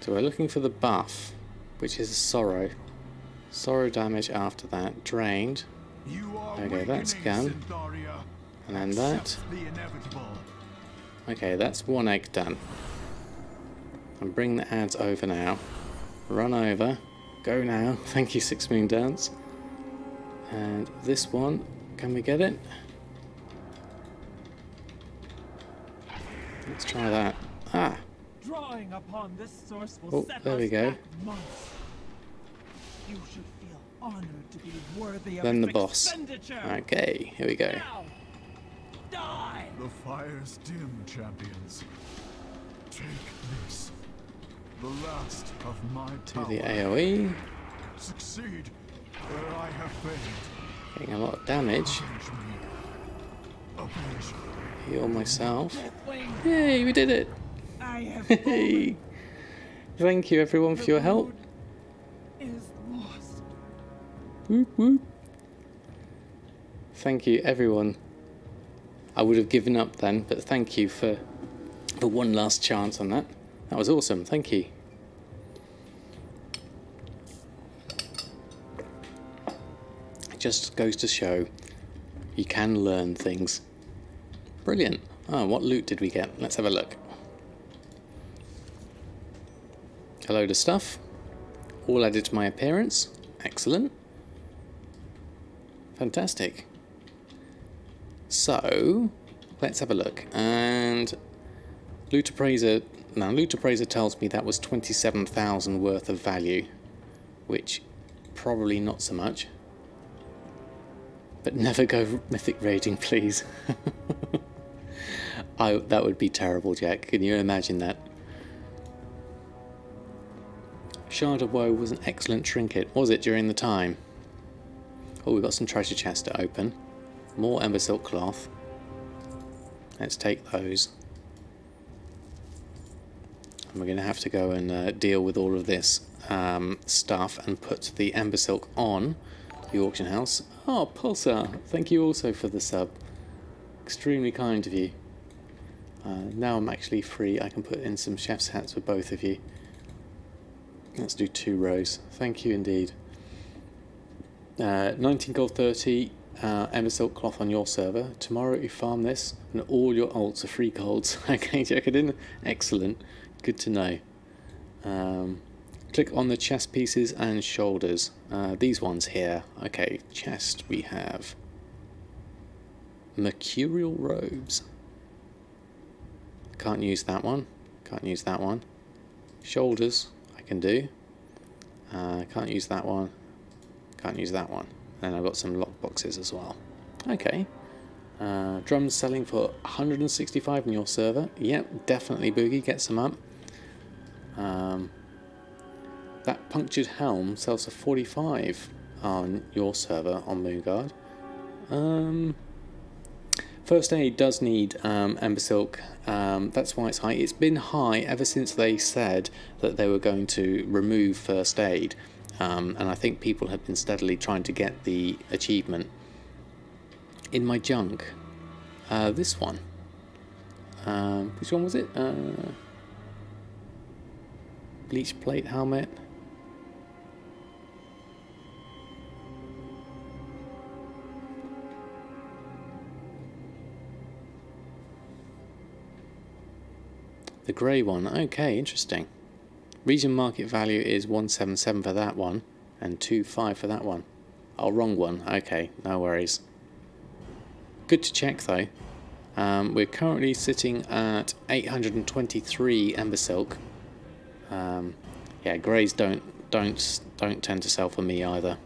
So we're looking for the buff, which is sorrow. Sorrow damage after that. Drained. You are Okay, that's weakening, gone. Centaria. And then that. Accept the inevitable. Okay, that's one egg done. And bring the adds over now. Run over. Go now. Thank you, Six Moon Dance. And this one, can we get it? Let's try that. Ah! Drawing upon this source will Oh, set there us we go. back months. You should feel honored to be worthy of Then its the boss. expenditure. Okay, here we go. Now, die. The fire's dim, champions. Take this. The last of my Do power. the AoE. Succeed where I have failed. Getting a lot of damage. Avenge me. Avenge. Heal myself. Deathwing, Yay, we did it! I have Hey! Thank you everyone for your help. is lost. Whoop, whoop. Thank you everyone. I would have given up then, but thank you for one last chance on that. That was awesome, thank you. It just goes to show you can learn things. Brilliant. Oh, what loot did we get? Let's have a look. A load of stuff. All added to my appearance. Excellent. Fantastic. So, let's have a look. And Loot Appraiser. Now, Loot Appraiser tells me that was 27,000 worth of value, which probably not so much. But never go mythic raiding, please. That would be terrible, Jack. Can you imagine that? Shard of Woe was an excellent trinket, was it, during the time? Oh, we've got some treasure chests to open. More Embersilk cloth. Let's take those. And we're going to have to go and deal with all of this stuff and put the Embersilk on the auction house. Oh, Pulsar, thank you also for the sub. Extremely kind of you. Now I'm actually free. I can put in some chef's hats for both of you. Let's do 2 rows. Thank you indeed. 19 gold 30 Embersilk cloth on your server. Tomorrow you farm this and all your alts are free golds. Okay, check it in. Excellent. Good to know. Click on the chest pieces and shoulders. These ones here. Okay, chest we have mercurial robes. Can't use that one. Can't use that one. Shoulders I can do. Can't use that one. Can't use that one. And I've got some lock boxes as well. Okay. Drums selling for 165 on your server. Yep, definitely Boogie. Get some up. That punctured helm sells for 45 on your server on Moonguard. First aid does need Embersilk. That's why it's high. It's been high ever since they said that they were going to remove first aid. And I think people have been steadily trying to get the achievement. In my junk, this one. Which one was it? Bleach plate helmet. The grey one. Okay, interesting. Region market value is 177 for that one and 25 for that one. Oh, wrong one. Okay, no worries. Good to check though. We're currently sitting at 823 Embersilk. Yeah, greys don't tend to sell for me either.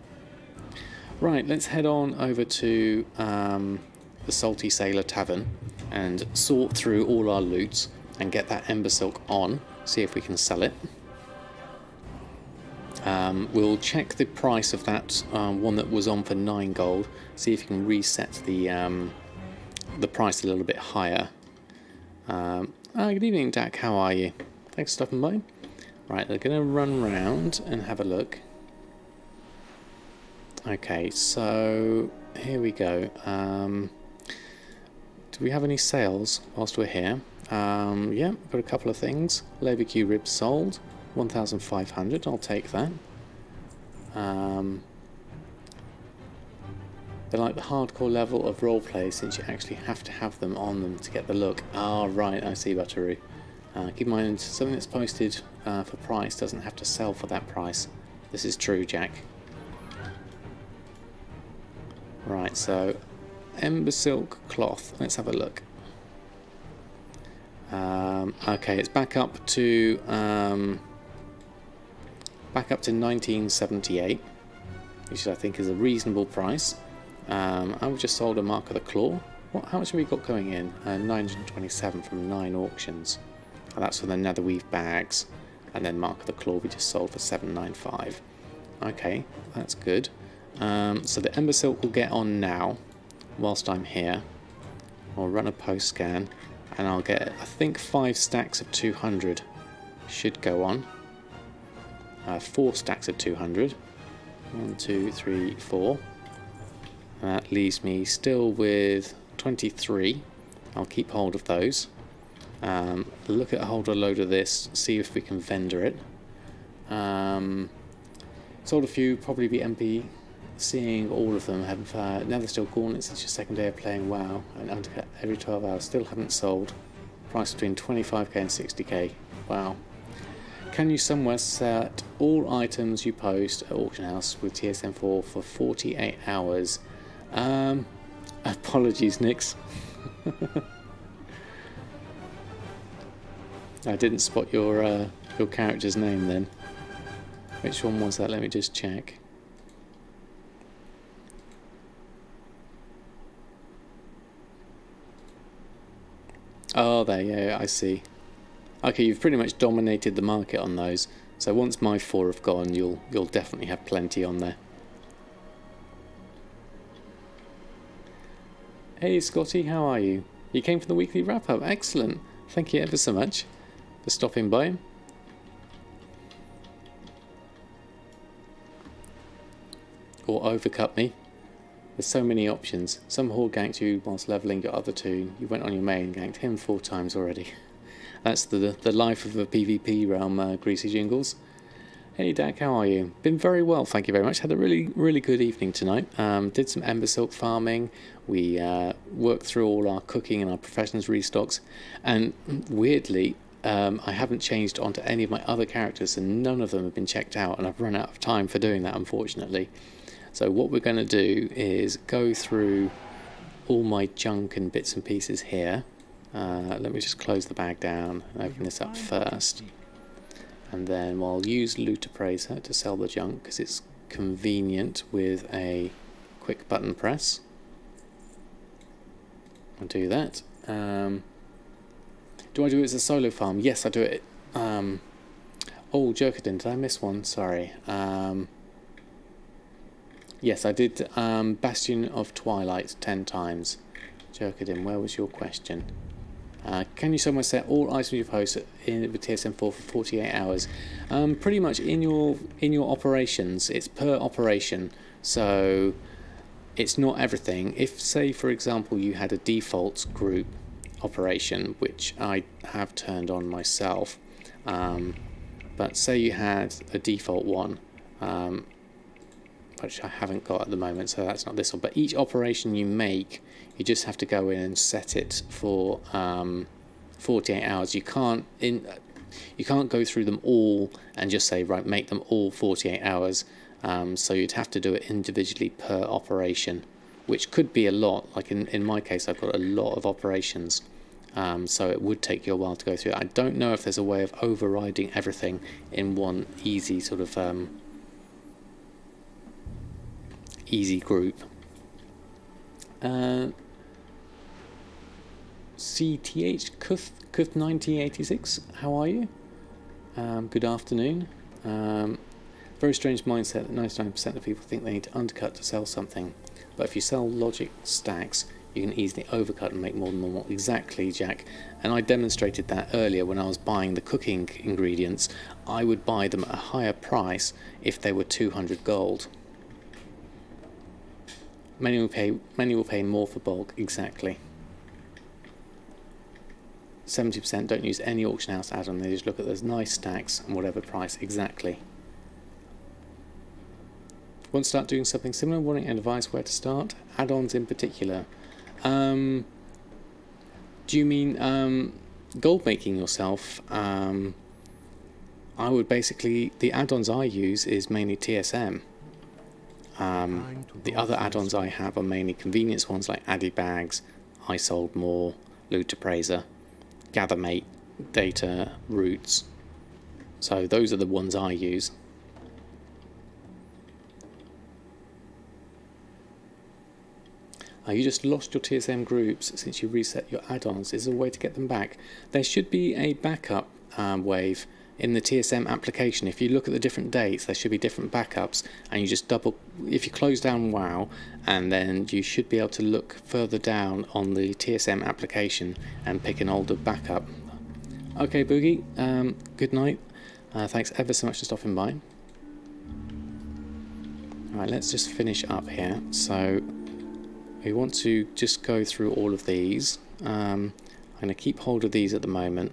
Right, let's head on over to the Salty Sailor Tavern and sort through all our loot and get that Embersilk on. See if we can sell it. We'll check the price of that one that was on for 9 gold. See if you can reset the price a little bit higher. Good evening, Dak. How are you? Thanks for stopping by. Right, they're going to run round and have a look. Okay, so here we go. Do we have any sales whilst we're here? Yeah, got a couple of things. Lavish ribs sold. 1,500, I'll take that. They're like the hardcore level of roleplay, since you actually have to have them on them to get the look. Ah, right, I see, Butteroo. Keep in mind, something that's posted for price doesn't have to sell for that price. This is true, Jack. Right, so Embersilk cloth. Let's have a look. Okay, it's back up to 1978, which I think is a reasonable price. I've just sold a Mark of the Claw. How much have we got going in? 927 from 9 auctions. And that's for the Netherweave bags. And then Mark of the Claw we just sold for 795. Okay, that's good. So the Embersilk will get on now, whilst I'm here. I'll run a post scan, and I'll get, I think, 5 stacks of 200 should go on. 4 stacks of 200. 1, 2, 3, 4. And that leaves me still with 23. I'll keep hold of those. Look at hold a load of this, see if we can vendor it. Sold a few, probably be MP. Seeing all of them have never still Gauntlets. It's your second day of playing WoW, and undercut every 12 hours. Still haven't sold. Price between 25k and 60k. Wow. Can you somewhere set all items you post at auction house with TSM 4 for 48 hours? Apologies, Nix. I didn't spot your character's name then. Which one was that? Let me just check. Oh, there, yeah, I see. Okay, you've pretty much dominated the market on those. So once my 4 have gone, you'll definitely have plenty on there. Hey, Scotty, how are you? You came for the weekly wrap-up. Excellent. Thank you ever so much for stopping by. Or overcut me. There's so many options. Some horde ganked you whilst levelling your other 2. You went on your main and ganked him 4 times already. That's the life of a PvP realm, Greasy Jingles. Hey Dak, how are you? Been very well, thank you very much. Had a really good evening tonight. Did some Embersilk farming. We worked through all our cooking and our professions restocks. And weirdly, I haven't changed onto any of my other characters, and none of them have been checked out. And I've run out of time for doing that, unfortunately. So what we're going to do is go through all my junk and bits and pieces here. Let me just close the bag down and open this up first. And then I'll use Loot Appraiser to sell the junk because it's convenient with a quick button press. I'll do that. Do I do it as a solo farm? Yes, I do it. Oh, Jerkadin, did I miss one? Sorry. Yes, I did Bastion of Twilight 10 times. Jerkadin, where was your question? Can you somewhere set all items you post in with TSM 4 for 48 hours? Pretty much in your operations, it's per operation, so it's not everything. If, say, for example, you had a default group operation, which I have turned on myself, but say you had a default one, which I haven't got at the moment, so that's not this one. But each operation you make, you just have to go in and set it for 48 hours. You can't, You can't go through them all and just say, right, make them all 48 hours. So you'd have to do it individually per operation, which could be a lot. Like in my case, I've got a lot of operations, so it would take you a while to go through it. I don't know if there's a way of overriding everything in one easy sort of easy group. CTH Kuth 9086, how are you? Good afternoon. Very strange mindset that 99% of people think they need to undercut to sell something, but if you sell logic stacks, you can easily overcut and make more than normal. Exactly, Jack. And I demonstrated that earlier when I was buying the cooking ingredients. I would buy them at a higher price if they were 200 gold. Many will pay more for bulk. Exactly. 70% don't use any auction house add-on. They just look at those nice stacks and whatever price. Exactly. Want to start doing something similar? Wanting advice where to start? Add-ons in particular. Do you mean gold making yourself? I would basically, the add-ons I use is mainly TSM. The other add-ons I have are mainly convenience ones like Addy Bags, I Sold More, Loot Appraiser, Gathermate, Data, Roots. So those are the ones I use. You just lost your TSM groups since you reset your add-ons. Is there a way to get them back? There should be a backup wave in the TSM application. If you look at the different dates, there should be different backups, and you just if you close down WoW, and then you should be able to look further down on the TSM application and pick an older backup. Okay, Boogie, good night. Thanks ever so much for stopping by. Alright, let's just finish up here. So we want to just go through all of these. I'm going to keep hold of these at the moment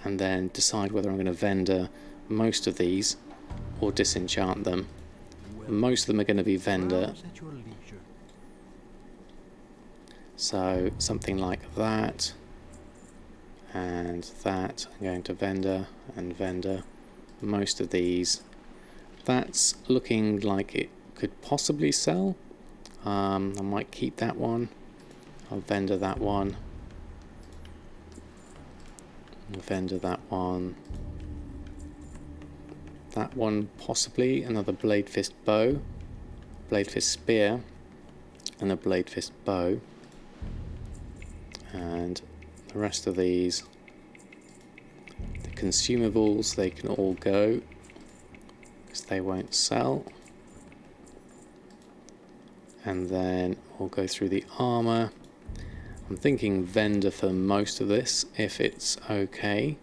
and then decide whether I'm going to vendor most of these or disenchant them. Most of them are going to be vendor. So something like that and that I'm going to vendor and vendor. Most of these. That's looking like it could possibly sell. I might keep that one. I'll vendor that one. I'll vendor that one. That one possibly. Another Blade Fist bow, Blade Fist spear, and a Blade Fist bow. And the rest of these, the consumables, they can all go because they won't sell. And then we'll go through the armor. I'm thinking vendor for most of this if it's okay.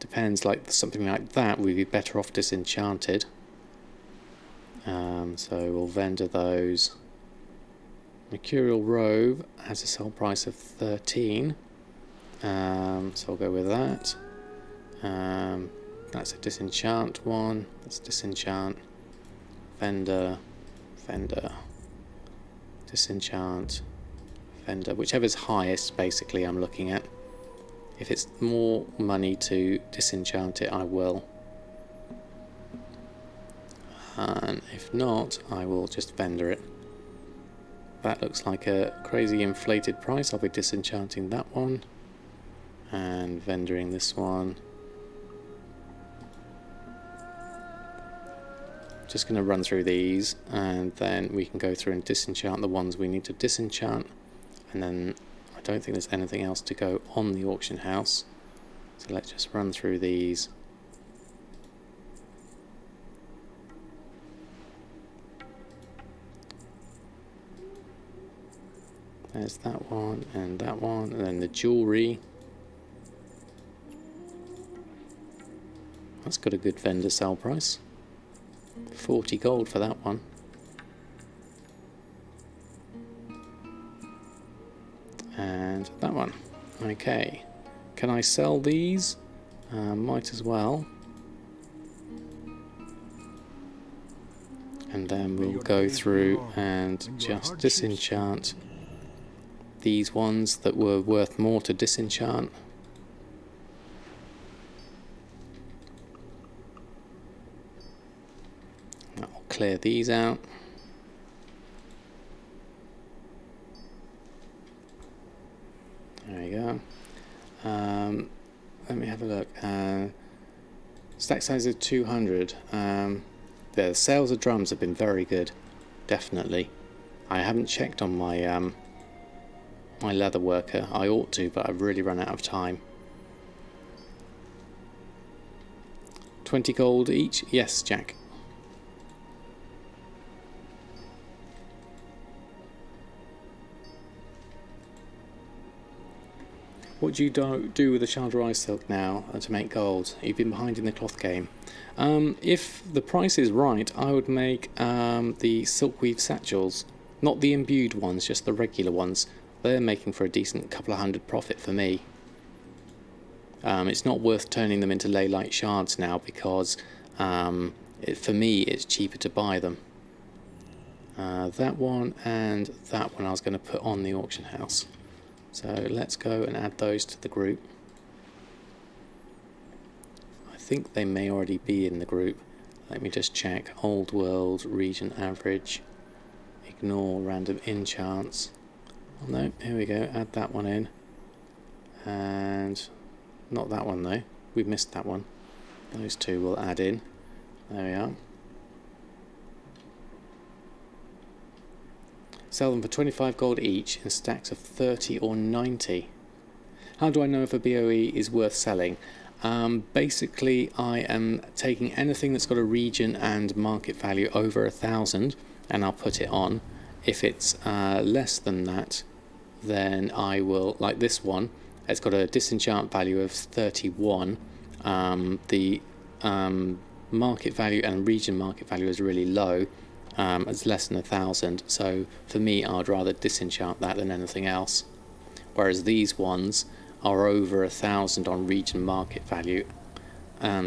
Depends, like something like that we'd be better off disenchanted. So we'll vendor those. Mercurial robe has a sell price of 13. So I'll go with that. That's a disenchant one. That's disenchant. Vendor. Vendor, disenchant, vendor, whichever's highest basically I'm looking at. If it's more money to disenchant it, I will. And if not, I will just vendor it. That looks like a crazy inflated price. I'll be disenchanting that one and vendoring this one. Just going to run through these and then we can go through and disenchant the ones we need to disenchant, and then I don't think there's anything else to go on the auction house, so let's just run through these. There's that one and then the jewellery. That's got a good vendor sell price. 40 gold for that one. And that one. Okay. Can I sell these? Might as well. And then we'll go through and just disenchant these ones that were worth more to disenchant. clear these out. There we go. Let me have a look. Stack size of 200. The sales of drums have been very good, definitely. I haven't checked on my my leather worker. I ought to, but I've really run out of time. 20 gold each? Yes, Jack. What do you do with the Chandra silk now to make gold? You've been behind in the cloth game. If the price is right, I would make the silkweave satchels. Not the imbued ones, just the regular ones. They're making for a decent couple of hundred profit for me. It's not worth turning them into ley-like shards now because for me it's cheaper to buy them. That one and that one I was going to put on the auction house. So let's go and add those to the group. I think they may already be in the group. Let me just check. Old world, region average, ignore random enchants. Oh no, here we go, add that one in. And not that one though, we've missed that one. Those two we'll add in. There we are. Sell them for 25 gold each in stacks of 30 or 90. How do I know if a BOE is worth selling? Basically, I am taking anything that's got a region and market value over 1,000 and I'll put it on. If it's less than that, then I will, like this one, it's got a disenchant value of 31. The market value and region market value is really low. It's less than 1,000, so for me I'd rather disenchant that than anything else. Whereas these ones are over 1,000 on region market value,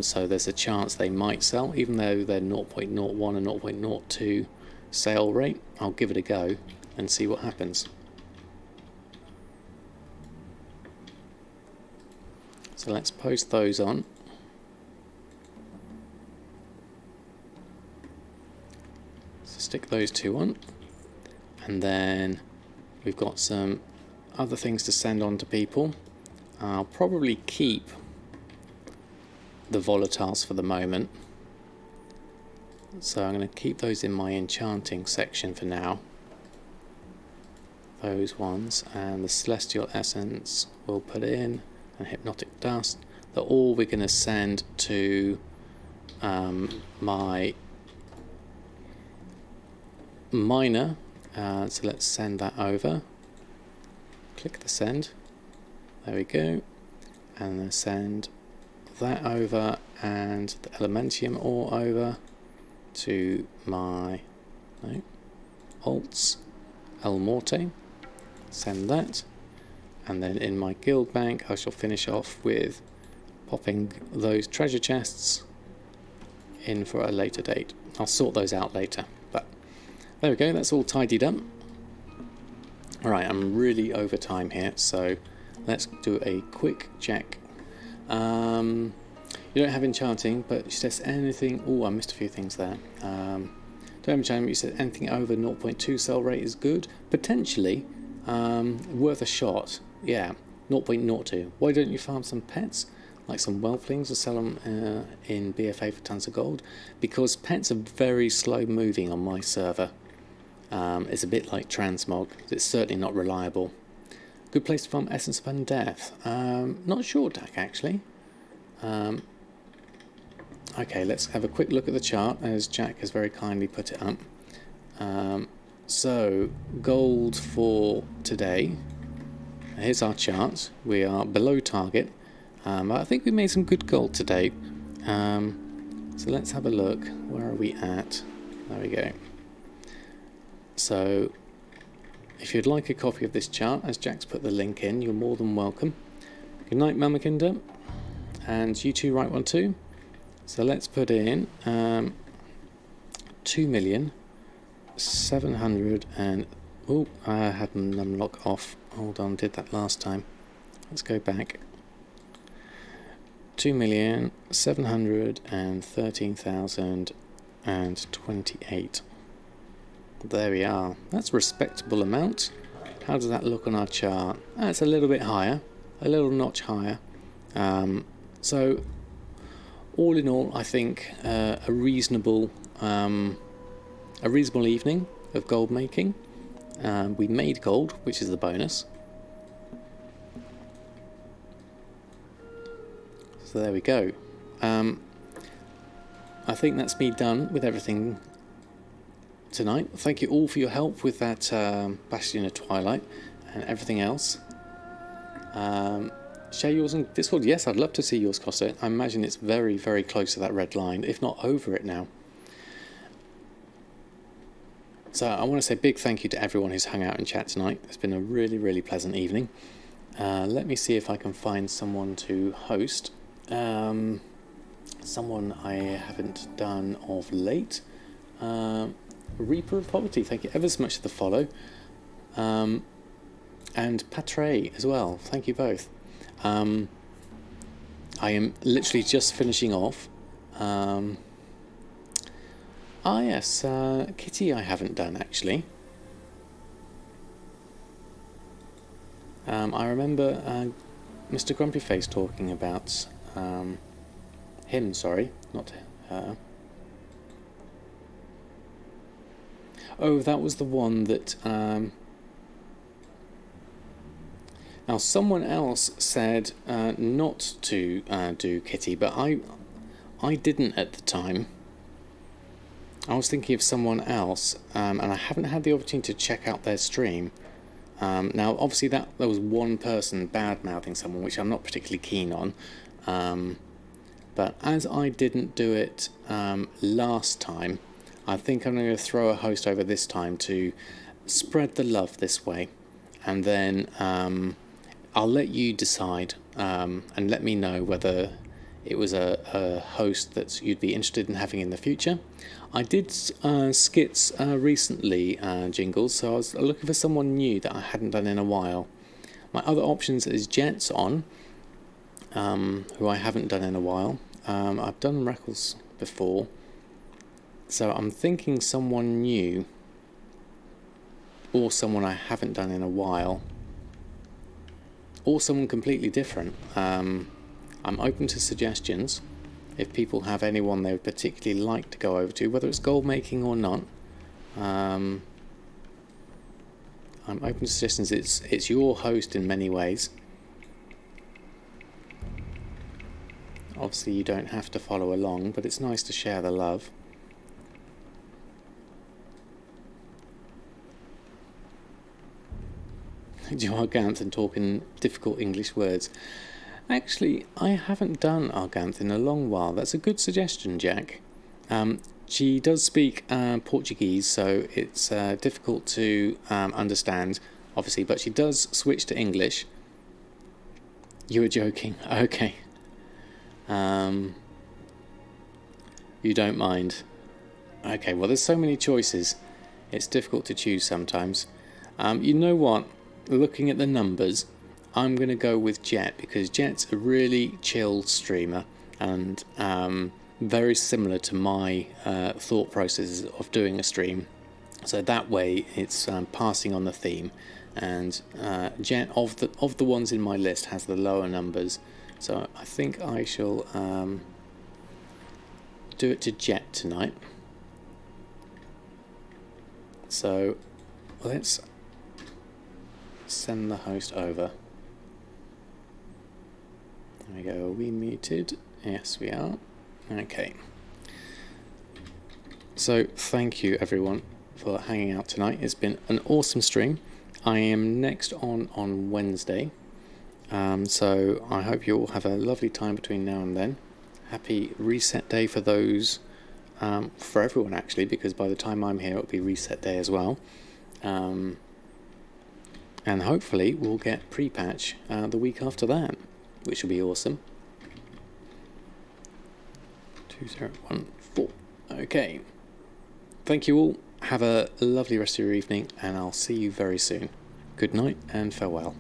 so there's a chance they might sell, even though they're 0.01 and 0.02 sale rate. I'll give it a go and see what happens. So let's post those on. Stick those two on, and then we've got some other things to send on to people. I'll probably keep the volatiles for the moment, so I'm going to keep those in my enchanting section for now, those ones, and the celestial essence we'll put in, and hypnotic dust. They're all we're going to send to my miner, so let's send that over. Click the send, there we go, and then send that over and the elementium ore over to my alts El Morte. Send that, and then in my guild bank I shall finish off with popping those treasure chests in for a later date. I'll sort those out later. There we go, that's all tidied up. Alright, I'm really over time here, so let's do a quick check. You don't have enchanting, but you says anything... Oh, I missed a few things there. Don't have enchanting, but you said anything over 0.2 sell rate is good. Potentially, worth a shot. Yeah, 0.02. Why don't you farm some pets? Like some whelplings, or sell them in BFA for tons of gold? Because pets are very slow moving on my server. It's a bit like transmog. It's certainly not reliable. Good place to farm essence of undeath. Not sure, Dak, actually. Okay, let's have a quick look at the chart as Jack has very kindly put it up. So gold for today. Here's our chart. We are below target. I think we made some good gold today. So let's have a look. Where are we at? There we go. So if you'd like a copy of this chart, as Jack's put the link in, you're more than welcome. Good night, Mamakinda. And you two write one too. So let's put in 2,700,000 and... Oh, I had an unlock off. Hold on, did that last time. Let's go back. 2,713,000 and 28. There we are. That's a respectable amount. How does that look on our chart? That's a little bit higher, a little notch higher. So all in all, I think a reasonable evening of gold making. We made gold, which is the bonus. So there we go. I think that's me done with everything tonight. Thank you all for your help with that Bastion of Twilight and everything else. Share yours on Discord. Yes, I'd love to see yours, Costa. I imagine it's very, very close to that red line, if not over it now. So I want to say a big thank you to everyone who's hung out in chat tonight. It's been a really, really pleasant evening. Let me see if I can find someone to host. Someone I haven't done of late. Reaper of Poverty, thank you ever so much for the follow. And Patre as well, thank you both. I am literally just finishing off. Yes, Kitty I haven't done actually. I remember Mr. Grumpyface talking about him, sorry, not her. Oh, that was the one that... Now, someone else said not to do Kitty, but I didn't at the time. I was thinking of someone else, and I haven't had the opportunity to check out their stream. Now, obviously, there was one person bad-mouthing someone, which I'm not particularly keen on. But as I didn't do it last time, I think I'm going to throw a host over this time to spread the love this way. And then I'll let you decide and let me know whether it was a host that you'd be interested in having in the future. I did skits recently, Jingles, so I was looking for someone new that I hadn't done in a while. My other options is Jets on, who I haven't done in a while. I've done Reckles before, so I'm thinking someone new or someone I haven't done in a while or someone completely different. I'm open to suggestions if people have anyone they would particularly like to go over to, whether it's gold making or not. I'm open to suggestions. It's your host in many ways. Obviously you don't have to follow along, but it's nice to share the love. Do Arganthan talk in difficult English words? Actually, I haven't done Arganthan in a long while. That's a good suggestion, Jack. She does speak Portuguese, so it's difficult to understand, obviously, but she does switch to English. You were joking. Okay. You don't mind. Okay, well, there's so many choices. It's difficult to choose sometimes. You know what? Looking at the numbers, I'm going to go with Jet, because Jet's a really chill streamer and very similar to my thought processes of doing a stream. So that way it's passing on the theme, and Jet of the ones in my list has the lower numbers. So I think I shall do it to Jet tonight. So let's send the host over. There we go. Are we muted? Yes, we are. Okay. So thank you everyone for hanging out tonight. It's been an awesome stream. I am next on Wednesday. So I hope you all have a lovely time between now and then. Happy reset day for those, for everyone actually, because by the time I'm here it'll be reset day as well. And hopefully we'll get pre-patch the week after that, which will be awesome. 2014. Okay. Thank you all. Have a lovely rest of your evening, and I'll see you very soon. Good night and farewell.